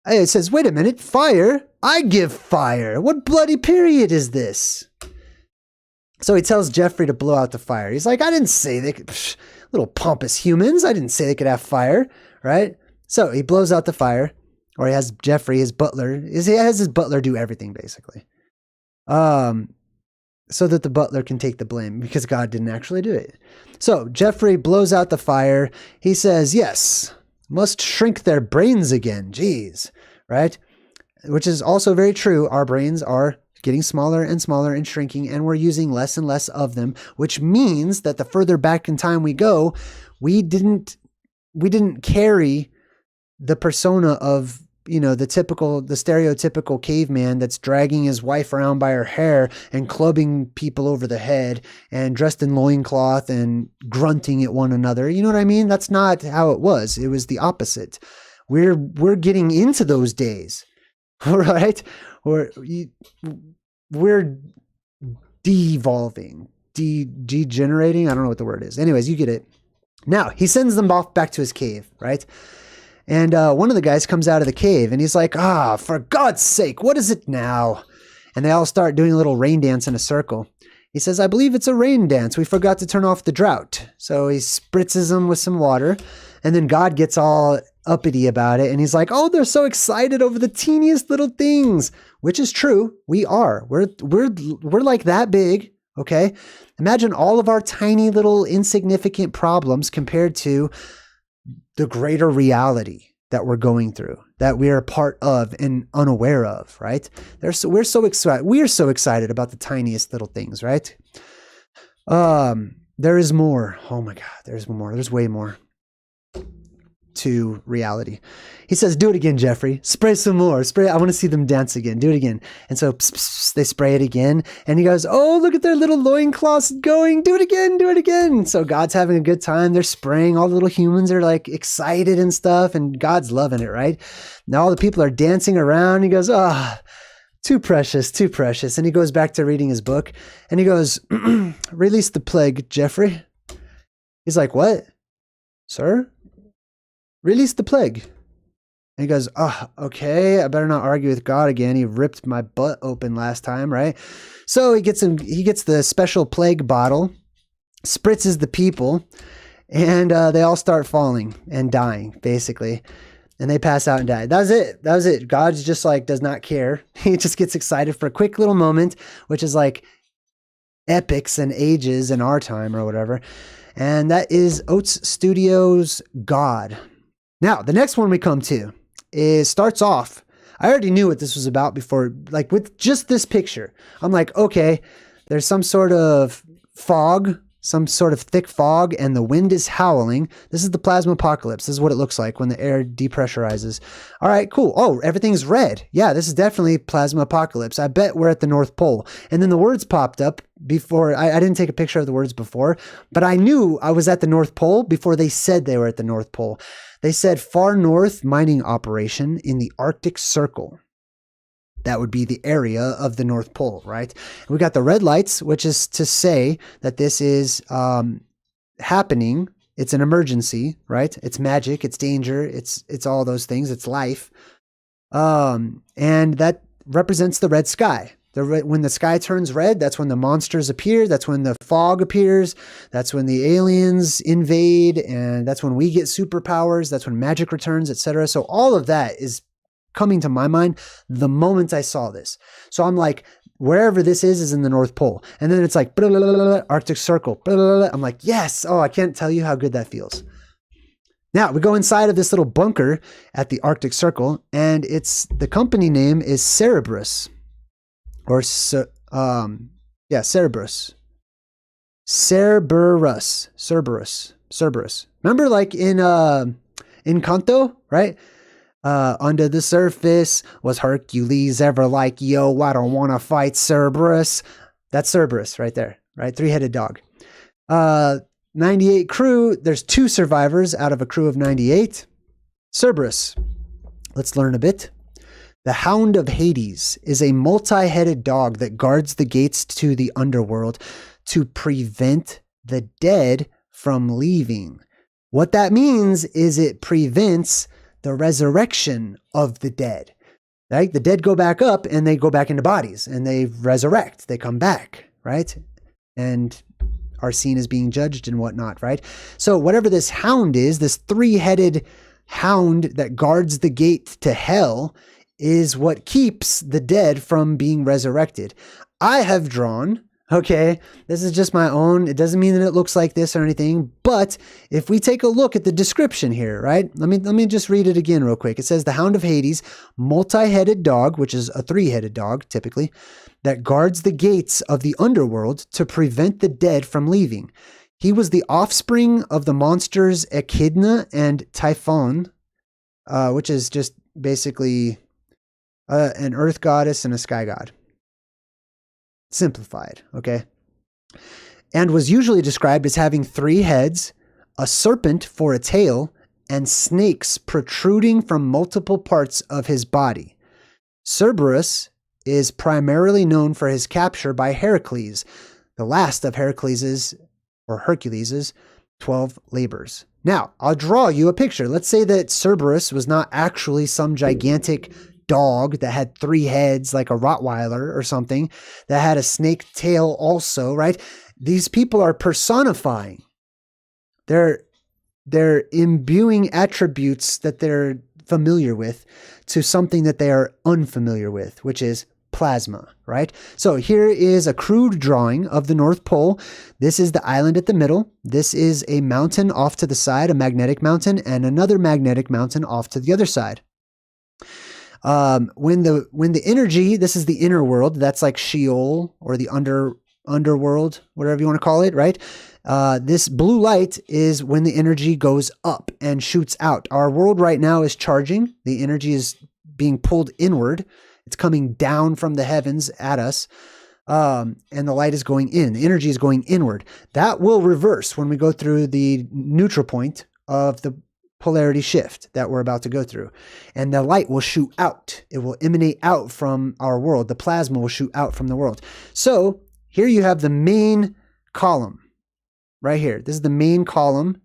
It says, "Wait a minute, fire? I give fire. What bloody period is this?" So he tells Jeffrey to blow out the fire. He's like, "I didn't say they could, little pompous humans. I didn't say they could have fire," right? So he blows out the fire, or he has Jeffrey, his butler, he has his butler do everything basically. So that the butler can take the blame because God didn't actually do it. So Jeffrey blows out the fire. He says, "Yes, must shrink their brains again." Jeez, right? Which is also very true. Our brains are getting smaller and smaller and shrinking, and we're using less and less of them, which means that the further back in time we go, we didn't carry the persona of, the stereotypical caveman that's dragging his wife around by her hair and clubbing people over the head and dressed in loincloth and grunting at one another. You know what I mean? That's not how it was. It was the opposite. We're getting into those days, right? We're devolving, degenerating. I don't know what the word is. Anyways, you get it. Now he sends them off back to his cave, right? And one of the guys comes out of the cave and he's like, "For God's sake, what is it now?" And they all start doing a little rain dance in a circle. He says, "I believe it's a rain dance. We forgot to turn off the drought." So he spritzes them with some water, and then God gets all uppity about it. And he's like, "Oh, they're so excited over the teeniest little things," which is true. We are. We're like that big. Okay. Imagine all of our tiny little insignificant problems compared to the greater reality that we're going through, that we are a part of and unaware of, right? We're so excited. We are so excited about the tiniest little things, right? There is more. Oh my God, there's more. There's way more to reality. He says, "Do it again, Jeffrey. Spray some more. Spray. I want to see them dance again. Do it again." And so they spray it again. And he goes, "Oh, look at their little loincloths going. Do it again. Do it again." So God's having a good time. They're spraying. All the little humans are like excited and stuff. And God's loving it, right? Now all the people are dancing around. He goes, too precious, too precious. And he goes back to reading his book. And he goes, "Release the plague, Jeffrey." He's like, "What? Sir? Release the plague." And he goes, "Okay, I better not argue with God again. He ripped my butt open last time, right?" So he gets the special plague bottle, spritzes the people, and they all start falling and dying, basically. And they pass out and die. That was it. God's just like, does not care. He just gets excited for a quick little moment, which is like, epics and ages in our time or whatever. And that is OATS Studios' God. Now, the next one we come to starts off. I already knew what this was about before, like with just this picture. I'm like, okay, there's some sort of fog, some sort of thick fog, and the wind is howling. This is the plasma apocalypse. This is what it looks like when the air depressurizes. All right, cool. Oh, everything's red. Yeah, this is definitely plasma apocalypse. I bet we're at the North Pole. And then the words popped up before. I didn't take a picture of the words before, but I knew I was at the North Pole before they said they were at the North Pole. They said far north mining operation in the Arctic Circle. That would be the area of the North Pole, right? We got the red lights, which is to say that this is happening. It's an emergency, right? It's magic, it's danger, it's all those things, it's life. And that represents the red sky. When the sky turns red, that's when the monsters appear, that's when the fog appears, that's when the aliens invade, and that's when we get superpowers, that's when magic returns, etc. So all of that is coming to my mind the moment I saw this. So I'm like, wherever this is in the North Pole. And then it's like, blah, blah, blah, blah, Arctic Circle. Blah, blah, blah. I'm like, yes. Oh, I can't tell you how good that feels. Now we go inside of this little bunker at the Arctic Circle, and the company name is Cerberus, or Cerberus. Cerberus. Remember, like in Kanto, right? Under the surface, was Hercules ever like, yo, I don't want to fight Cerberus? That's Cerberus right there, right? Three-headed dog. 98 crew, there's 2 survivors out of a crew of 98. Cerberus, let's learn a bit. The Hound of Hades is a multi-headed dog that guards the gates to the underworld to prevent the dead from leaving. What that means is it prevents the resurrection of the dead. Right? The dead go back up and they go back into bodies and they resurrect. They come back, right? And are seen as being judged and whatnot, right? So whatever this hound is, this 3-headed hound that guards the gate to hell, is what keeps the dead from being resurrected. I have drawn, okay, this is just my own. It doesn't mean that it looks like this or anything, but if we take a look at the description here, right? Let me just read it again real quick. It says the Hound of Hades, multi-headed dog, which is a 3-headed dog typically, that guards the gates of the underworld to prevent the dead from leaving. He was the offspring of the monsters Echidna and Typhon, which is just basically an earth goddess and a sky god. Simplified, okay? And was usually described as having 3 heads, a serpent for a tail, and snakes protruding from multiple parts of his body. Cerberus is primarily known for his capture by Heracles, the last of Hercules' 12 labors. Now, I'll draw you a picture. Let's say that Cerberus was not actually some gigantic dog that had 3 heads like a Rottweiler or something, that had a snake tail also, right? These people are personifying. They're imbuing attributes that they're familiar with to something that they are unfamiliar with, which is plasma, right? So here is a crude drawing of the North Pole. This is the island at the middle. This is a mountain off to the side, a magnetic mountain, and another magnetic mountain off to the other side. When the energy, this is the inner world, that's like Sheol or the underworld, whatever you want to call it, right? This blue light is when the energy goes up and shoots out. Our world right now is charging. The energy is being pulled inward. It's coming down from the heavens at us. And the light is going in. The energy is going inward. That will reverse when we go through the neutral point of the polarity shift that we're about to go through. And the light will shoot out. It will emanate out from our world. The plasma will shoot out from the world. So here you have the main column right here. This is the main column,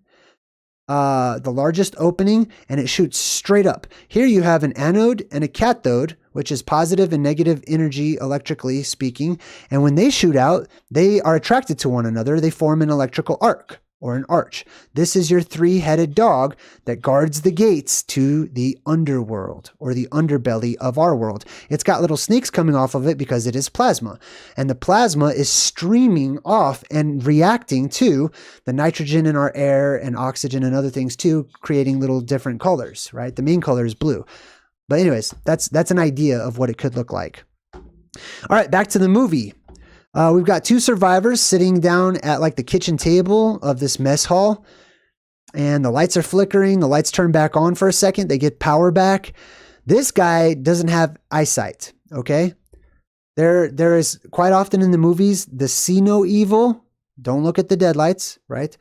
the largest opening, and it shoots straight up. Here you have an anode and a cathode, which is positive and negative energy electrically speaking. And when they shoot out, they are attracted to one another. They form an electrical arc. or an arch. This is your three-headed dog that guards the gates to the underworld or the underbelly of our world. It's got little snakes coming off of it because it is plasma. And the plasma is streaming off and reacting to the nitrogen in our air and oxygen and other things too, creating little different colors, right? The main color is blue. But anyways, that's an idea of what it could look like. All right, back to the movie. We've got two survivors sitting down at like the kitchen table of this mess hall, and the lights are flickering. The lights turn back on for a second. They get power back. This guy doesn't have eyesight. Okay. There is quite often in the movies, the see no evil. Don't look at the deadlights, right?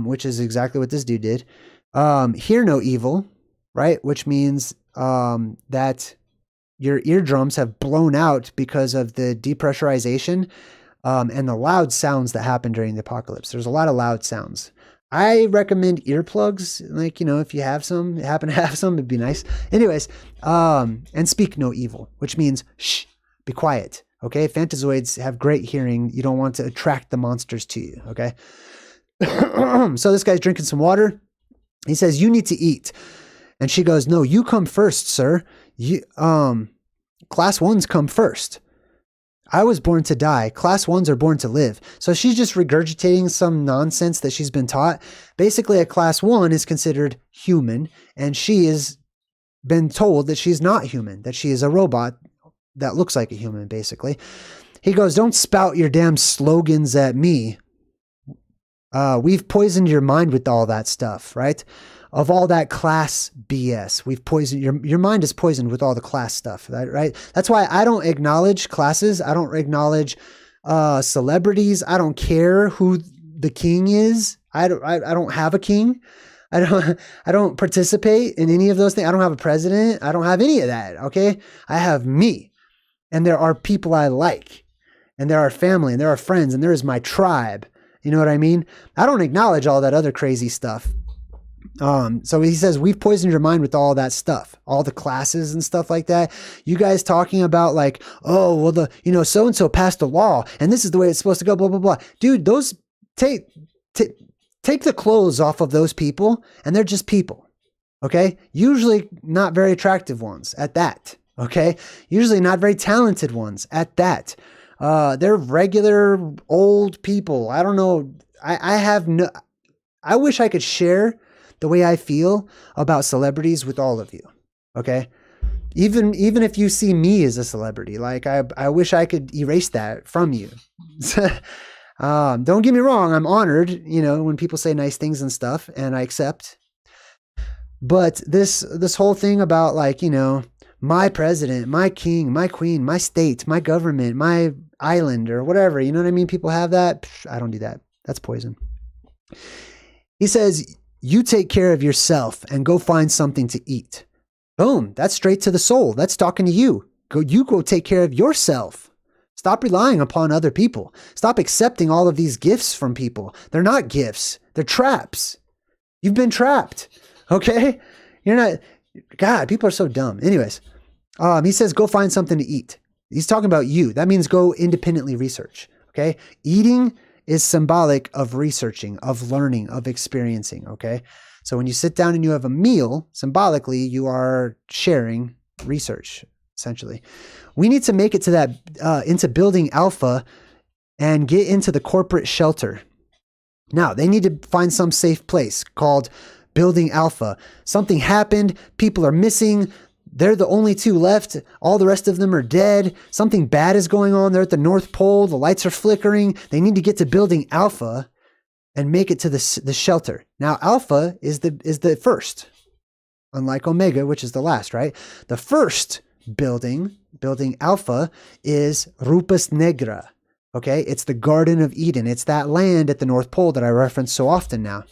Which is exactly what this dude did. Hear no evil, right? Which means, that your eardrums have blown out because of the depressurization and the loud sounds that happen during the apocalypse. There's a lot of loud sounds. I recommend earplugs. Like, you know, if you have some, happen to have some, it'd be nice. Anyways, and speak no evil, which means shh, be quiet. Okay. Fantazoids have great hearing. You don't want to attract the monsters to you. Okay. So this guy's drinking some water. He says, you need to eat. And she goes, no, you come first, sir. Class ones come first. I was born to die. Class ones are born to live. So she's just regurgitating some nonsense that she's been taught. Basically, a class one is considered human, and she has been told that she's not human, that she is a robot that looks like a human, basically. He goes, don't spout your damn slogans at me. We've poisoned your mind with all that stuff, right? Of all that class BS. We've poisoned, your mind is poisoned with all the class stuff, right? That's why I don't acknowledge classes. I don't acknowledge celebrities. I don't care who the king is. I don't have a king. I don't participate in any of those things. I don't have a president. I don't have any of that, okay? I have me. And there are people I like. And there are family. And there are friends. And there is my tribe. You know what I mean? I don't acknowledge all that other crazy stuff. So he says, we've poisoned your mind with all that stuff, all the classes and stuff like that. You guys talking about like, oh, well, so-and-so passed a law and this is the way it's supposed to go, blah, blah, blah. Dude, those take the clothes off of those people and they're just people. Okay. Usually not very attractive ones at that. Okay. Usually not very talented ones at that. They're regular old people. I don't know. I wish I could share the way I feel about celebrities with all of you. Okay. Even if you see me as a celebrity, like I wish I could erase that from you. Don't get me wrong. I'm honored, when people say nice things and stuff, and I accept. But this whole thing about like, my president, my king, my queen, my state, my government, my island or whatever, you know what I mean? People have that. I don't do that. That's poison. He says, you take care of yourself and go find something to eat. Boom. That's straight to the soul. That's talking to you. You go take care of yourself. Stop relying upon other people. Stop accepting all of these gifts from people. They're not gifts. They're traps. You've been trapped. Okay. You're not, God, people are so dumb. Anyways, he says, go find something to eat. He's talking about you. That means go independently research. Okay. Eating is symbolic of researching, of learning, of experiencing, okay? So when you sit down and you have a meal, symbolically, you are sharing research, essentially. We need to make it to that, into building alpha and get into the corporate shelter. Now, they need to find some safe place called building alpha. Something happened, people are missing, they're the only two left. All the rest of them are dead. Something bad is going on. They're at the North Pole. The lights are flickering. They need to get to building Alpha and make it to the shelter. Now, Alpha is the first, unlike Omega, which is the last, right? The first building Alpha, is Rupus Negra. Okay, it's the Garden of Eden. It's that land at the North Pole that I reference so often now,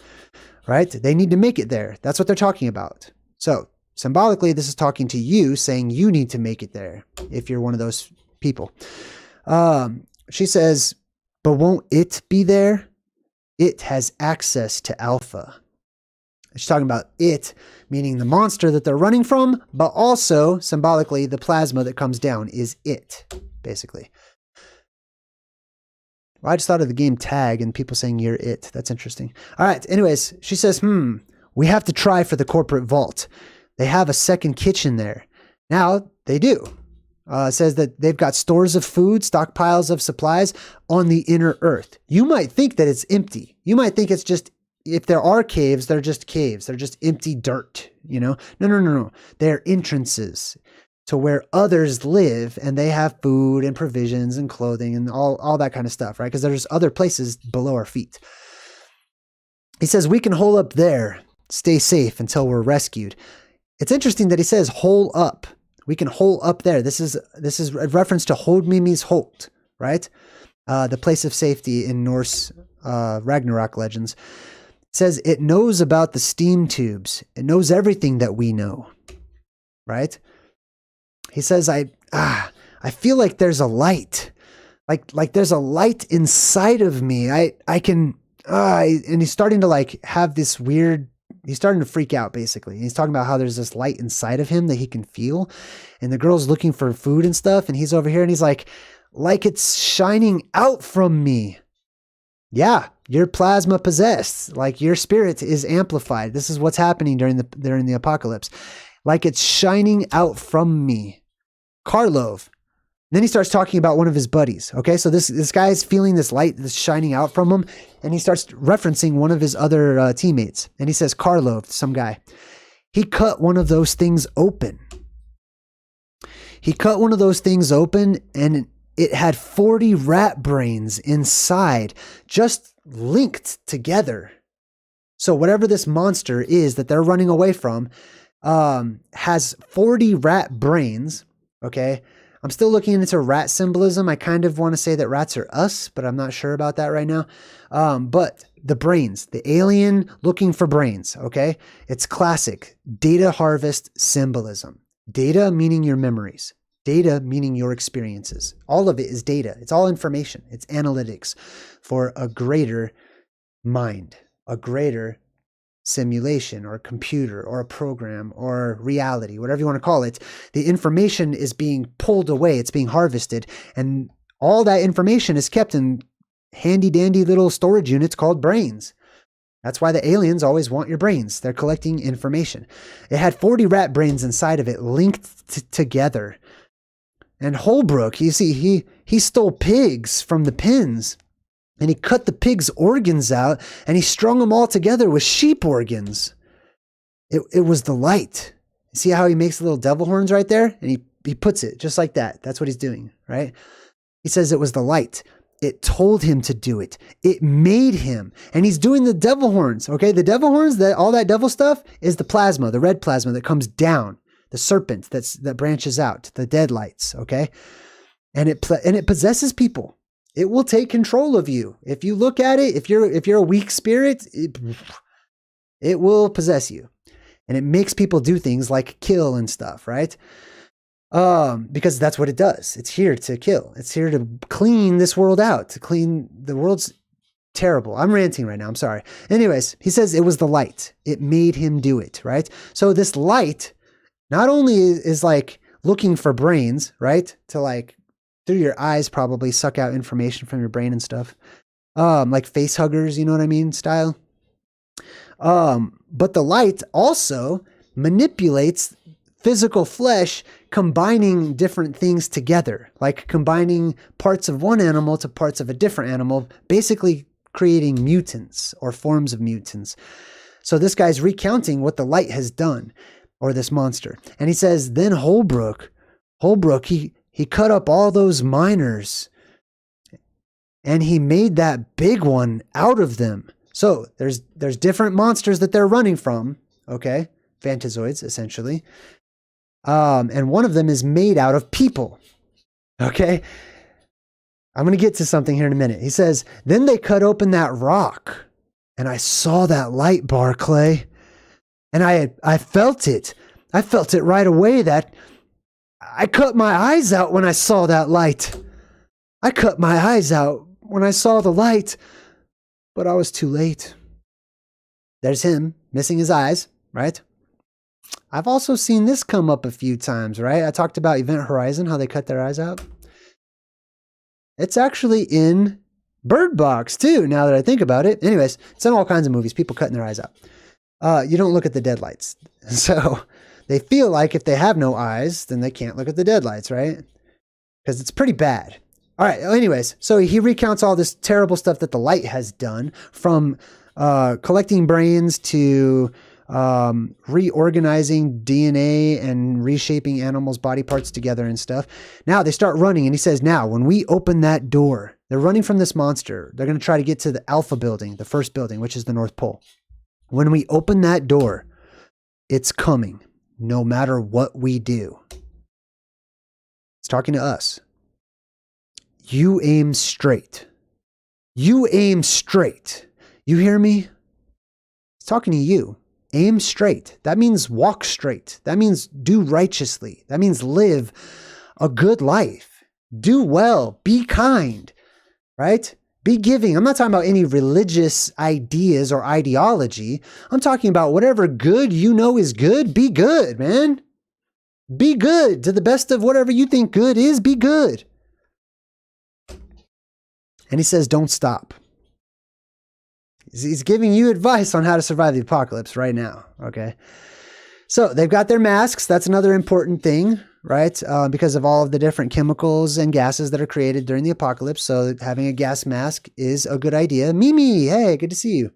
right? They need to make it there. That's what they're talking about. So, symbolically, this is talking to you, saying you need to make it there if you're one of those people. She says, but won't it be there? It has access to Alpha. She's talking about it, meaning the monster that they're running from, but also symbolically the plasma that comes down is it, basically. Well, I just thought of the game Tag and people saying you're it. That's interesting. All right. Anyways, she says, we have to try for the corporate vault. They have a second kitchen there. Now they do. It says that they've got stores of food, stockpiles of supplies on the inner earth. You might think that it's empty. You might think it's just, if there are caves, they're just caves. They're just empty dirt, you know? No. They're entrances to where others live, and they have food and provisions and clothing and all that kind of stuff, right? Because there's other places below our feet. He says, we can hole up there, stay safe until we're rescued. It's interesting that he says hole up. We can hole up there. This is a reference to Hold Mimi's Holt, right? The place of safety in Norse Ragnarok legends. It says it knows about the steam tubes. It knows everything that we know, right? He says, I feel like there's a light, like there's a light inside of me. I can, and he's starting to like have this weird, he's starting to freak out basically. He's talking about how there's this light inside of him that he can feel, and the girl's looking for food and stuff. And he's over here and he's like it's shining out from me. Yeah. You're plasma possessed. Like your spirit is amplified. This is what's happening during the apocalypse. Like it's shining out from me. Karlov. Then he starts talking about one of his buddies. Okay. So this guy is feeling this light that's shining out from him. And he starts referencing one of his other teammates. And he says, Karlov, some guy, he cut one of those things open. He cut one of those things open, and it had 40 rat brains inside, just linked together. So whatever this monster is that they're running away from has 40 rat brains. Okay. I'm still looking into rat symbolism. I kind of want to say that rats are us, but I'm not sure about that right now. But the brains, the alien looking for brains. Okay. It's classic data harvest symbolism. Data meaning your memories. Data meaning your experiences. All of it is data. It's all information. It's analytics for a greater mind, a greater simulation or computer or a program or reality, whatever you want to call it. The information is being pulled away. It's being harvested. And all that information is kept in handy dandy little storage units called brains. That's why the aliens always want your brains. They're collecting information. It had 40 rat brains inside of it linked together. And Holbrook, you see, he stole pigs from the pens, and he cut the pigs' organs out, and he strung them all together with sheep organs. It was the light. See how he makes the little devil horns right there? And he puts it just like that. That's what he's doing, right? He says it was the light. It told him to do it. It made him. And he's doing the devil horns, okay? The devil horns, all that devil stuff is the plasma, the red plasma that comes down. The serpent that branches out, the deadlights, okay? And it possesses people. It will take control of you. If you look at it, if you're a weak spirit, it will possess you. And it makes people do things like kill and stuff, right? Because that's what it does. It's here to kill. It's here to clean this world out, to clean the world's terrible. I'm ranting right now. I'm sorry. Anyways, he says it was the light. It made him do it, right? So this light not only is like looking for brains, right? To like through your eyes probably suck out information from your brain and stuff. Like face huggers, you know what I mean? Style. But the light also manipulates physical flesh, combining different things together, like combining parts of one animal to parts of a different animal, basically creating mutants or forms of mutants. So this guy's recounting what the light has done. Or this monster. And he says, then Holbrook, he cut up all those miners and he made that big one out of them. So there's different monsters that they're running from. Okay. Fantazoids, essentially. And one of them is made out of people. Okay. I'm going to get to something here in a minute. He says, then they cut open that rock and I saw that light bar, Clay. And I felt it. I felt it right away that I cut my eyes out when I saw that light. I cut my eyes out when I saw the light, but I was too late. There's him missing his eyes, right? I've also seen this come up a few times, right? I talked about Event Horizon, how they cut their eyes out. It's actually in Bird Box too, now that I think about it. Anyways, it's in all kinds of movies, people cutting their eyes out. You don't look at the deadlights. So they feel like if they have no eyes, then they can't look at the deadlights, right? Because it's pretty bad. All right, anyways, so he recounts all this terrible stuff that the light has done, from collecting brains to reorganizing DNA and reshaping animals' body parts together and stuff. Now they start running, and he says, now, when we open that door, they're running from this monster. They're going to try to get to the Alpha building, the first building, which is the North Pole. When we open that door, it's coming, no matter what we do. It's talking to us. You aim straight. You aim straight. You hear me? It's talking to you. Aim straight. That means walk straight. That means do righteously. That means live a good life. Do well. Be kind. Right? Be giving. I'm not talking about any religious ideas or ideology. I'm talking about whatever good you know is good. Be good, man. Be good to the best of whatever you think good is. Be good. And he says, don't stop. He's giving you advice on how to survive the apocalypse right now. Okay. So they've got their masks. That's another important thing, right? Because of all of the different chemicals and gases that are created during the apocalypse. So having a gas mask is a good idea. Mimi, hey, good to see you.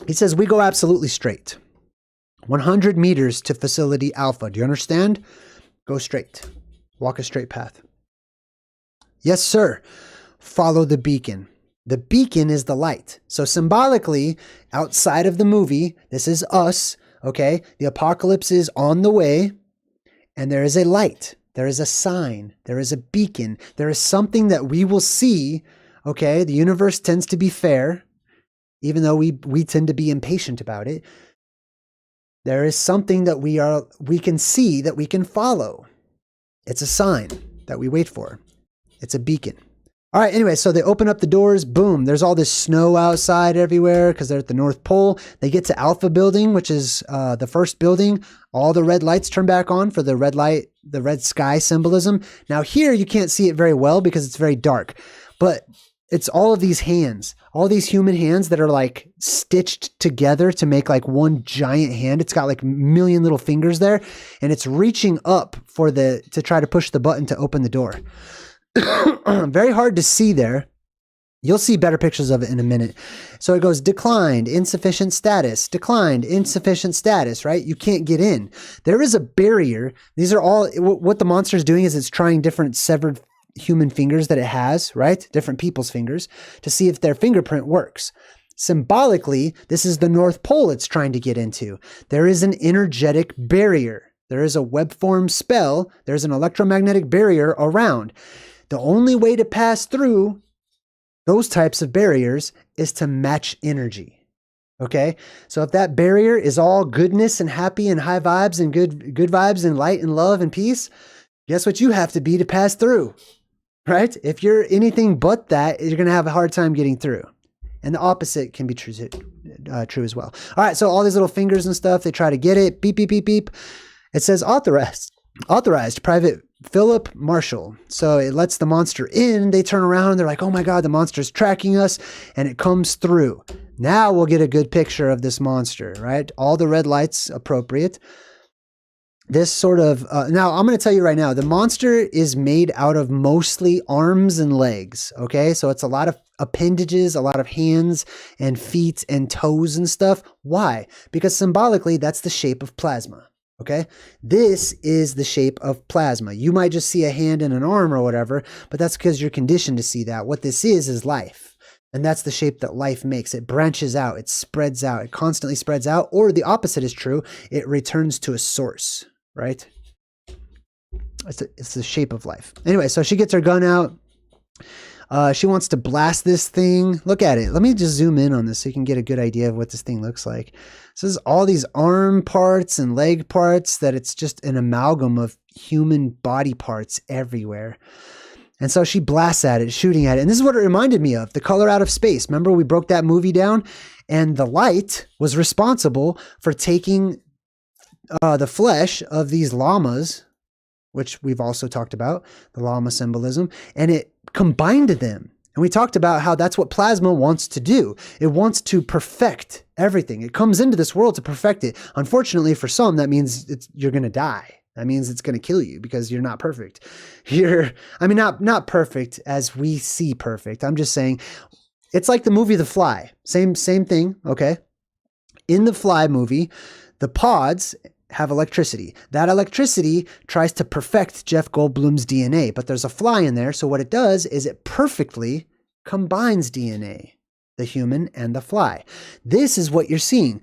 He says, we go absolutely straight. 100 meters to facility Alpha. Do you understand? Go straight. Walk a straight path. Yes, sir. Follow the beacon. The beacon is the light. So symbolically, outside of the movie, this is us, okay? The apocalypse is on the way, and there is a light. There is a sign. There is a beacon. There is something that we will see, okay? The universe tends to be fair, even though we tend to be impatient about it. There is something that we can see, that we can follow. It's a sign that we wait for. It's a beacon. All right, anyway, so they open up the doors. Boom, there's all this snow outside everywhere because they're at the North Pole. They get to Alpha building, which is the first building. All the red lights turn back on for the red light, the red sky symbolism. Now here, you can't see it very well because it's very dark, but it's all of these hands, all these human hands that are like stitched together to make like one giant hand. It's got like a million little fingers there, and it's reaching up to try to push the button to open the door. Very hard to see there. You'll see better pictures of it in a minute. So it goes declined, insufficient status, declined, insufficient status, right? You can't get in. There is a barrier. These are all, what the monster is doing is it's trying different severed human fingers that it has, right? Different people's fingers to see if their fingerprint works. Symbolically, this is the North Pole it's trying to get into. There is an energetic barrier. There is a web form spell. There's an electromagnetic barrier around. The only way to pass through those types of barriers is to match energy. Okay? So if that barrier is all goodness and happy and high vibes and good vibes and light and love and peace, guess what you have to be to pass through? Right? If you're anything but that, you're going to have a hard time getting through. And the opposite can be true as well. All right, so all these little fingers and stuff, they try to get it. Beep, beep, beep, beep. It says authorized Private Philip Marshall. So it lets the monster in. They turn around. They're like, oh my God, the monster's tracking us. And it comes through. Now we'll get a good picture of this monster, right? All the red lights appropriate. This sort of, now I'm going to tell you right now, the monster is made out of mostly arms and legs. Okay. So it's a lot of appendages, a lot of hands and feet and toes and stuff. Why? Because symbolically, that's the shape of plasma. Okay. This is the shape of plasma. You might just see a hand and an arm or whatever, but that's because you're conditioned to see that. What this is life. And that's the shape that life makes. It branches out. It spreads out. It constantly spreads out. Or the opposite is true. It returns to a source, right? It's the shape of life. Anyway, so she gets her gun out. She wants to blast this thing. Look at it. Let me just zoom in on this so you can get a good idea of what this thing looks like. So there's all these arm parts and leg parts that it's just an amalgam of human body parts everywhere. And so she blasts at it, shooting at it. And this is what it reminded me of, The Color Out of Space. Remember we broke that movie down? And the light was responsible for taking the flesh of these llamas which we've also talked about, the llama symbolism, and it combined them. And we talked about how that's what plasma wants to do. It wants to perfect everything. It comes into this world to perfect it. Unfortunately, for some, that means you're going to die. That means it's going to kill you because you're not perfect. Not perfect as we see perfect. I'm just saying it's like the movie The Fly. Same thing, okay? In the Fly movie, the pods have electricity. That electricity tries to perfect Jeff Goldblum's DNA, but there's a fly in there, so what it does is it perfectly combines DNA, the human and the fly. This is what you're seeing.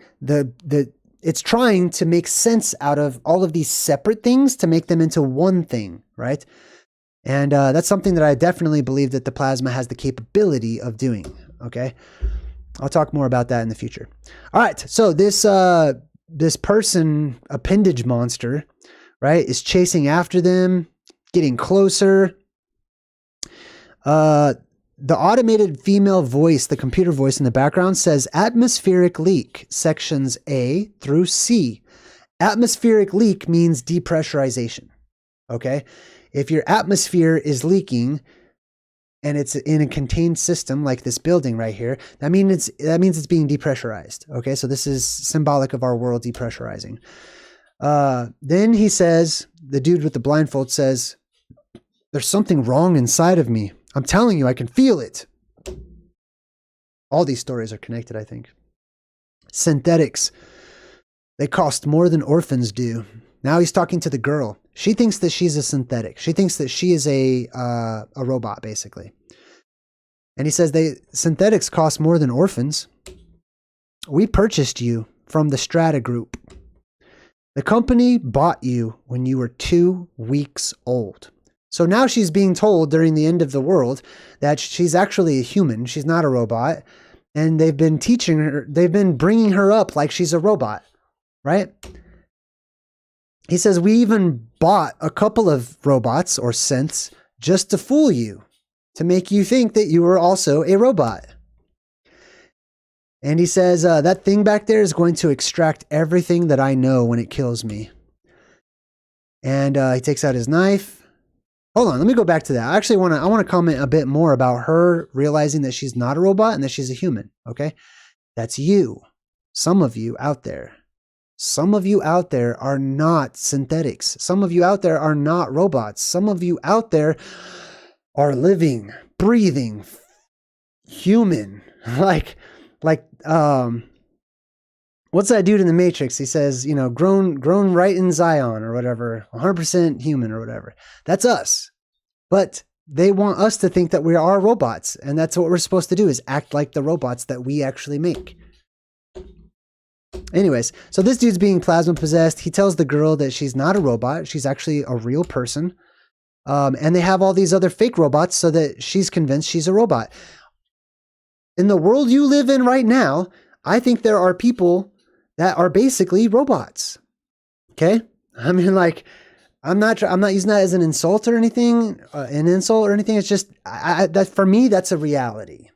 It's trying to make sense out of all of these separate things to make them into one thing, right? And that's something that I definitely believe that the plasma has the capability of doing, okay? I'll talk more about that in the future. All right, so this person, appendage monster, right, is chasing after them, getting closer. The automated female voice, the computer voice in the background says atmospheric leak, sections A through C. Atmospheric leak means depressurization, okay? If your atmosphere is leaking and it's in a contained system like this building right here, that means it's being depressurized, okay? So this is symbolic of our world depressurizing. Then he says, the dude with the blindfold says, there's something wrong inside of me. I'm telling you, I can feel it. All these stories are connected, I think. Synthetics. They cost more than orphans do. Now he's talking to the girl. She thinks that she's a synthetic. She thinks that she is a robot, basically. And he says, synthetics cost more than orphans. We purchased you from the Strata Group. The company bought you when you were 2 weeks old. So now she's being told during the end of the world that she's actually a human. She's not a robot. And they've been teaching her, they've been bringing her up like she's a robot, right? He says, we even bought a couple of robots or synths just to fool you, to make you think that you were also a robot. And he says, that thing back there is going to extract everything that I know when it kills me. And he takes out his knife. Hold on, let me go back to that. I want to comment a bit more about her realizing that she's not a robot and that she's a human, okay? That's you. Some of you out there. Some of you out there are not synthetics. Some of you out there are not robots. Some of you out there are living, breathing, human. Like, what's that dude in the Matrix? He says, grown right in Zion or whatever, 100% human or whatever. That's us. But they want us to think that we are robots. And that's what we're supposed to do, is act like the robots that we actually make. Anyways, so this dude's being plasma possessed. He tells the girl that she's not a robot. She's actually a real person. And they have all these other fake robots so that she's convinced she's a robot. In the world you live in right now, I think there are people that are basically robots. Okay? I mean, like, I'm not using that as an insult or anything, It's just, that for me, that's a reality,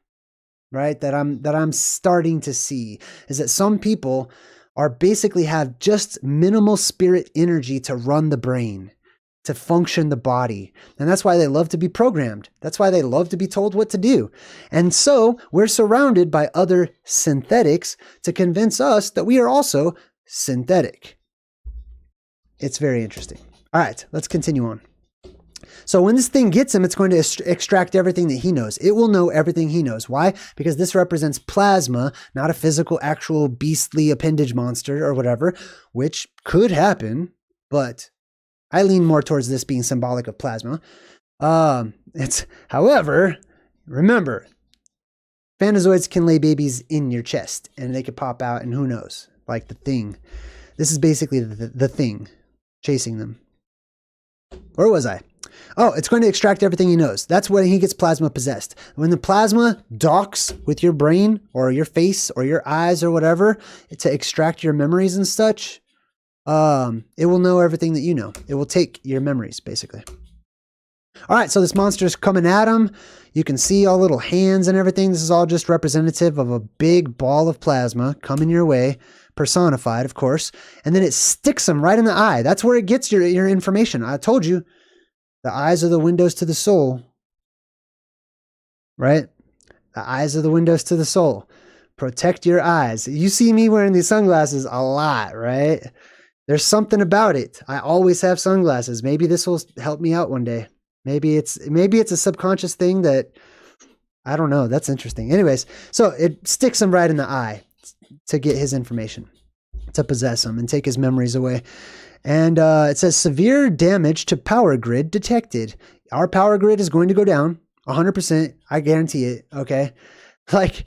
right? That I'm starting to see, is that some people are basically have just minimal spirit energy to run the brain, to function the body. And that's why they love to be programmed. That's why they love to be told what to do. And so we're surrounded by other synthetics to convince us that we are also synthetic. It's very interesting. All right, let's continue on. So when this thing gets him, it's going to extract everything that he knows. It will know everything he knows. Why? Because this represents plasma, not a physical, actual beastly appendage monster or whatever, which could happen, but I lean more towards this being symbolic of plasma. However, remember, Fantazoids can lay babies in your chest and they could pop out and who knows, like the thing. This is basically the thing chasing them. Where was I? Oh, it's going to extract everything he knows. That's when he gets plasma possessed. When the plasma docks with your brain or your face or your eyes or whatever to extract your memories and such, it will know everything that you know. It will take your memories, basically. All right, so this monster's coming at him. You can see all little hands and everything. This is all just representative of a big ball of plasma coming your way, personified, of course. And then it sticks him right in the eye. That's where it gets your information. I told you, the eyes are the windows to the soul, right? The eyes are the windows to the soul. Protect your eyes. You see me wearing these sunglasses a lot, right? There's something about it. I always have sunglasses. Maybe this will help me out one day. Maybe it's a subconscious thing that, I don't know. That's interesting. Anyways, so it sticks him right in the eye to get his information, to possess him and take his memories away. And it says severe damage to power grid detected. Our power grid is going to go down 100%. I guarantee it. Okay. Like,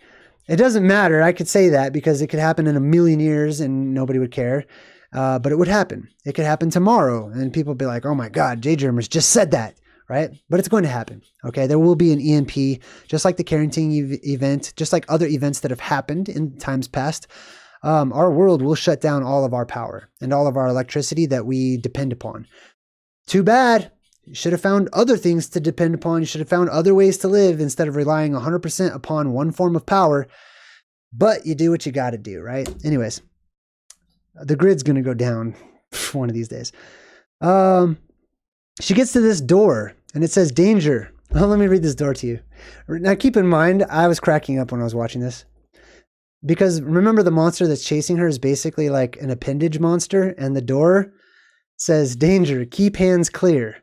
it doesn't matter. I could say that because it could happen in a million years and nobody would care. But it would happen. It could happen tomorrow. And people would be like, oh my God, JayDreamerZ just said that. Right? But it's going to happen. Okay. There will be an EMP, just like the Carrington event, just like other events that have happened in times past. Our world will shut down all of our power and all of our electricity that we depend upon. Too bad. You should have found other things to depend upon. You should have found other ways to live instead of relying 100% upon one form of power. But you do what you got to do, right? Anyways, the grid's going to go down one of these days. She gets to this door and it says danger. Oh, let me read this door to you. Now keep in mind, I was cracking up when I was watching this because remember the monster that's chasing her is basically like an appendage monster and the door says danger, keep hands clear,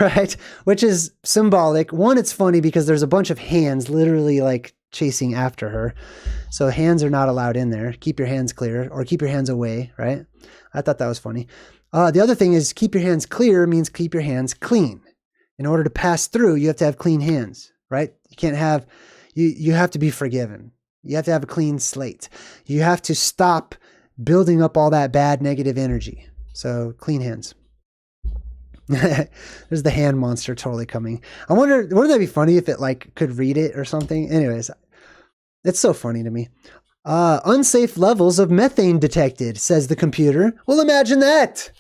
right? Which is symbolic. One, it's funny because there's a bunch of hands literally like chasing after her. So hands are not allowed in there. Keep your hands clear or keep your hands away, right? I thought that was funny. The other thing is keep your hands clear means keep your hands clean. In order to pass through, you have to have clean hands, right? You can't have, you have to be forgiven. You have to have a clean slate. You have to stop building up all that bad negative energy. So clean hands. There's the hand monster totally coming. I wonder, wouldn't that be funny if it like could read it or something? Anyways, it's so funny to me. Unsafe levels of methane detected, says the computer. Well, imagine that.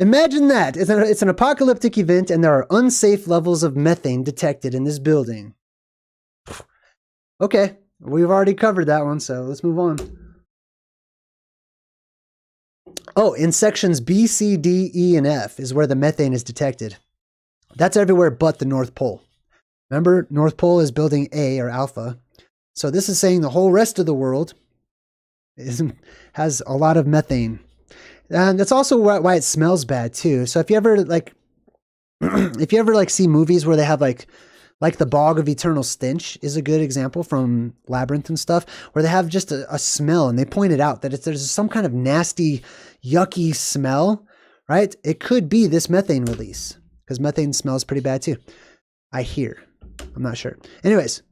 Imagine that. It's an apocalyptic event and there are unsafe levels of methane detected in this building. Okay, we've already covered that one, so let's move on. Oh, in sections B, C, D, E, and F is where the methane is detected. That's everywhere but the North Pole. Remember, North Pole is building A or alpha. So this is saying the whole rest of the world has a lot of methane. And that's also why it smells bad too. So if you ever like, see movies where they have like the Bog of Eternal Stench is a good example from Labyrinth and stuff, where they have just a smell and they point it out that there's some kind of nasty, yucky smell, right? It could be this methane release because methane smells pretty bad too. I hear. I'm not sure. Anyways.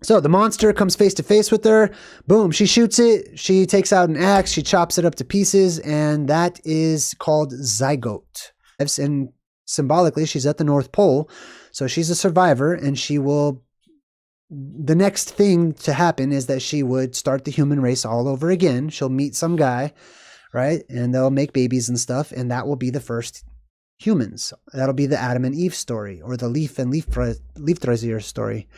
So the monster comes face to face with her. Boom, she shoots it. She takes out an axe. She chops it up to pieces. And that is called Zygote. And symbolically, she's at the North Pole. So she's a survivor and she will... The next thing to happen is that she would start the human race all over again. She'll meet some guy, right? And they'll make babies and stuff. And that will be the first humans. That'll be the Adam and Eve story or the Leaf and Leafthrazier story.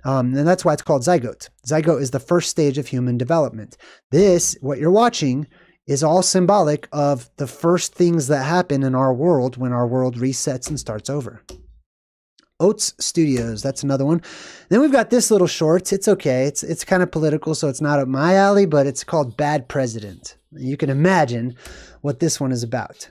And that's why it's called Zygote. Zygote is the first stage of human development. This, what you're watching, is all symbolic of the first things that happen in our world when our world resets and starts over. OATS Studios, that's another one. Then we've got this little short. It's okay. It's kind of political, so it's not up my alley, but it's called Bad President. You can imagine what this one is about.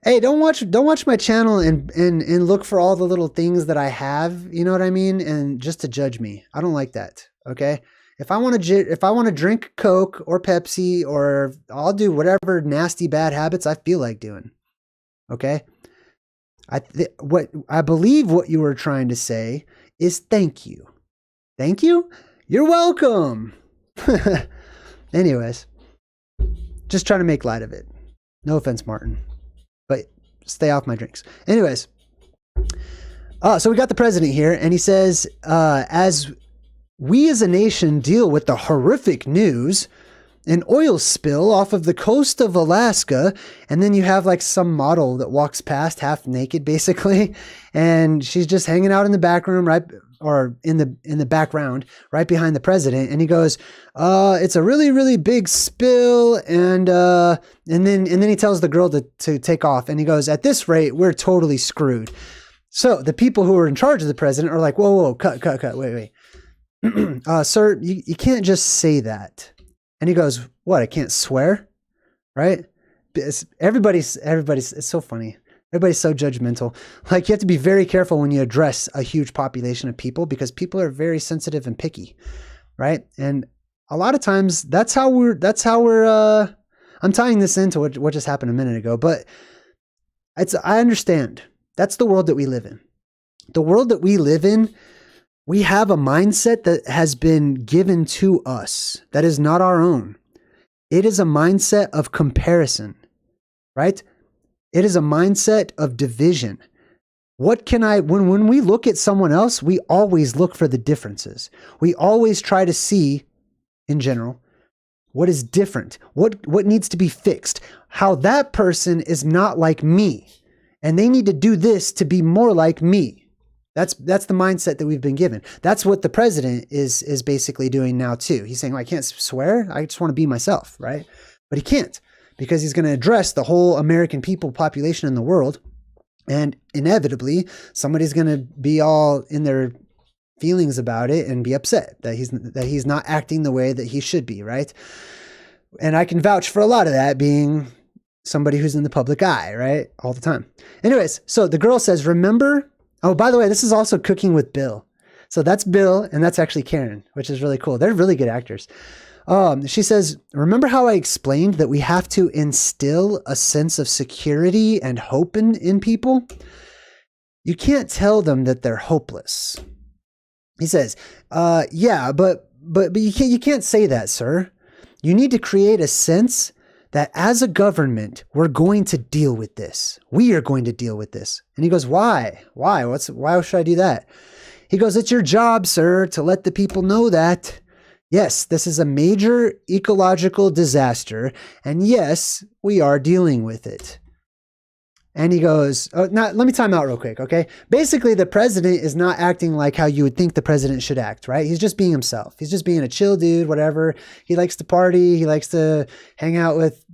Hey, don't watch my channel and look for all the little things that I have, you know what I mean? And just to judge me. I don't like that. Okay? If I want to drink Coke or Pepsi, or I'll do whatever nasty bad habits I feel like doing. Okay? I believe what you were trying to say is thank you. Thank you? You're welcome. Anyways, just trying to make light of it. No offense, Martin. But stay off my drinks. Anyways, so we got the president here, and he says, as we as a nation deal with the horrific news an oil spill off of the coast of Alaska, and then you have like some model that walks past half naked basically, and she's just hanging out in the back room, right, or in the background right behind the president, and he goes, it's a really, really big spill, and then he tells the girl to take off, and he goes, at this rate we're totally screwed. So the people who are in charge of the president are like, whoa, cut, wait. Sir, you can't just say that. And he goes, what, I can't swear? Right? Everybody's, it's so funny. Everybody's so judgmental. Like, you have to be very careful when you address a huge population of people, because people are very sensitive and picky, right? And a lot of times that's how we're, I'm tying this into what just happened a minute ago, but I understand. That's the world that we live in. The world that we live in, we have a mindset that has been given to us that is not our own. It is a mindset of comparison, right? It is a mindset of division. When we look at someone else, we always look for the differences. We always try to see, in general, what is different, what needs to be fixed, how that person is not like me, and they need to do this to be more like me. That's the mindset that we've been given. That's what the president is basically doing now too. He's saying, well, I can't swear. I just want to be myself, right? But he can't, because he's going to address the whole American people population in the world. And inevitably, somebody's going to be all in their feelings about it and be upset that he's not acting the way that he should be, right? And I can vouch for a lot of that, being somebody who's in the public eye, right? All the time. Anyways, so the girl says, remember... Oh, by the way, this is also Cooking with Bill. So that's Bill, and that's actually Karen, which is really cool. They're really good actors. She says, remember how I explained that we have to instill a sense of security and hope in people? You can't tell them that they're hopeless. He says, yeah, but you can't say that, sir. You need to create a sense that as a government, we're going to deal with this. We are going to deal with this. And he goes, why? Why should I do that? He goes, it's your job, sir, to let the people know that, yes, this is a major ecological disaster. And yes, we are dealing with it. And he goes, let me time out real quick, okay? Basically, the president is not acting like how you would think the president should act, right? He's just being himself. He's just being a chill dude, whatever. He likes to party. He likes to hang out with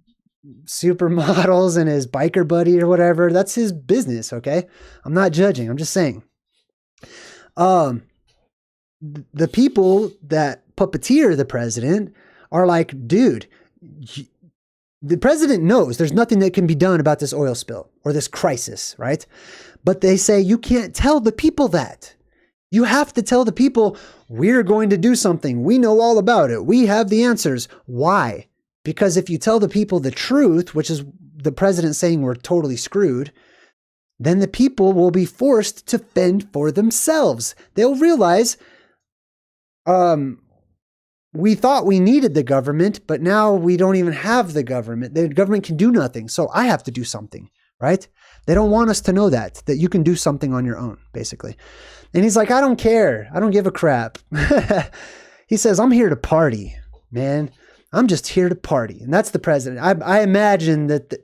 supermodels and his biker buddy or whatever. That's his business, okay? I'm not judging. I'm just saying. The people that puppeteer the president are like, dude, the president knows there's nothing that can be done about this oil spill or this crisis, right? But they say, you can't tell the people that. You have to tell the people, we're going to do something. We know all about it. We have the answers. Why? Because if you tell the people the truth, which is the president saying we're totally screwed, then the people will be forced to fend for themselves. They'll realize, we thought we needed the government, but now we don't even have the government. The government can do nothing, so I have to do something, right? They don't want us to know that you can do something on your own, basically. And he's like, I don't care. I don't give a crap. He says, I'm here to party, man. I'm just here to party. And that's the president. I imagine that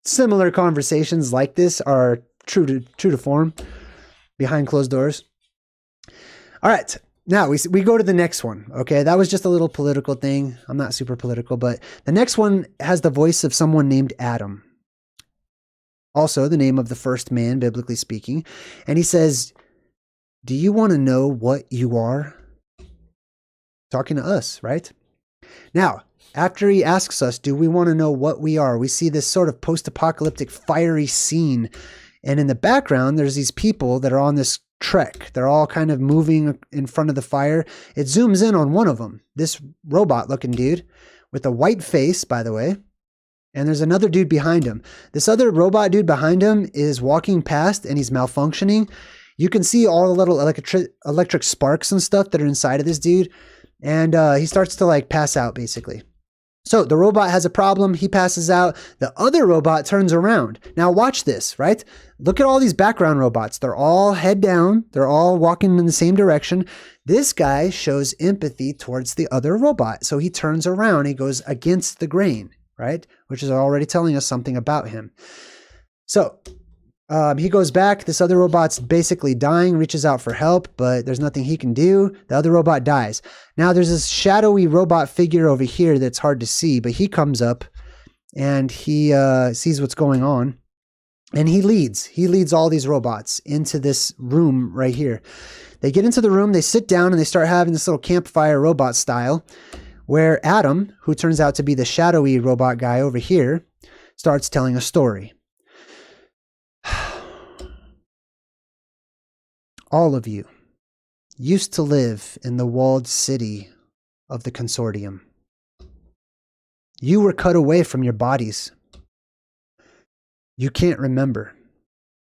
similar conversations like this are true to form behind closed doors. All right. Now we go to the next one. Okay. That was just a little political thing. I'm not super political, but the next one has the voice of someone named Adam. Also the name of the first man, biblically speaking. And he says, do you want to know what you are? Talking to us, right? Now, after he asks us, do we want to know what we are? We see this sort of post-apocalyptic fiery scene. And in the background, there's these people that are on this trek. They're all kind of moving in front of the fire. It zooms in on one of them, this robot-looking dude with a white face, by the way. And there's another dude behind him. This other robot dude behind him is walking past and he's malfunctioning. You can see all the little electric sparks and stuff that are inside of this dude. And he starts to like pass out, basically. So the robot has a problem. He passes out. The other robot turns around. Now watch this, right? Look at all these background robots. They're all head down. They're all walking in the same direction. This guy shows empathy towards the other robot. So he turns around. He goes against the grain, right? Which is already telling us something about him. So he goes back. This other robot's basically dying, reaches out for help, but there's nothing he can do. The other robot dies. Now there's this shadowy robot figure over here that's hard to see, but he comes up and he sees what's going on, and he leads all these robots into this room right here. They get into the room, they sit down, and they start having this little campfire robot style, where Adam, who turns out to be the shadowy robot guy over here, starts telling a story. All of you used to live in the walled city of the consortium. You were cut away from your bodies. You can't remember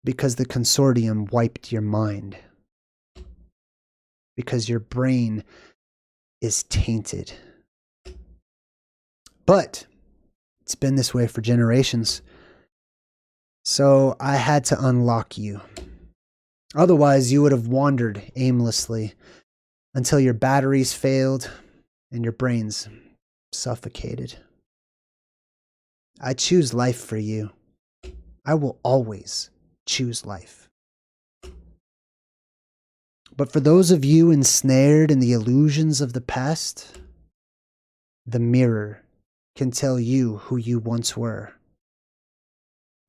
because the consortium wiped your mind. Because your brain is tainted. But it's been this way for generations. So I had to unlock you. Otherwise, you would have wandered aimlessly until your batteries failed and your brains suffocated. I choose life for you. I will always choose life. But for those of you ensnared in the illusions of the past, the mirror can tell you who you once were.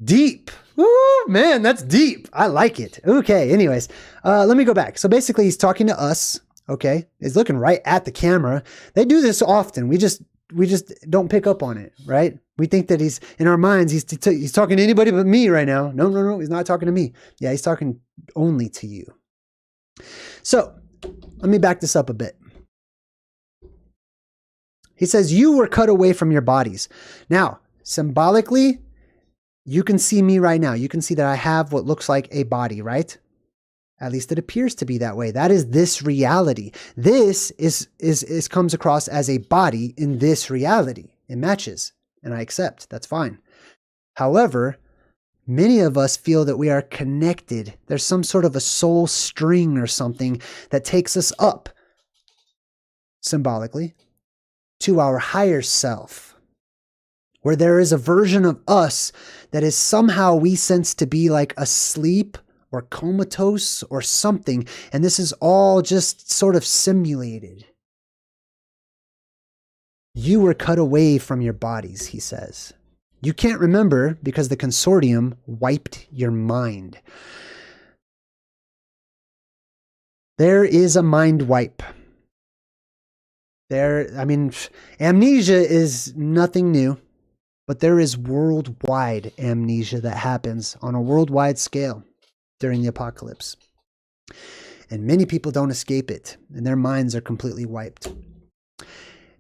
Deep. Woo, man, that's deep. I like it. Okay, anyways, let me go back. So basically he's talking to us, okay? He's looking right at the camera. They do this often. We just don't pick up on it, right? We think that he's, in our minds, he's talking to anybody but me right now. No, he's not talking to me. Yeah, he's talking only to you. So let me back this up a bit. He says, you were cut away from your bodies. Now, symbolically, you can see me right now. You can see that I have what looks like a body, right? At least it appears to be that way. That is this reality. This is comes across as a body in this reality. It matches, and I accept. That's fine. However, many of us feel that we are connected. There's some sort of a soul string or something that takes us up, symbolically, to our higher self, where there is a version of us that is somehow we sense to be like asleep or comatose or something, and this is all just sort of simulated. You were cut away from your bodies, he says. You can't remember because the consortium wiped your mind. There is a mind wipe. Amnesia is nothing new, but there is worldwide amnesia that happens on a worldwide scale during the apocalypse. And many people don't escape it, and their minds are completely wiped.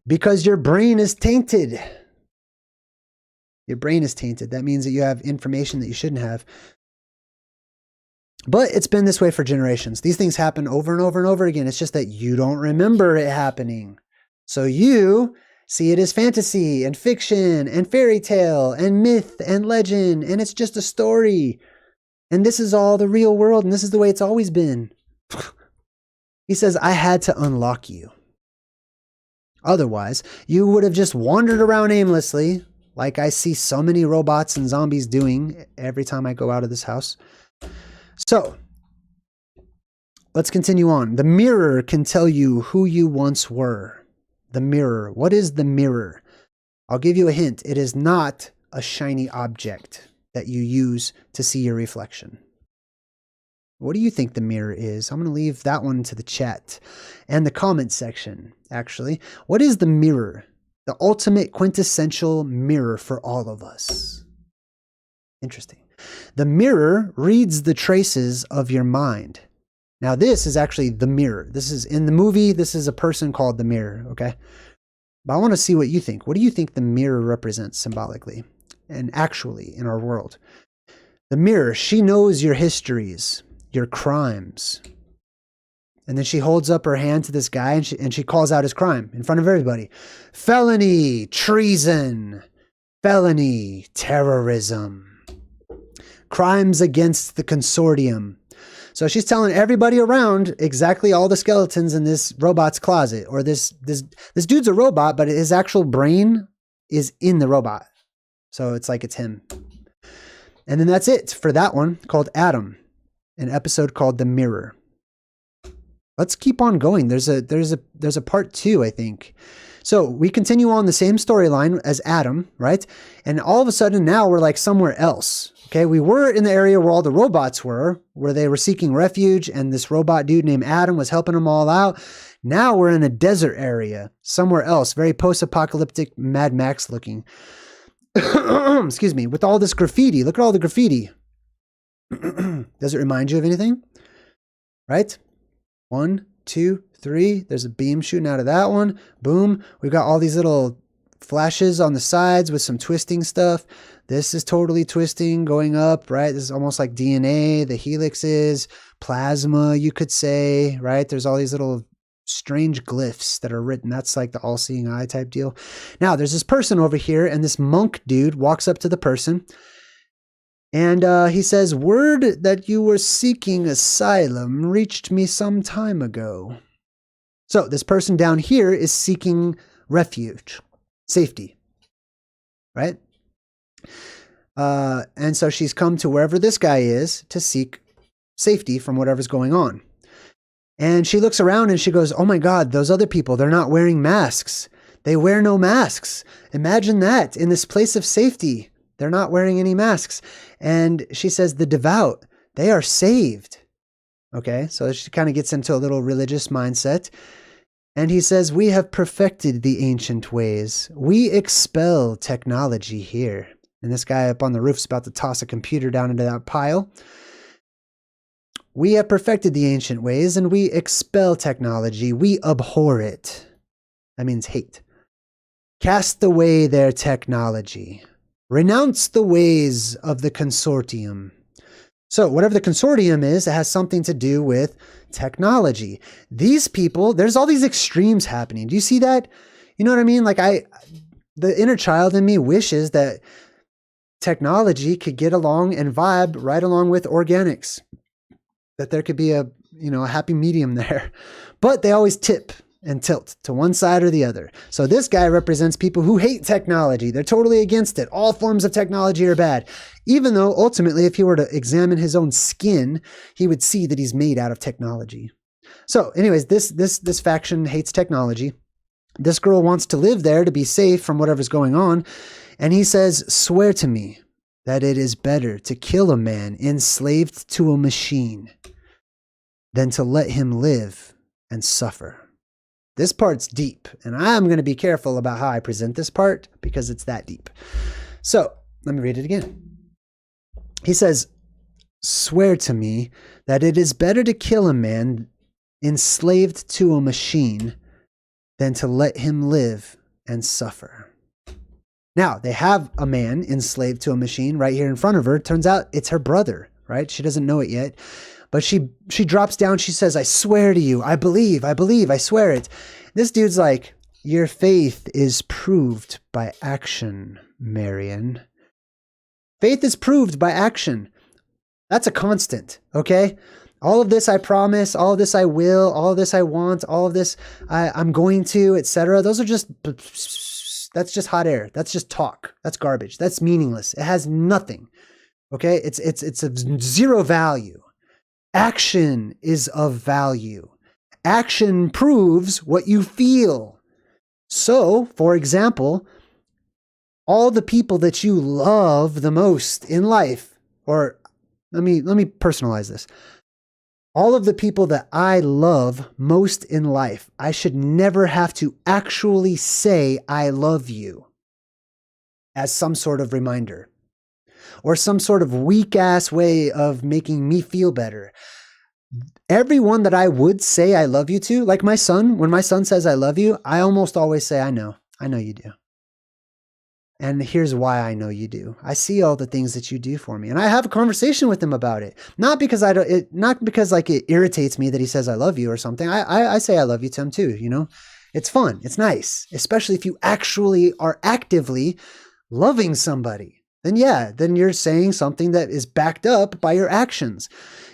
Because your brain is tainted. Your brain is tainted. That means that you have information that you shouldn't have. But it's been this way for generations. These things happen over and over and over again. It's just that you don't remember it happening. So you see it as fantasy and fiction and fairy tale and myth and legend, and it's just a story. And this is all the real world, and this is the way it's always been. He says, I had to unlock you. Otherwise, you would have just wandered around aimlessly, like I see so many robots and zombies doing every time I go out of this house. So, let's continue on. The mirror can tell you who you once were. The mirror. What is the mirror? I'll give you a hint. It is not a shiny object that you use to see your reflection. What do you think the mirror is? I'm going to leave that one to the chat and the comment section, actually. What is the mirror? The ultimate quintessential mirror for all of us. Interesting. The mirror reads the traces of your mind. Now, this is actually the mirror. This is in the movie. This is a person called the mirror, okay? But I want to see what you think. What do you think the mirror represents symbolically and actually in our world? The mirror, she knows your histories, your crimes. And then she holds up her hand to this guy and she calls out his crime in front of everybody. Felony, treason, felony, terrorism, crimes against the consortium. So she's telling everybody around exactly all the skeletons in this robot's closet, or this dude's a robot, but his actual brain is in the robot. So it's like it's him. And then that's it for that one called Adam, an episode called The Mirror. Let's keep on going. There's a part 2, I think. So we continue on the same storyline as Adam, right? And all of a sudden now we're like somewhere else. Okay, we were in the area where all the robots were, where they were seeking refuge, and this robot dude named Adam was helping them all out. Now we're in a desert area, somewhere else, very post-apocalyptic Mad Max looking. Excuse me, with all this graffiti. Look at all the graffiti. Does it remind you of anything? Right? 1, 2, 3. There's a beam shooting out of that one. Boom. We've got all these little flashes on the sides with some twisting stuff. This is totally twisting, going up, right? This is almost like DNA, the helixes, plasma, you could say, right? There's all these little strange glyphs that are written. That's like the all-seeing eye type deal. Now, there's this person over here, and this monk dude walks up to the person, and he says, "Word that you were seeking asylum reached me some time ago." So this person down here is seeking refuge, safety, right? And so she's come to wherever this guy is to seek safety from whatever's going on. And she looks around and she goes, "Oh my God, those other people, they're not wearing masks. They wear no masks. Imagine that, in this place of safety. They're not wearing any masks." And she says, "The devout, they are saved." Okay, so she kind of gets into a little religious mindset. And he says, "We have perfected the ancient ways. We expel technology here." And this guy up on the roof's about to toss a computer down into that pile. "We have perfected the ancient ways, and we expel technology. We abhor it." That means hate. "Cast away their technology. Renounce the ways of the consortium." So whatever the consortium is, it has something to do with technology. These people, there's all these extremes happening. Do you see that? You know what I mean? Like the inner child in me wishes that technology could get along and vibe right along with organics. That there could be a happy medium there. But they always tip and tilt to one side or the other. So this guy represents people who hate technology. They're totally against it. All forms of technology are bad. Even though ultimately, if he were to examine his own skin, he would see that he's made out of technology. So anyways, this faction hates technology. This girl wants to live there to be safe from whatever's going on. And he says, "Swear to me that it is better to kill a man enslaved to a machine than to let him live and suffer." This part's deep, and I'm going to be careful about how I present this part because it's that deep. So let me read it again. He says, "Swear to me that it is better to kill a man enslaved to a machine than to let him live and suffer." Now, they have a man enslaved to a machine right here in front of her. Turns out it's her brother, right? She doesn't know it yet. But she drops down. She says, "I swear to you. I believe, I swear it." This dude's like, "Your faith is proved by action, Marion." Faith is proved by action. That's a constant, okay? All of this I promise, all of this I will, all of this I want, all of this I'm going to, etc. Those are that's just hot air. That's just talk. That's garbage. That's meaningless. It has nothing. Okay? It's of zero value. Action is of value. Action proves what you feel. So, for example, all the people that you love the most in life, or let me personalize this. All of the people that I love most in life, I should never have to actually say I love you as some sort of reminder or some sort of weak ass way of making me feel better. Everyone that I would say I love you to, like my son, when my son says I love you, I almost always say, I know you do. And here's why I know you do. I see all the things that you do for me. And I have a conversation with him about it. Not because not because like it irritates me that he says I love you or something. I say I love you to him too, you know? It's fun. It's nice. Especially if you actually are actively loving somebody. Then yeah, then you're saying something that is backed up by your actions.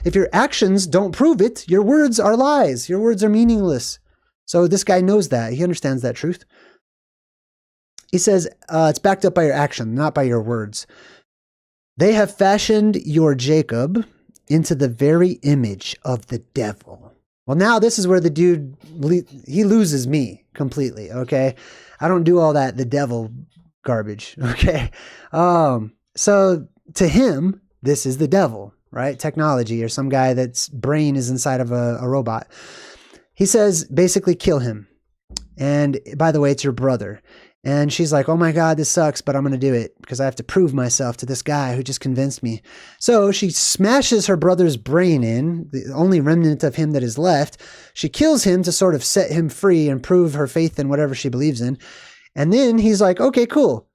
If your actions don't prove it, your words are lies. Your words are meaningless. So this guy knows that. He understands that truth. He says, it's backed up by your action, not by your words. They have fashioned your Jacob into the very image of the devil. Well, now this is where the dude, he loses me completely, okay? I don't do all that, the devil garbage, okay? So to him, this is the devil, right? Technology, or some guy that's brain is inside of a robot. He says, basically kill him. And by the way, it's your brother. And she's like, oh my God, this sucks, but I'm going to do it because I have to prove myself to this guy who just convinced me. So she smashes her brother's brain in, the only remnant of him that is left. She kills him to sort of set him free and prove her faith in whatever she believes in. And then he's like, okay, cool.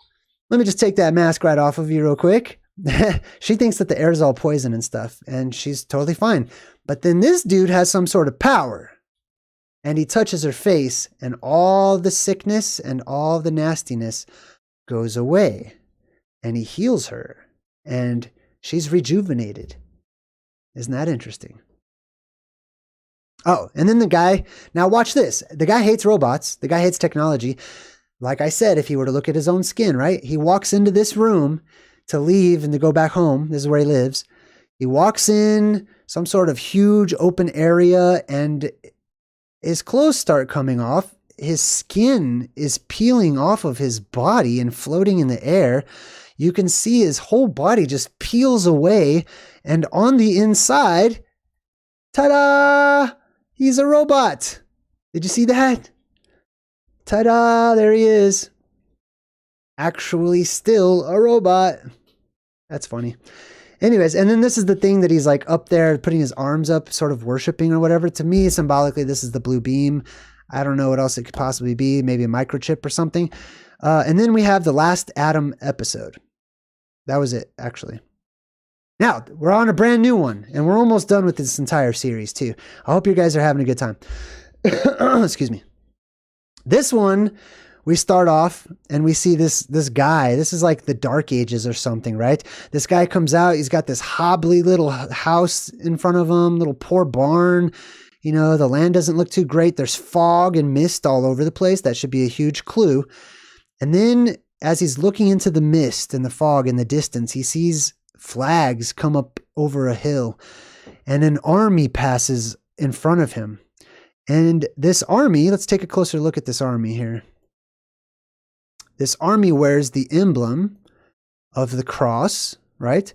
Let me just take that mask right off of you real quick. She thinks that the air is all poison and stuff, and she's totally fine. But then this dude has some sort of power. And he touches her face, and all the sickness and all the nastiness goes away. And he heals her, and she's rejuvenated. Isn't that interesting? Oh, and then the guy, now watch this. The guy hates robots. The guy hates technology. Like I said, if he were to look at his own skin, right? He walks into this room to leave and to go back home. This is where he lives. He walks in some sort of huge open area, and his clothes start coming off. His skin is peeling off of his body and floating in the air. You can see his whole body just peels away. And on the inside, ta-da! He's a robot. Did you see that? Ta-da! There he is. Actually still a robot. That's funny. Anyways, and then this is the thing that he's like up there putting his arms up, sort of worshiping or whatever. To me, symbolically, this is the blue beam. I don't know what else it could possibly be. Maybe a microchip or something. And then we have the last Adam episode. That was it, actually. Now, we're on a brand new one, and we're almost done with this entire series, too. I hope you guys are having a good time. Excuse me. This one, we start off and we see this guy. This is like the Dark Ages or something, right? This guy comes out. He's got this hobbly little house in front of him, little poor barn. You know, the land doesn't look too great. There's fog and mist all over the place. That should be a huge clue. And then as he's looking into the mist and the fog in the distance, he sees flags come up over a hill, and an army passes in front of him. And this army, let's take a closer look at this army here. This army wears the emblem of the cross, right?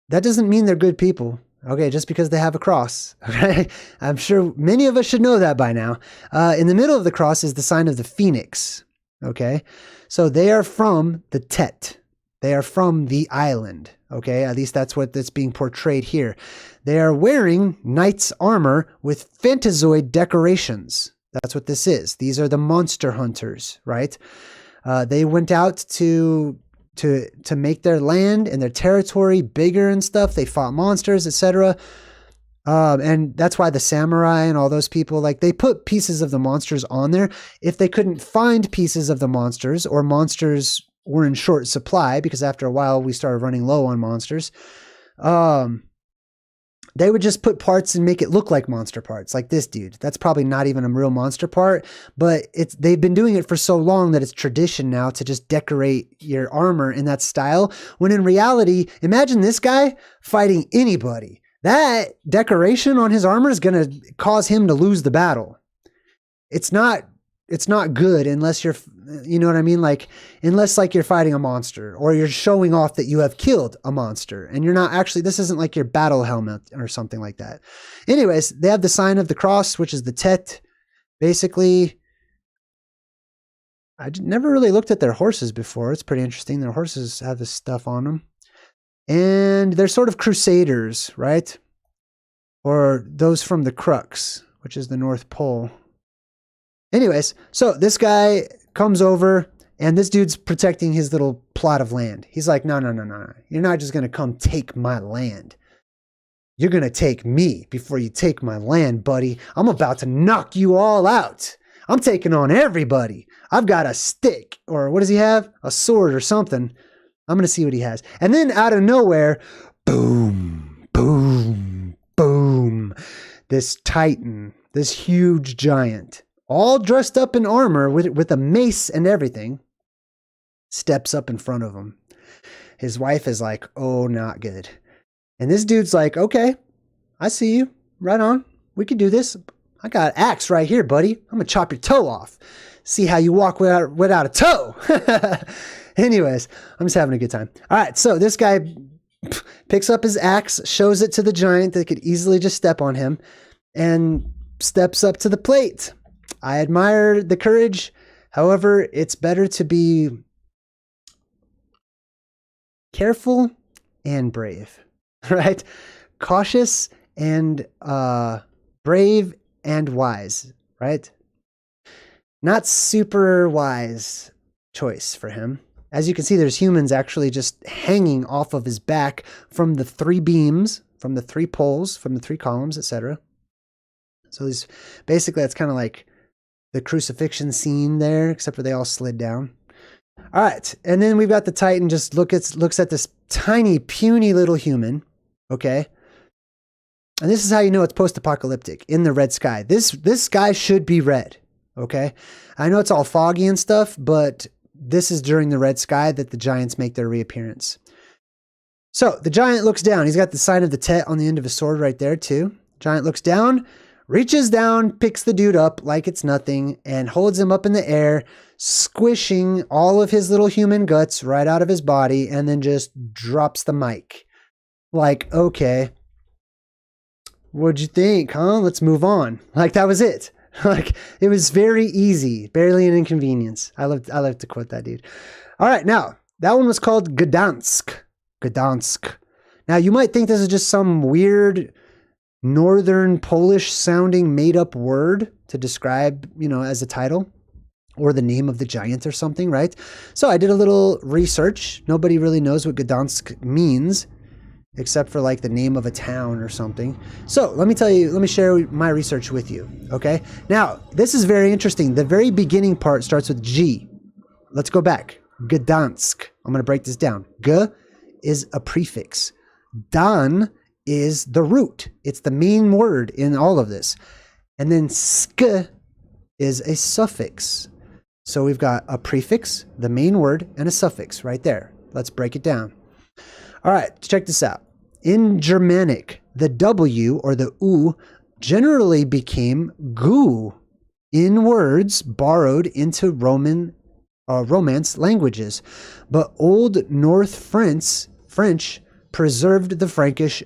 That doesn't mean they're good people, okay, just because they have a cross, okay? I'm sure many of us should know that by now. In the middle of the cross is the sign of the phoenix, okay? So they are from the Tet. They are from the island, okay? At least that's what's being portrayed here. They are wearing knight's armor with Fantazoid decorations. That's what this is. These are the monster hunters, right? They went out to make their land and their territory bigger and stuff. They fought monsters, etc. And that's why the samurai and all those people, like, they put pieces of the monsters on there. If they couldn't find pieces of the monsters, or monsters were in short supply, because after a while we started running low on monsters, they would just put parts and make it look like monster parts, like this dude. That's probably not even a real monster part, but they've been doing it for so long that it's tradition now to just decorate your armor in that style. When in reality, imagine this guy fighting anybody. That decoration on his armor is going to cause him to lose the battle. It's not good unless you're, you know what I mean? Like, unless like you're fighting a monster, or you're showing off that you have killed a monster, and you're not actually, this isn't like your battle helmet or something like that. Anyways, they have the sign of the cross, which is the Tet. Basically, I never really looked at their horses before. It's pretty interesting. Their horses have this stuff on them. And they're sort of crusaders, right? Or those from the Crux, which is the North Pole. Anyways, so this guy comes over And this dude's protecting his little plot of land. He's like, no. You're not just going to come take my land. You're going to take me before you take my land, buddy. I'm about to knock you all out. I'm taking on everybody. I've got a stick, or what does he have? A sword or something. I'm going to see what he has. And then out of nowhere, boom, boom, boom. This titan, this huge giant, all dressed up in armor with a mace and everything, steps up in front of him. His wife is like, oh, not good. And this dude's like, okay, I see you. Right on. We can do this. I got an axe right here, buddy. I'm going to chop your toe off. See how you walk without a toe. Anyways, I'm just having a good time. All right, so this guy picks up his axe, shows it to the giant that could easily just step on him, and steps up to the plate. I admire the courage. However, it's better to be careful and brave. Right? Cautious and brave and wise, right? Not super wise choice for him. As you can see, there's humans actually just hanging off of his back from the 3 beams, from the 3 poles, from the 3 columns, etc. So he's basically, that's kind of like the crucifixion scene there, except for they all slid down. All right, and then we've got the Titan just looks at this tiny, puny little human. Okay. And this is how you know it's post-apocalyptic in the red sky. This sky should be red. Okay. I know it's all foggy and stuff, but this is during the red sky that the giants make their reappearance. So the giant looks down. He's got the sign of the Tet on the end of his sword right there too. Giant looks down, reaches down, picks the dude up like it's nothing, and holds him up in the air, squishing all of his little human guts right out of his body, and then just drops the mic. Like, okay, what'd you think, huh? Let's move on. Like, that was it. Like, it was very easy, barely an inconvenience. I love to quote that dude. All right, now, that one was called Gdansk. Gdansk. Now, you might think this is just some weird northern Polish sounding made up word to describe, as a title or the name of the giant or something, right? So I did a little research. Nobody really knows what Gdansk means, except for like the name of a town or something. So let me share my research with you. Okay. Now this is very interesting. The very beginning part starts with G. Let's go back. Gdansk. I'm going to break this down. G is a prefix. Dan is the root. It's the main word in all of this. And then sk is a suffix. So we've got a prefix, the main word, and a suffix right there. Let's break it down. All right, check this out. In Germanic, the W or the U generally became gu in words borrowed into Romance languages. But Old North French preserved the Frankish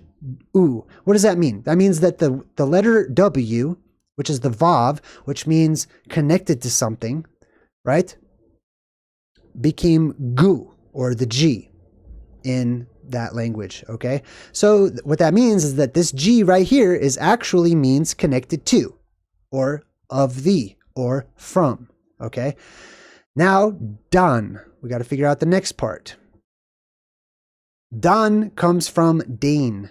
U. What does that mean? That means that the letter W, which is the Vav, which means connected to something, right, became gu or the G in that language. Okay. So what that means is that this G right here is actually means connected to, or of the, or from. Okay. Now, Dan. We got to figure out the next part. Dan comes from Dane.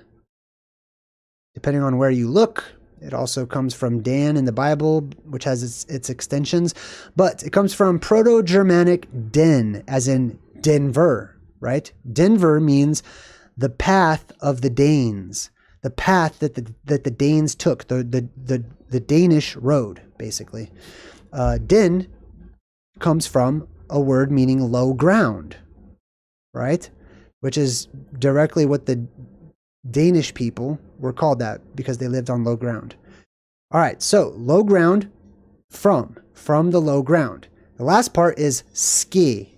Depending on where you look, it also comes from Dan in the Bible, which has its extensions, but it comes from Proto-Germanic den, as in Denver, right? Denver means the path of the Danes, the path that the Danes took, the Danish road, basically. Den comes from a word meaning low ground, right? Which is directly what the Danish people were called that, because they lived on low ground. All right, so low ground, from the low ground. The last part is ski.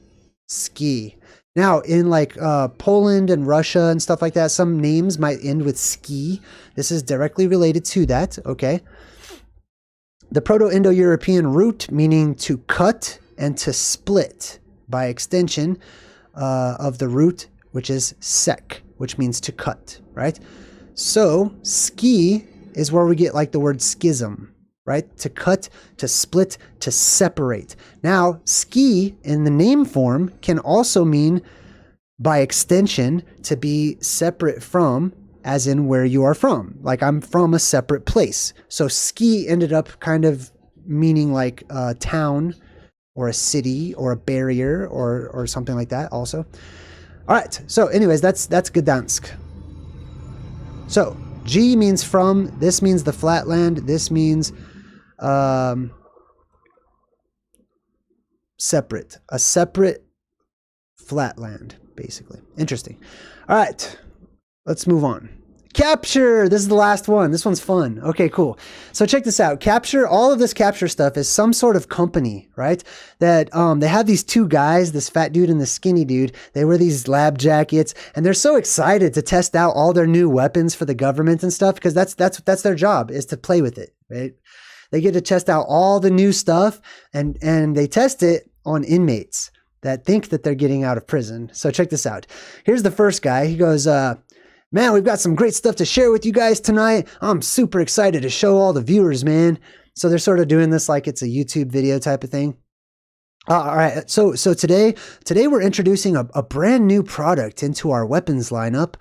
Now, in like Poland and Russia and stuff like that, some names might end with ski. This is directly related to that, okay? The Proto-Indo-European root meaning to cut and to split, by extension of the root, which is sek, which means to cut, right? So ski is where we get like the word schism, right? To cut, to split, to separate. Now, ski in the name form can also mean, by extension, to be separate from, as in where you are from. Like I'm from a separate place. So ski ended up kind of meaning like a town or a city or a barrier or something like that also. All right. So anyways, that's Gdansk. So G means from, this means the flatland, this means separate, a separate flatland, basically. Interesting. All right, let's move on. Capture. This is the last one. This one's fun. Okay, cool. So check this out. Capture, all of this capture stuff is some sort of company, right? That they have these two guys, this fat dude and the skinny dude. They wear these lab jackets and they're so excited to test out all their new weapons for the government and stuff, because that's their job, is to play with it, right? They get to test out all the new stuff and they test it on inmates that think that they're getting out of prison. So check this out. Here's the first guy. He goes, man, we've got some great stuff to share with you guys tonight. I'm super excited to show all the viewers, man. So they're sort of doing this like it's a YouTube video type of thing. All right. So today we're introducing a brand new product into our weapons lineup.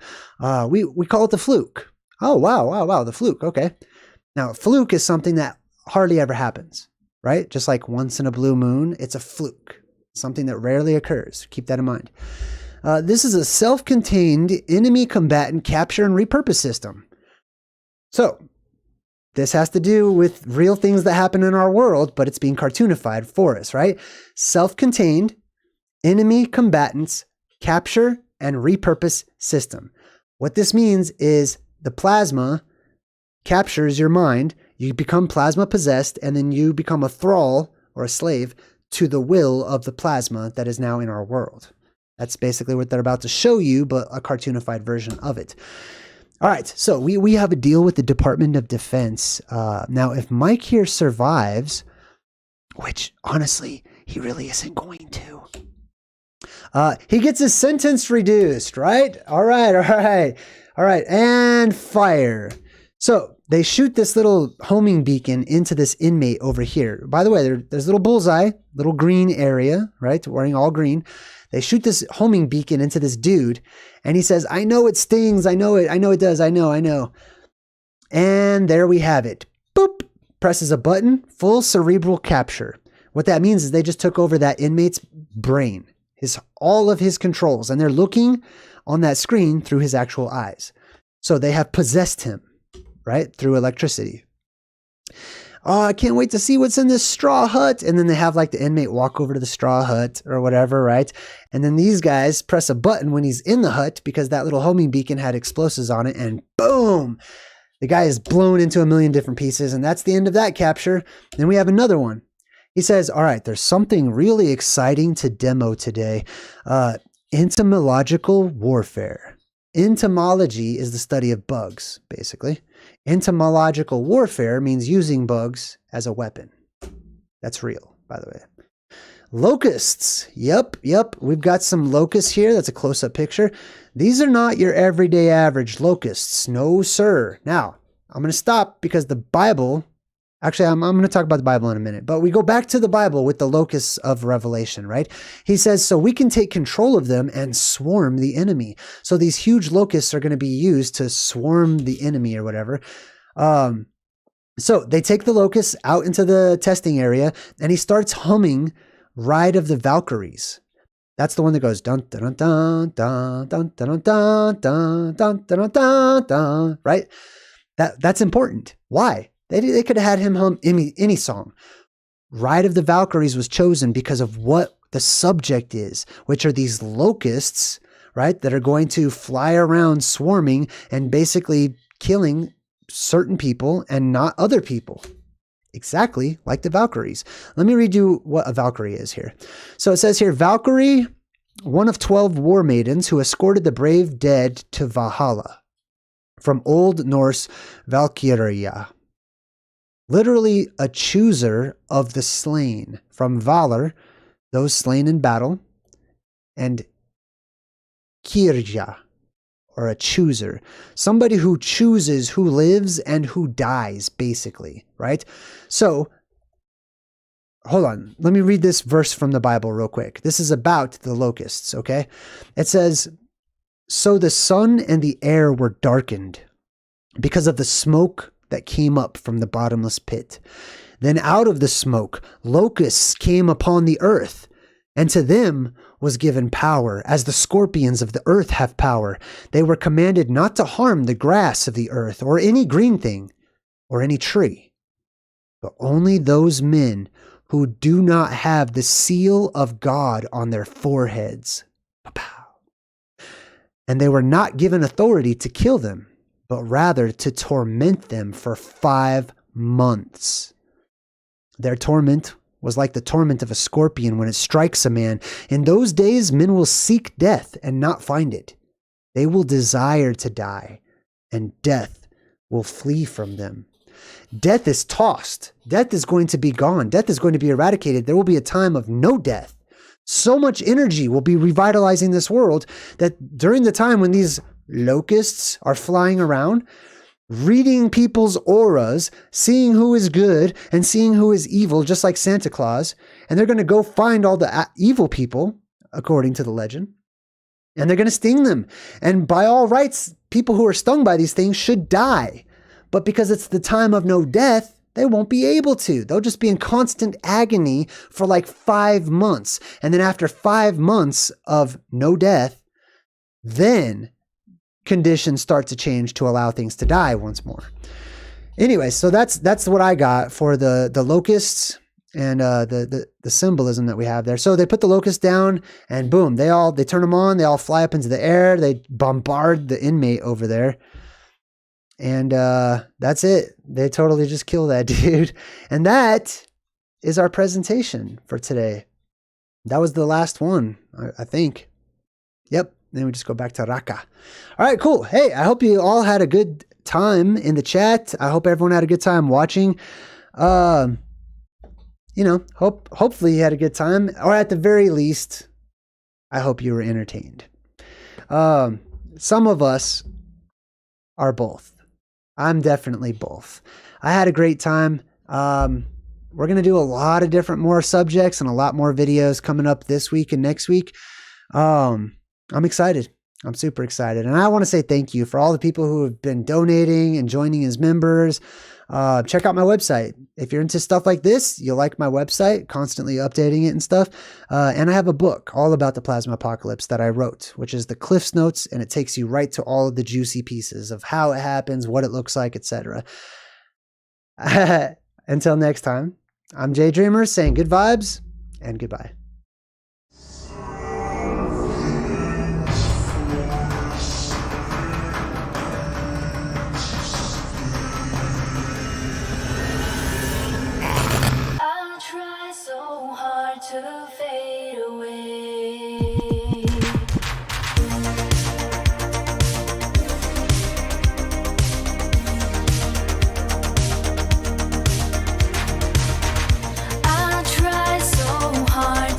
We call it the fluke. Oh, wow. The fluke. Okay. Now, fluke is something that hardly ever happens, right? Just like once in a blue moon, it's a fluke, something that rarely occurs. Keep that in mind. This is a self-contained enemy combatant capture and repurpose system. So this has to do with real things that happen in our world, but it's being cartoonified for us, right? Self-contained enemy combatants capture and repurpose system. What this means is the plasma captures your mind, you become plasma possessed, and then you become a thrall or a slave to the will of the plasma that is now in our world. That's basically what they're about to show you, but a cartoonified version of it. All right, so we have a deal with the Department of Defense. Now, if Mike here survives, which honestly, he really isn't going to, he gets his sentence reduced, right? All right, and fire. So they shoot this little homing beacon into this inmate over here. By the way, there's a little bullseye, little green area, right? Wearing all green. They shoot this homing beacon into this dude, and he says, I know it stings. I know it does. I know. And there we have it. Boop. Presses a button, full cerebral capture. What that means is they just took over that inmate's brain, all of his controls, and they're looking on that screen through his actual eyes. So they have possessed him, right? Through electricity. Oh, I can't wait to see what's in this straw hut. And then they have like the inmate walk over to the straw hut or whatever, right? And then these guys press a button when he's in the hut because that little homing beacon had explosives on it, and boom, the guy is blown into a million different pieces. And that's the end of that capture. Then we have another one. He says, all right, there's something really exciting to demo today. Entomological warfare. Entomology is the study of bugs, basically. Entomological warfare means using bugs as a weapon. That's real, by the way. Locusts. Yep. We've got some locusts here. That's a close-up picture. These are not your everyday average locusts. No, sir. Now, I'm going to stop because the Bible... Actually, I'm going to talk about the Bible in a minute, but we go back to the Bible with the locusts of Revelation, right? He says, so we can take control of them and swarm the enemy. So these huge locusts are going to be used to swarm the enemy or whatever. So they take the locusts out into the testing area, and he starts humming Ride of the Valkyries. That's the one that goes dun dun dun dun dun dun dun dun dun dun dun dun, right? That's important. Why? They could have had him hum any song. Ride of the Valkyries was chosen because of what the subject is, which are these locusts, right, that are going to fly around swarming and basically killing certain people and not other people. Exactly like the Valkyries. Let me read you what a Valkyrie is here. So it says here, Valkyrie, one of 12 war maidens who escorted the brave dead to Valhalla. From Old Norse Valkyria. Literally a chooser of the slain. From Valor, those slain in battle. And Kirja, or a chooser. Somebody who chooses who lives and who dies, basically, right? So, hold on. Let me read this verse from the Bible real quick. This is about the locusts, okay? It says, "So the sun and the air were darkened because of the smoke that came up from the bottomless pit. Then out of the smoke, locusts came upon the earth, and to them was given power, as the scorpions of the earth have power. They were commanded not to harm the grass of the earth, or any green thing, or any tree, but only those men who do not have the seal of God on their foreheads. And they were not given authority to kill them, but rather to torment them for 5 months. Their torment was like the torment of a scorpion when it strikes a man. In those days, men will seek death and not find it. They will desire to die, and death will flee from them." Death is tossed. Death is going to be gone. Death is going to be eradicated. There will be a time of no death. So much energy will be revitalizing this world that during the time when these locusts are flying around, reading people's auras, seeing who is good and seeing who is evil, just like Santa Claus, and they're going to go find all the evil people, according to the legend, and they're going to sting them. And by all rights, people who are stung by these things should die. But because it's the time of no death, they won't be able to. They'll just be in constant agony for like 5 months. And then after 5 months of no death, then conditions start to change to allow things to die once more. Anyway, so that's what I got for the locusts and the symbolism that we have there. So they put the locusts down, and boom, they turn them on. They all fly up into the air. They bombard the inmate over there. And that's it. They totally just kill that dude. And that is our presentation for today. That was the last one, I think. Yep. Then we just go back to Rakka. All right, cool. Hey, I hope you all had a good time in the chat. I hope everyone had a good time watching. Hopefully you had a good time, or at the very least, I hope you were entertained. Some of us are both. I'm definitely both. I had a great time. We're going to do a lot of more subjects and a lot more videos coming up this week and next week. I'm excited. I'm super excited. And I want to say thank you for all the people who have been donating and joining as members. Check out my website. If you're into stuff like this, you'll like my website, constantly updating it and stuff. And I have a book all about the plasma apocalypse that I wrote, which is the Cliff's Notes, and it takes you right to all of the juicy pieces of how it happens, what it looks like, etc. Until next time, I'm JayDreamerZ saying good vibes and goodbye. To fade away. I try so hard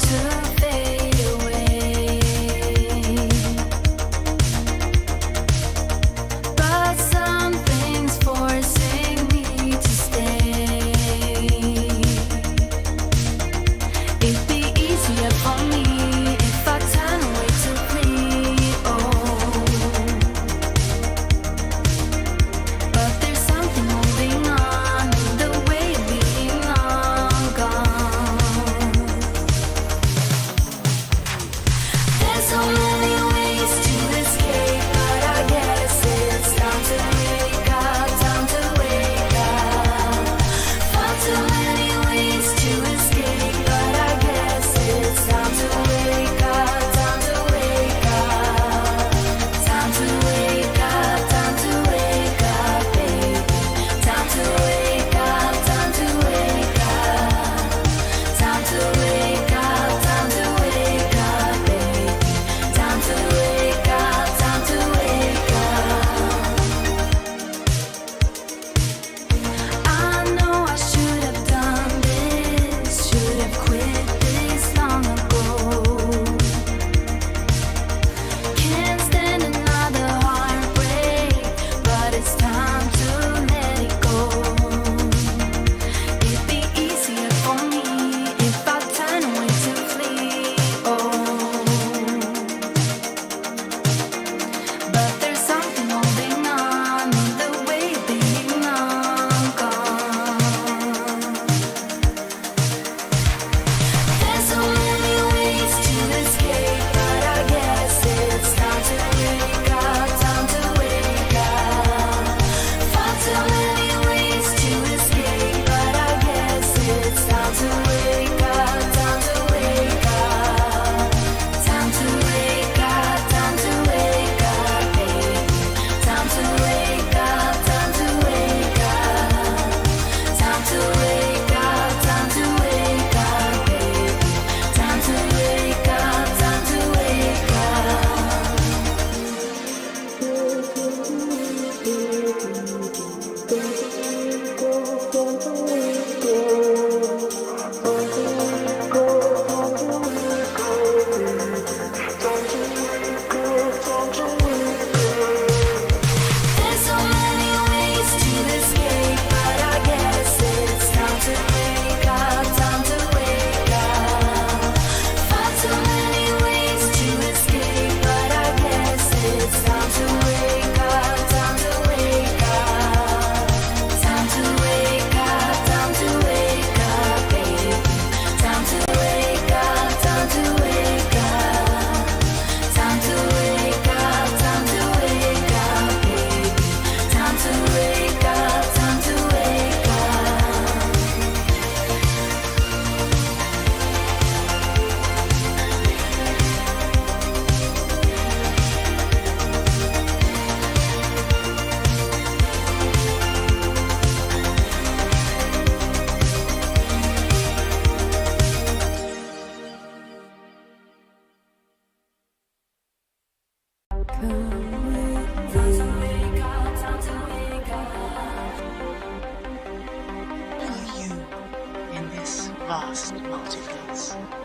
vast multiverse.